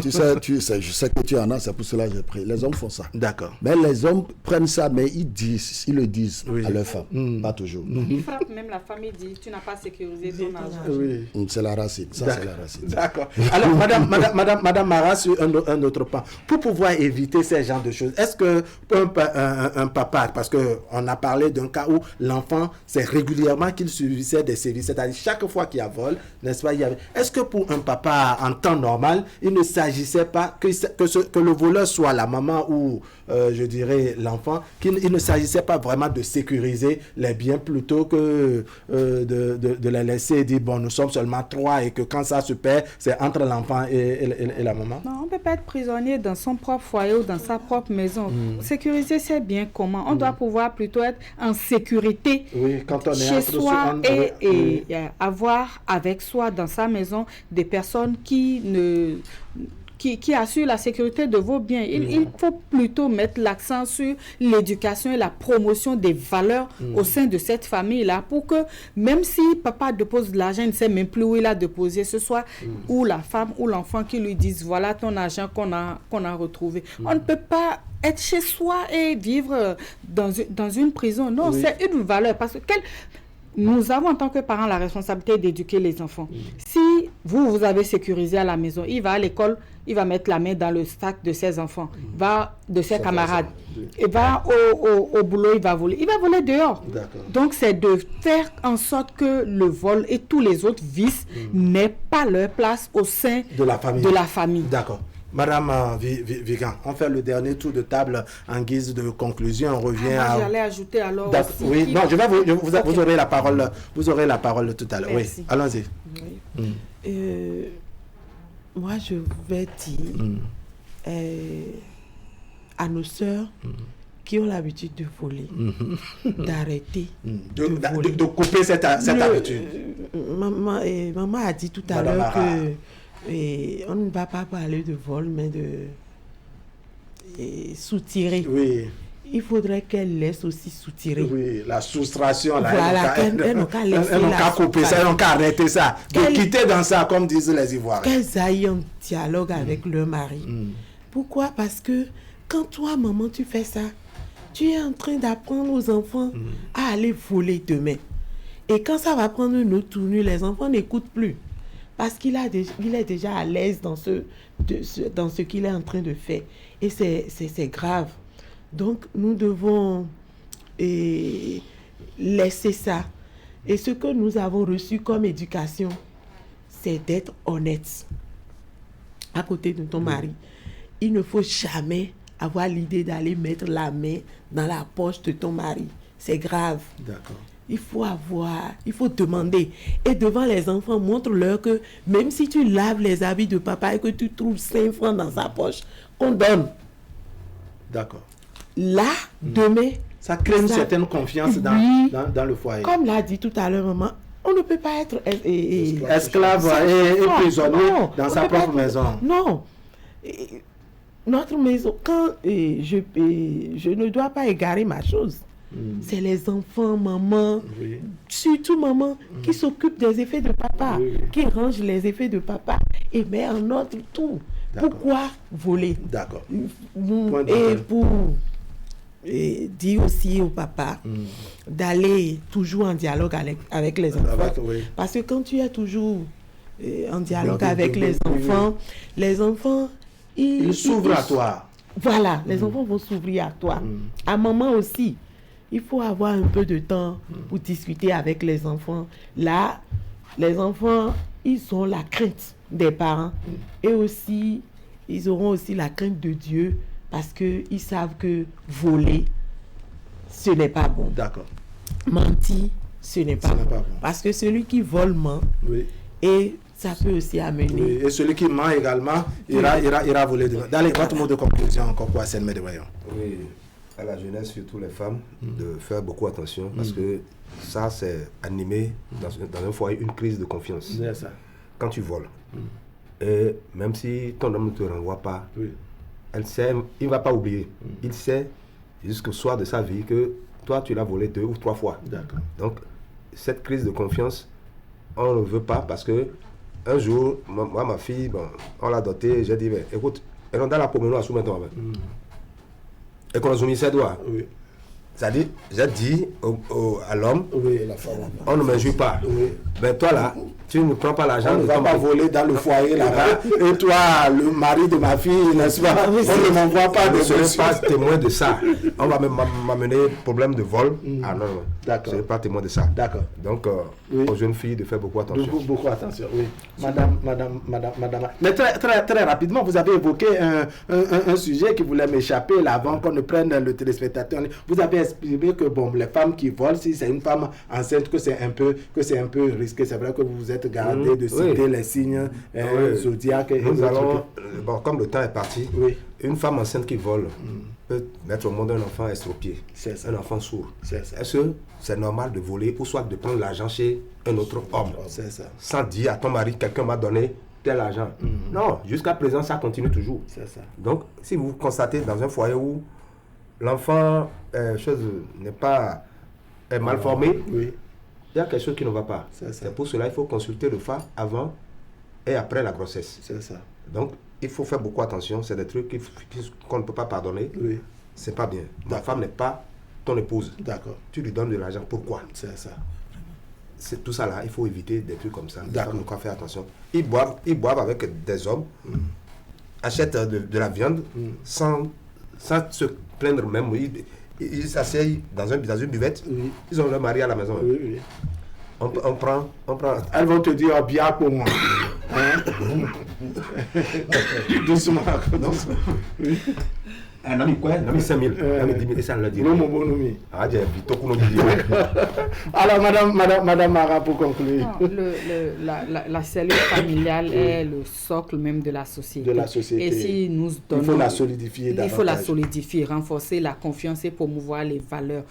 je sais que tu en as, c'est pour cela que j'ai pris. Les hommes font ça. D'accord. Mais les hommes prennent ça, mais ils le disent à leur femme, pas toujours. Ils frappent même la famille, dit tu n'as pas sécurisé ton argent. C'est la racine, ça c'est la racine. D'accord. Alors, Madame Mara, sur un autre point. Pour pouvoir éviter ces genres de choses, est-ce un papa, parce qu'on a parlé d'un cas où l'enfant, c'est régulièrement qu'il subissait des sévices, c'est-à-dire chaque fois qu'il y a vol, n'est-ce pas, est-ce que pour un papa en temps normal, il ne s'agissait pas que le voleur soit la maman ou, je dirais, l'enfant, qu'il ne s'agissait pas vraiment de sécuriser les biens plutôt que de les laisser dire, bon, nous sommes seulement 3 et que quand ça se perd, c'est entre l'enfant et la maman? Non, on ne peut pas être prisonnier dans son propre foyer ou dans sa propre maison. Sécuriser, c'est bien comment. On doit pouvoir plutôt être en sécurité quand on est chez soi et avoir avec soi dans sa maison des personnes qui assure la sécurité de vos biens. Il faut plutôt mettre l'accent sur l'éducation et la promotion des valeurs au sein de cette famille-là pour que même si papa dépose de l'argent, il ne sait même plus où il a déposé, ce soit ou la femme ou l'enfant qui lui disent voilà ton argent qu'on a retrouvé. On ne peut pas être chez soi et vivre dans une prison. Non, c'est une valeur parce que nous avons en tant que parents la responsabilité d'éduquer les enfants. Si vous avez sécurisé à la maison, il va à l'école, il va mettre la main dans le sac de ses enfants, de ses camarades, et va au boulot, il va voler dehors. Donc c'est de faire en sorte que le vol et tous les autres vices n'aient pas leur place au sein de la famille. D'accord. Madame Vigan, on fait le dernier tour de table en guise de conclusion. On revient à... J'allais ajouter alors aussi... Oui, non, vous aurez la parole. Vous aurez la parole tout à l'heure. Oui, allons-y. Oui. Moi, je vais dire à nos sœurs qui ont l'habitude de voler, d'arrêter de couper cette habitude. Maman a dit tout à l'heure que on ne va pas parler de vol, mais de soutirer. Oui. Il faudrait qu'elle laisse aussi soutirer. Oui, la soustraction. Là, voilà, elles n'ont qu'à laisser. Elles n'ont qu'à couper ça, elles n'ont qu'à arrêter ça. De quitter dans ça, comme disent les Ivoiriens. Qu'elles aillent en dialogue avec leur mari. Pourquoi? Parce que quand toi, maman, tu fais ça, tu es en train d'apprendre aux enfants à aller voler demain. Et quand ça va prendre une autre tournure, les enfants n'écoutent plus. Parce qu'il est déjà à l'aise dans ce qu'il est en train de faire. Et c'est grave. Donc, nous devons laisser ça. Et ce que nous avons reçu comme éducation, c'est d'être honnête à côté de ton mari. Il ne faut jamais avoir l'idée d'aller mettre la main dans la poche de ton mari. C'est grave. D'accord. Il faut demander. Et devant les enfants, montre-leur que même si tu laves les habits de papa et que tu trouves 5 francs dans sa poche, qu'on donne. D'accord. Là, demain... Ça crée une certaine confiance dans le foyer. Comme l'a dit tout à l'heure, maman, on ne peut pas être esclave et prisonnier dans sa propre maison. Non. Notre maison, quand je ne dois pas égarer ma chose, c'est les enfants, maman, surtout maman, qui s'occupent des effets de papa, qui rangent les effets de papa et met en ordre tout. Pourquoi voler? D'accord. Et pour dire aussi au papa d'aller toujours en dialogue avec les enfants. Parce que quand tu es toujours en dialogue avec les enfants, ils s'ouvrent à toi. Voilà, les enfants vont s'ouvrir à toi. À maman aussi. Il faut avoir un peu de temps pour discuter avec les enfants. Là, les enfants, ils ont la crainte des parents. Et aussi, ils auront aussi la crainte de Dieu parce qu'ils savent que voler, ce n'est pas bon. D'accord. Mentir, ce n'est pas bon. Parce que celui qui vole ment. Et ça peut aussi amener. Oui, et celui qui ment également, ira voler demain. Dans les votre mot de conclusion, encore quoi, c'est le médaillon. Oui, à la jeunesse, surtout les femmes, de faire beaucoup attention parce que ça, c'est animé dans un foyer une crise de confiance. C'est ça. Quand tu voles, et même si ton homme ne te renvoie pas, elle sait, il ne va pas oublier. Il sait jusqu'au soir de sa vie que toi, tu l'as volé 2 ou 3 fois. D'accord. Donc, cette crise de confiance, on ne veut pas parce que un jour, moi, ma fille, on l'a dotée, j'ai dit, mais, écoute, elle est dans la promenade à soumettre. Et qu'on a soumis ses doigts. Oui. C'est-à-dire, j'ai dit à l'homme, on ne m'injure pas. Mais toi là, tu ne prends pas l'argent. On ne va pas voler dans le foyer là-bas. Et toi, le mari de ma fille, n'est-ce pas? On ne m'envoie pas de je ne suis pas témoin de ça. On va même m'amener problème de vol. Ah non, non. D'accord. Je ne suis pas témoin de ça. D'accord. Donc, aux jeunes filles de faire beaucoup attention. Beaucoup attention, oui. Madame. Mais très rapidement, vous avez évoqué un sujet qui voulait m'échapper là avant qu'on ne prenne le téléspectateur. Vous avez expliqué que bon, les femmes qui volent, si c'est une femme enceinte, que c'est un peu risqué. C'est vrai que vous vous êtes gardé de citer les signes zodiaques. Nous allons, comme le temps est parti, une femme enceinte qui vole peut mettre au monde un enfant estropié, un enfant sourd. Est-ce que c'est normal de voler ou soit de prendre l'argent chez un autre homme sans dire à ton mari, quelqu'un m'a donné tel argent? Non, jusqu'à présent, ça continue toujours. Donc, si vous constatez dans un foyer où l'enfant est mal formé, il y a quelque chose qui ne va pas. C'est pour cela qu'il faut consulter le FA avant et après la grossesse. Donc, il faut faire beaucoup attention. C'est des trucs qu'on ne peut pas pardonner. C'est pas bien. Ta femme n'est pas ton épouse. D'accord. Tu lui donnes de l'argent. Pourquoi? C'est ça. C'est tout ça là. Il faut éviter des trucs comme ça. D'accord. Il faut faire attention. Ils boivent avec des hommes, achètent de la viande sans se plaindre même. Ils s'asseyent dans une buvette. Ils ont leur mari à la maison. On prend. Elles vont te dire bien pour moi. Doucement. Nami quoi? Nami 5 000. Nami 10 000. Et ça, on l'a dit. Alors, Madame Mara, pour conclure. La cellule familiale est le socle même de la société. Et si nous donnons, il faut la solidifier davantage. Il faut la solidifier, renforcer la confiance et promouvoir les valeurs.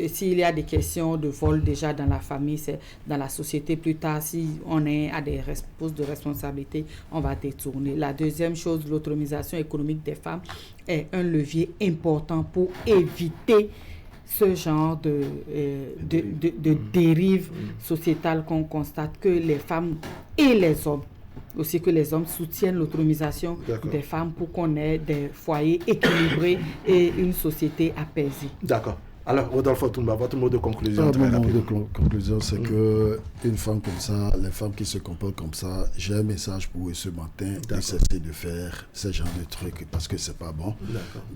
S'il y a des questions de vol déjà dans la famille, c'est dans la société plus tard, si on est à des postes de responsabilité, on va détourner. La deuxième chose, l'autonomisation économique des femmes est un levier important pour éviter ce genre de dérive sociétale qu'on constate, que les femmes et les hommes, aussi que les hommes soutiennent l'autonomisation des femmes pour qu'on ait des foyers équilibrés et une société apaisée. D'accord. Alors, Rodolphe Toumba, votre mot de conclusion. Mon mot de conclusion, c'est que une femme comme ça, les femmes qui se comportent comme ça, j'ai un message pour eux ce matin, de cesser de faire ce genre de trucs parce que c'est pas bon.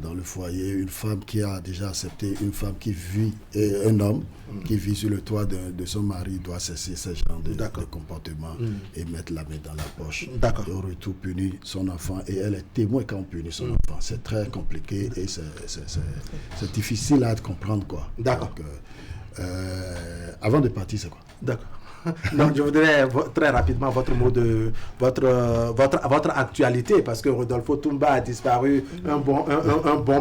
Dans le foyer, une femme qui a déjà accepté, une femme qui vit, et un homme qui vit sur le toit de son mari doit cesser ce genre de comportement et mettre la main dans la poche. Et au retour punir son enfant, et elle est témoin quand on punit son enfant. C'est très compliqué et c'est difficile à comprendre. D'accord. Avant de partir, c'est quoi? D'accord. Donc, je voudrais très rapidement votre mot de votre actualité, parce que Rodolphe Toumba a disparu un bon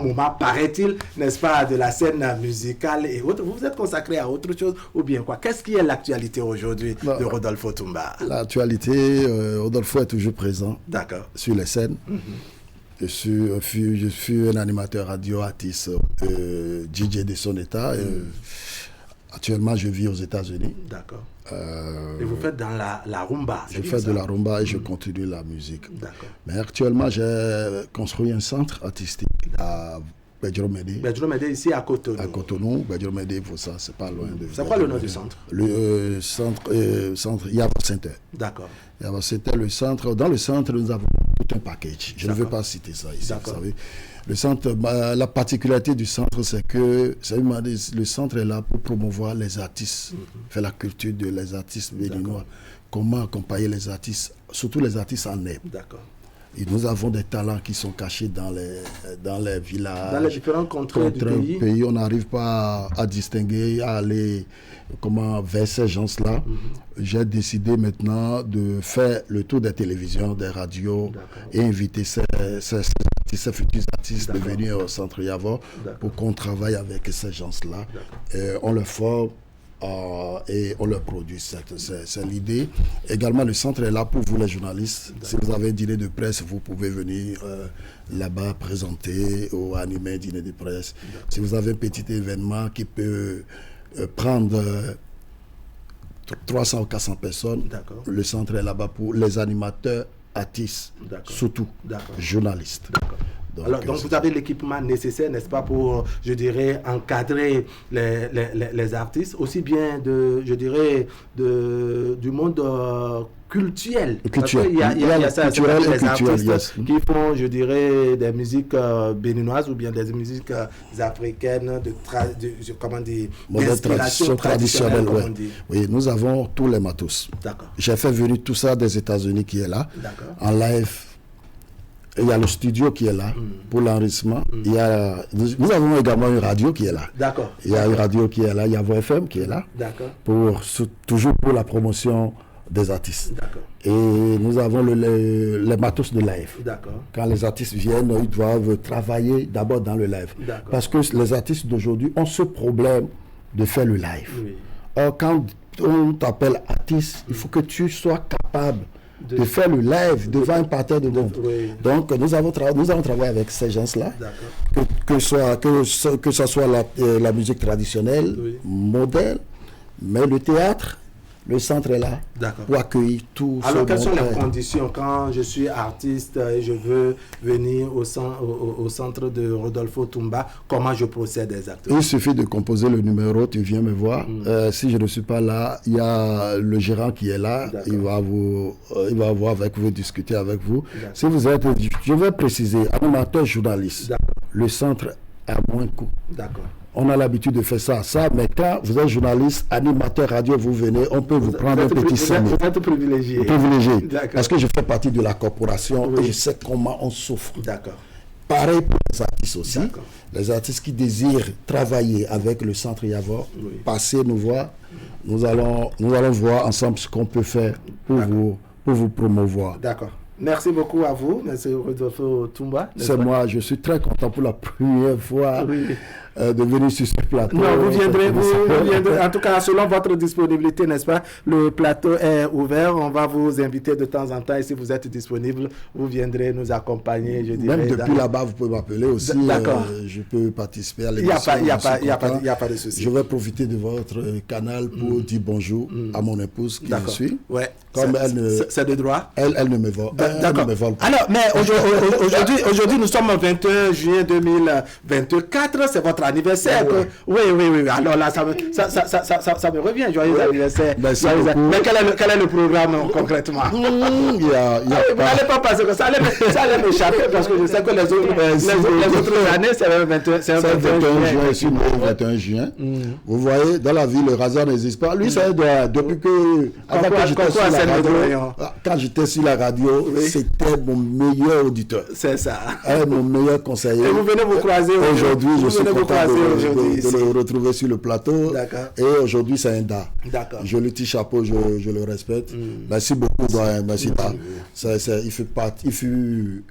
moment, paraît-il, n'est-ce pas, de la scène musicale et autres. Vous vous êtes consacré à autre chose ou bien quoi? Qu'est-ce qui est l'actualité aujourd'hui de Rodolphe Toumba? L'actualité, Rodolphe est toujours présent sur les scènes. Je suis un animateur radio, artiste, DJ de son état. Actuellement, je vis aux États-Unis. D'accord. Et vous faites dans la rumba? Je fais de la rumba et je continue la musique. D'accord. Mais actuellement, j'ai construit un centre artistique à Bedjro-Médé. Bedjro-Médé, ici à Cotonou. À Cotonou, Bedjro-Médé, pour ça, c'est pas loin de... C'est quoi le nom du centre? Le centre Yava Center. D'accord. Yava Center, le centre. Dans le centre, nous avons tout un package. Je ne veux pas citer ça ici, vous savez. Le centre, la particularité du centre, c'est que le centre est là pour promouvoir les artistes, faire la culture les artistes béninois. Comment accompagner les artistes, surtout les artistes en herbe. D'accord. Et nous avons des talents qui sont cachés dans les villages. Dans les différents contrées du pays. On n'arrive pas à distinguer, à aller vers ces gens-là. J'ai décidé maintenant de faire le tour des télévisions, des radios et inviter ces futurs artistes de venir au centre Yava pour qu'on travaille avec ces gens-là. On le forme. Et on le produit, c'est l'idée. Également, le centre est là pour vous les journalistes. Si vous avez un dîner de presse, vous pouvez venir là-bas présenter ou animer un dîner de presse. Si vous avez un petit événement qui peut prendre 300 ou 400 personnes, le centre est là-bas pour les animateurs, artistes, surtout journalistes. Donc vous avez l'équipement nécessaire, n'est-ce pas, pour, je dirais, encadrer les artistes, aussi bien du monde culturel. Il y a des artistes qui font, je dirais, des musiques béninoises ou bien des musiques africaines, d'inspiration traditionnelle. Oui, nous avons tous les matos. J'ai fait venir tout ça des États-Unis qui est là, en live. Il y a le studio qui est là pour l'enregistrement. Nous avons également une radio qui est là. Il y a une radio qui est là, il y a Voix FM qui est là. Toujours pour la promotion des artistes. Et nous avons les matos de live. Quand les artistes viennent, ils doivent travailler d'abord dans le live. Parce que les artistes d'aujourd'hui ont ce problème de faire le live. Or, quand on t'appelle artiste, il faut que tu sois capable de faire le live devant un parterre de monde. Donc nous avons travaillé avec ces gens-là, que ce soit la musique traditionnelle, moderne, mais le théâtre, le centre est là pour accueillir tout. Alors quelles sont les conditions quand je suis artiste et je veux venir au centre de Rodolphe Toumba? Comment je procède exactement? Il suffit de composer le numéro, tu viens me voir. Si je ne suis pas là, il y a le gérant qui est là, il va voir avec vous, discuter avec vous. Si vous êtes, je vais préciser, animateur journaliste, le centre a moins de coût. On a l'habitude de faire ça. Mais quand vous êtes journaliste, animateur radio, vous venez, on peut vous prendre un petit 5 000. Vous êtes privilégié. Parce que je fais partie de la corporation et je sais comment on souffre. Pareil pour les artistes. artistes aussi. Les artistes qui désirent travailler avec le Centre Yavor, passez nous voir. Nous allons voir ensemble ce qu'on peut faire pour vous promouvoir. D'accord. Merci beaucoup à vous, M. Rodolphe Toumba. C'est moi, je suis très content pour la première fois de venir sur ce plateau. Non, vous viendrez, en tout cas, selon votre disponibilité, n'est-ce pas? Le plateau est ouvert, on va vous inviter de temps en temps et si vous êtes disponible, vous viendrez nous accompagner, je dirais. Même depuis là-bas, vous pouvez m'appeler aussi. D'accord. Je peux participer à l'émission. Il n'y a pas de souci. Je vais profiter de votre canal pour dire bonjour à mon épouse qui me suit. Ouais. Comme c'est de droit. Elle ne me vole pas. D'accord. Alors, mais aujourd'hui, nous sommes le 21 juillet 2024, c'est votre anniversaire. Oui. Alors là, ça me revient. Joyeux anniversaire. Mais quel est le programme concrètement? Vous n'allez pas passer comme ça. Ça allait m'échapper parce que je sais que les autres années, c'est le 21 juin. C'est le 21 juin. Vous voyez, dans la vie, le hasard n'existe pas. Lui, c'est depuis que. Quand j'étais sur la radio, c'était mon meilleur auditeur. C'est ça. Mon meilleur conseiller. Et vous venez vous croiser aujourd'hui. Je suis content de le retrouver sur le plateau. Et aujourd'hui, c'est un DA. D'accord. Je lui tire chapeau, je le respecte. Merci beaucoup, doyen. Merci. Il fut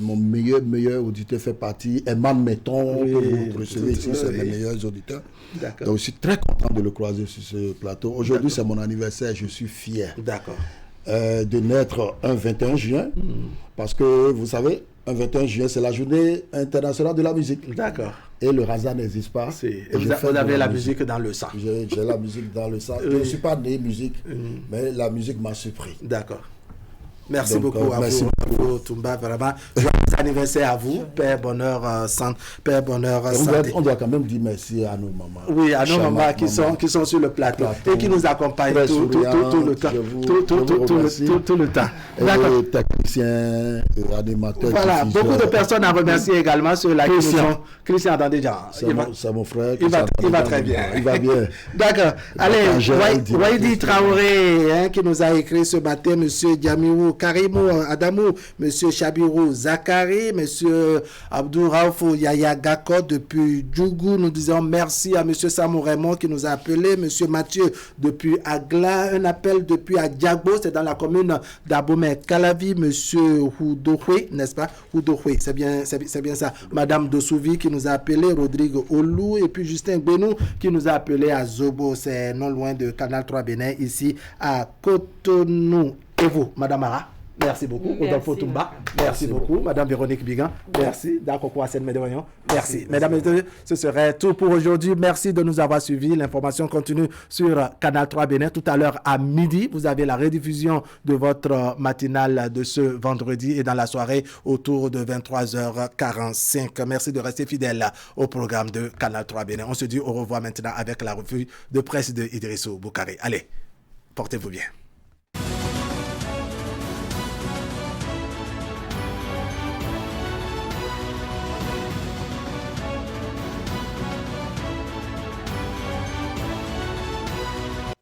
mon meilleur auditeur, fait partie. Eman Metton, que vous recevez ici, c'est mes meilleurs auditeurs. Donc, je suis très content de le croiser sur ce plateau. Aujourd'hui, c'est mon anniversaire. Je suis fier. D'accord. De naître un 21 juin, parce que vous savez, un 21 juin, c'est la journée internationale de la musique. D'accord. Et le hasard n'existe pas. Et vous avez la musique dans le sang. J'ai la musique dans le sang. Je ne suis pas né musique, mais la musique m'a surpris. D'accord. Merci beaucoup à vous, Toumba, vraiment. Joyeux anniversaire à vous, Père Bonheur, santé. On doit quand même dire merci à nos mamans. Oui, à nos mamans qui sont sur le plateau et qui nous accompagnent tout le temps. Tout le temps. D'accord. Techniciens, animateurs. Voilà, beaucoup de personnes à remercier également sur la question. Christian Dandéja. C'est mon frère. Il va très bien. Il va bien. D'accord. Allez, Waïdi Traoré, qui nous a écrit ce matin, monsieur Diamirou Karimou Adamou, monsieur Chabirou Zakari, monsieur Abdou Raoufou Yaya Gako depuis Djougou. Nous disons merci à monsieur Samou Raymond qui nous a appelé, monsieur Mathieu depuis Agla, un appel depuis Adjagbo, c'est dans la commune d'Abomey Calavi, monsieur Houdohwe, n'est-ce pas? Houdohwe, c'est bien ça. Madame Dosouvi qui nous a appelé, Rodrigue Olou, et puis Justin Benou qui nous a appelé à Zobo, c'est non loin de Canal 3 Bénin, ici à Cotonou. Et vous, Madame Ara, merci beaucoup. Rodolphe Toumba, merci beaucoup. Madame Véronique Bigan, merci. Merci. Mesdames et messieurs, ce serait tout pour aujourd'hui. Merci de nous avoir suivis. L'information continue sur Canal 3 Bénin. Tout à l'heure à midi, vous avez la rediffusion de votre matinale de ce vendredi et dans la soirée autour de 23h45. Merci de rester fidèle au programme de Canal 3 Bénin. On se dit au revoir maintenant avec la revue de presse de Idrissou Boukari. Allez, portez-vous bien.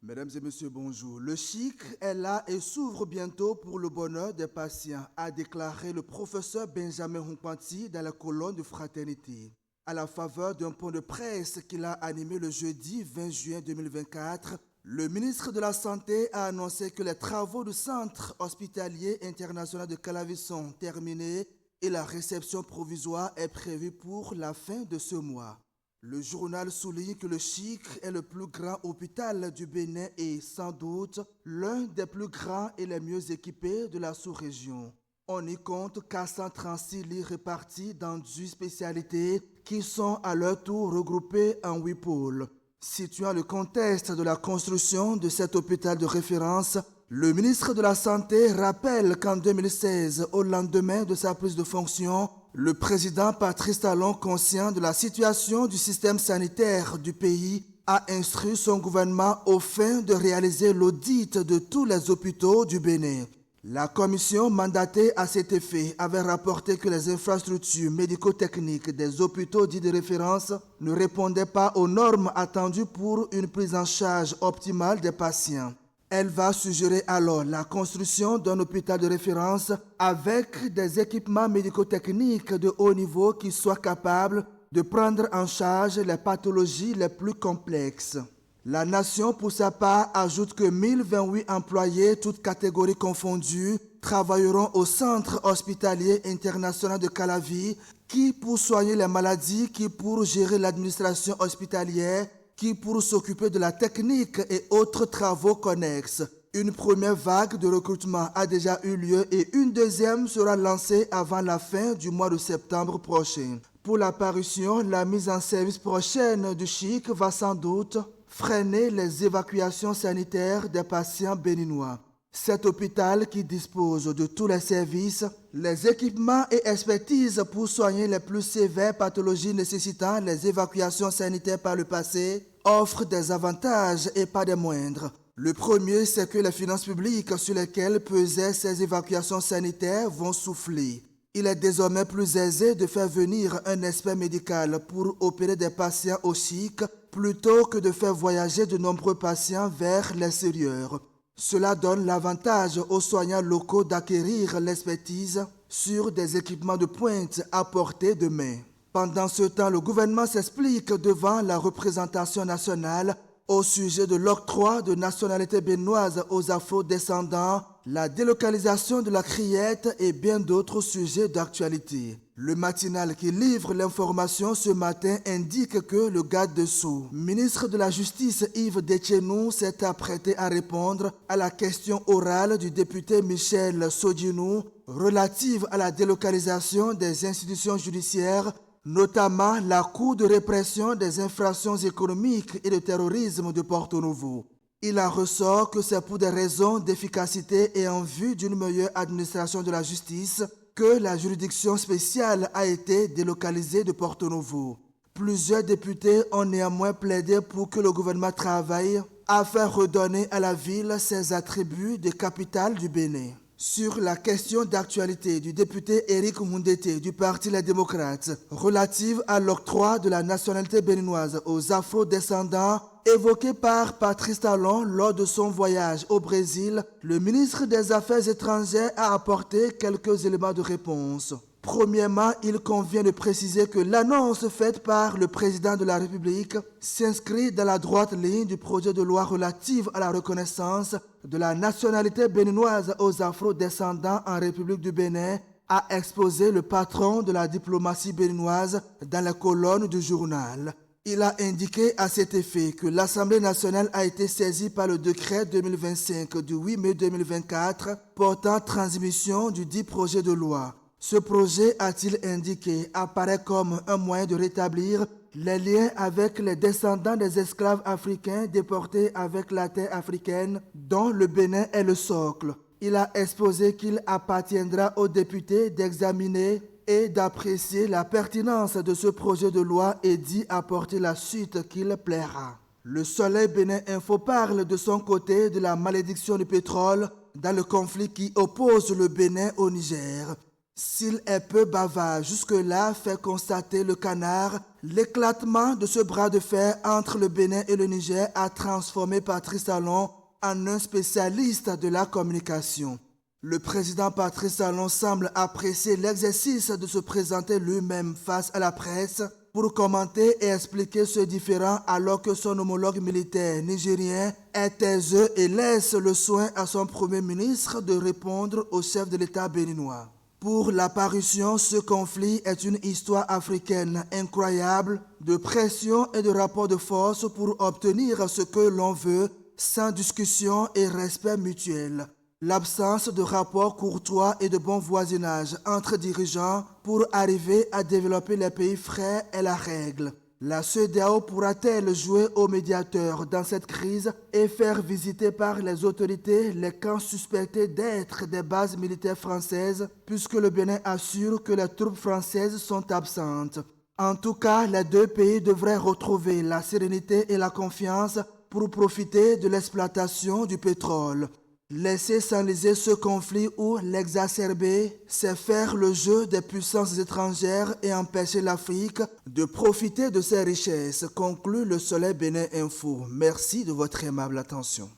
Mesdames et messieurs, bonjour. Le chic est là et s'ouvre bientôt pour le bonheur des patients, a déclaré le professeur Benjamin Hunkwanti dans la colonne de Fraternité. À la faveur d'un point de presse qu'il a animé le jeudi 20 juin 2024, le ministre de la Santé a annoncé que les travaux du centre hospitalier international de Calavi sont terminés et la réception provisoire est prévue pour la fin de ce mois. Le journal souligne que le CHIC est le plus grand hôpital du Bénin et sans doute l'un des plus grands et les mieux équipés de la sous-région. On y compte 436 lits répartis dans 10 spécialités qui sont à leur tour regroupés en 8 pôles. Situant le contexte de la construction de cet hôpital de référence, le ministre de la Santé rappelle qu'en 2016, au lendemain de sa prise de fonction, le président Patrice Talon, conscient de la situation du système sanitaire du pays, a instruit son gouvernement aux fins de réaliser l'audit de tous les hôpitaux du Bénin. La commission mandatée à cet effet avait rapporté que les infrastructures médico-techniques des hôpitaux dits de référence ne répondaient pas aux normes attendues pour une prise en charge optimale des patients. Elle va suggérer alors la construction d'un hôpital de référence avec des équipements médico-techniques de haut niveau qui soient capables de prendre en charge les pathologies les plus complexes. La nation, pour sa part, ajoute que 1028 employés, toutes catégories confondues, travailleront au Centre hospitalier international de Calavi, qui pour soigner les maladies, qui pour gérer l'administration hospitalière, qui pour s'occuper de la technique et autres travaux connexes. Une première vague de recrutement a déjà eu lieu et une deuxième sera lancée avant la fin du mois de septembre prochain. Pour la parution, la mise en service prochaine du CHIC va sans doute freiner les évacuations sanitaires des patients béninois. Cet hôpital qui dispose de tous les services, les équipements et expertises pour soigner les plus sévères pathologies nécessitant les évacuations sanitaires par le passé, offre des avantages et pas des moindres. Le premier, c'est que les finances publiques sur lesquelles pesaient ces évacuations sanitaires vont souffler. Il est désormais plus aisé de faire venir un expert médical pour opérer des patients au CHIC plutôt que de faire voyager de nombreux patients vers l'extérieur. Cela donne l'avantage aux soignants locaux d'acquérir l'expertise sur des équipements de pointe à portée de main. Pendant ce temps, le gouvernement s'explique devant la représentation nationale au sujet de l'octroi de nationalité béninoise aux afro-descendants, la délocalisation de la criette et bien d'autres sujets d'actualité. Le matinal qui livre l'information ce matin indique que le garde des Sceaux, ministre de la Justice Yves Detchenou, s'est apprêté à répondre à la question orale du député Michel Sodinou relative à la délocalisation des institutions judiciaires, notamment la Cour de répression des infractions économiques et de terrorisme de Porto Novo. Il en ressort que c'est pour des raisons d'efficacité et en vue d'une meilleure administration de la justice que la juridiction spéciale a été délocalisée de Porto Novo. Plusieurs députés ont néanmoins plaidé pour que le gouvernement travaille afin de redonner à la ville ses attributs de capitale du Bénin. Sur la question d'actualité du député Éric Moundete du Parti Les Démocrates relative à l'octroi de la nationalité béninoise aux afro-descendants évoquée par Patrice Talon lors de son voyage au Brésil, le ministre des Affaires étrangères a apporté quelques éléments de réponse. Premièrement, il convient de préciser que l'annonce faite par le président de la République s'inscrit dans la droite ligne du projet de loi relatif à la reconnaissance de la nationalité béninoise aux afro-descendants en République du Bénin, a exposé le patron de la diplomatie béninoise dans la colonne du journal. Il a indiqué à cet effet que l'Assemblée nationale a été saisie par le décret 2025 du 8 mai 2024 portant transmission du dit projet de loi. Ce projet, a-t-il indiqué, apparaît comme un moyen de rétablir les liens avec les descendants des esclaves africains déportés avec la terre africaine, dont le Bénin est le socle. Il a exposé qu'il appartiendra aux députés d'examiner et d'apprécier la pertinence de ce projet de loi et d'y apporter la suite qu'il plaira. Le Soleil Bénin Info parle de son côté de la malédiction du pétrole dans le conflit qui oppose le Bénin au Niger. S'il est peu bavard jusque-là, fait constater le Canard, l'éclatement de ce bras de fer entre le Bénin et le Niger a transformé Patrice Talon en un spécialiste de la communication. Le président Patrice Talon semble apprécier l'exercice de se présenter lui-même face à la presse pour commenter et expliquer ce différend alors que son homologue militaire nigérien est taiseux et laisse le soin à son premier ministre de répondre au chef de l'État béninois. Pour l'apparition, ce conflit est une histoire africaine incroyable de pression et de rapport de force pour obtenir ce que l'on veut sans discussion et respect mutuel. L'absence de rapport courtois et de bon voisinage entre dirigeants pour arriver à développer les pays frères est la règle. La CEDEAO pourra-t-elle jouer au médiateur dans cette crise et faire visiter par les autorités les camps suspectés d'être des bases militaires françaises, puisque le Bénin assure que les troupes françaises sont absentes? En tout cas, les deux pays devraient retrouver la sérénité et la confiance pour profiter de l'exploitation du pétrole. Laisser s'enliser ce conflit ou l'exacerber, c'est faire le jeu des puissances étrangères et empêcher l'Afrique de profiter de ses richesses, conclut le Soleil Bénin Info. Merci de votre aimable attention.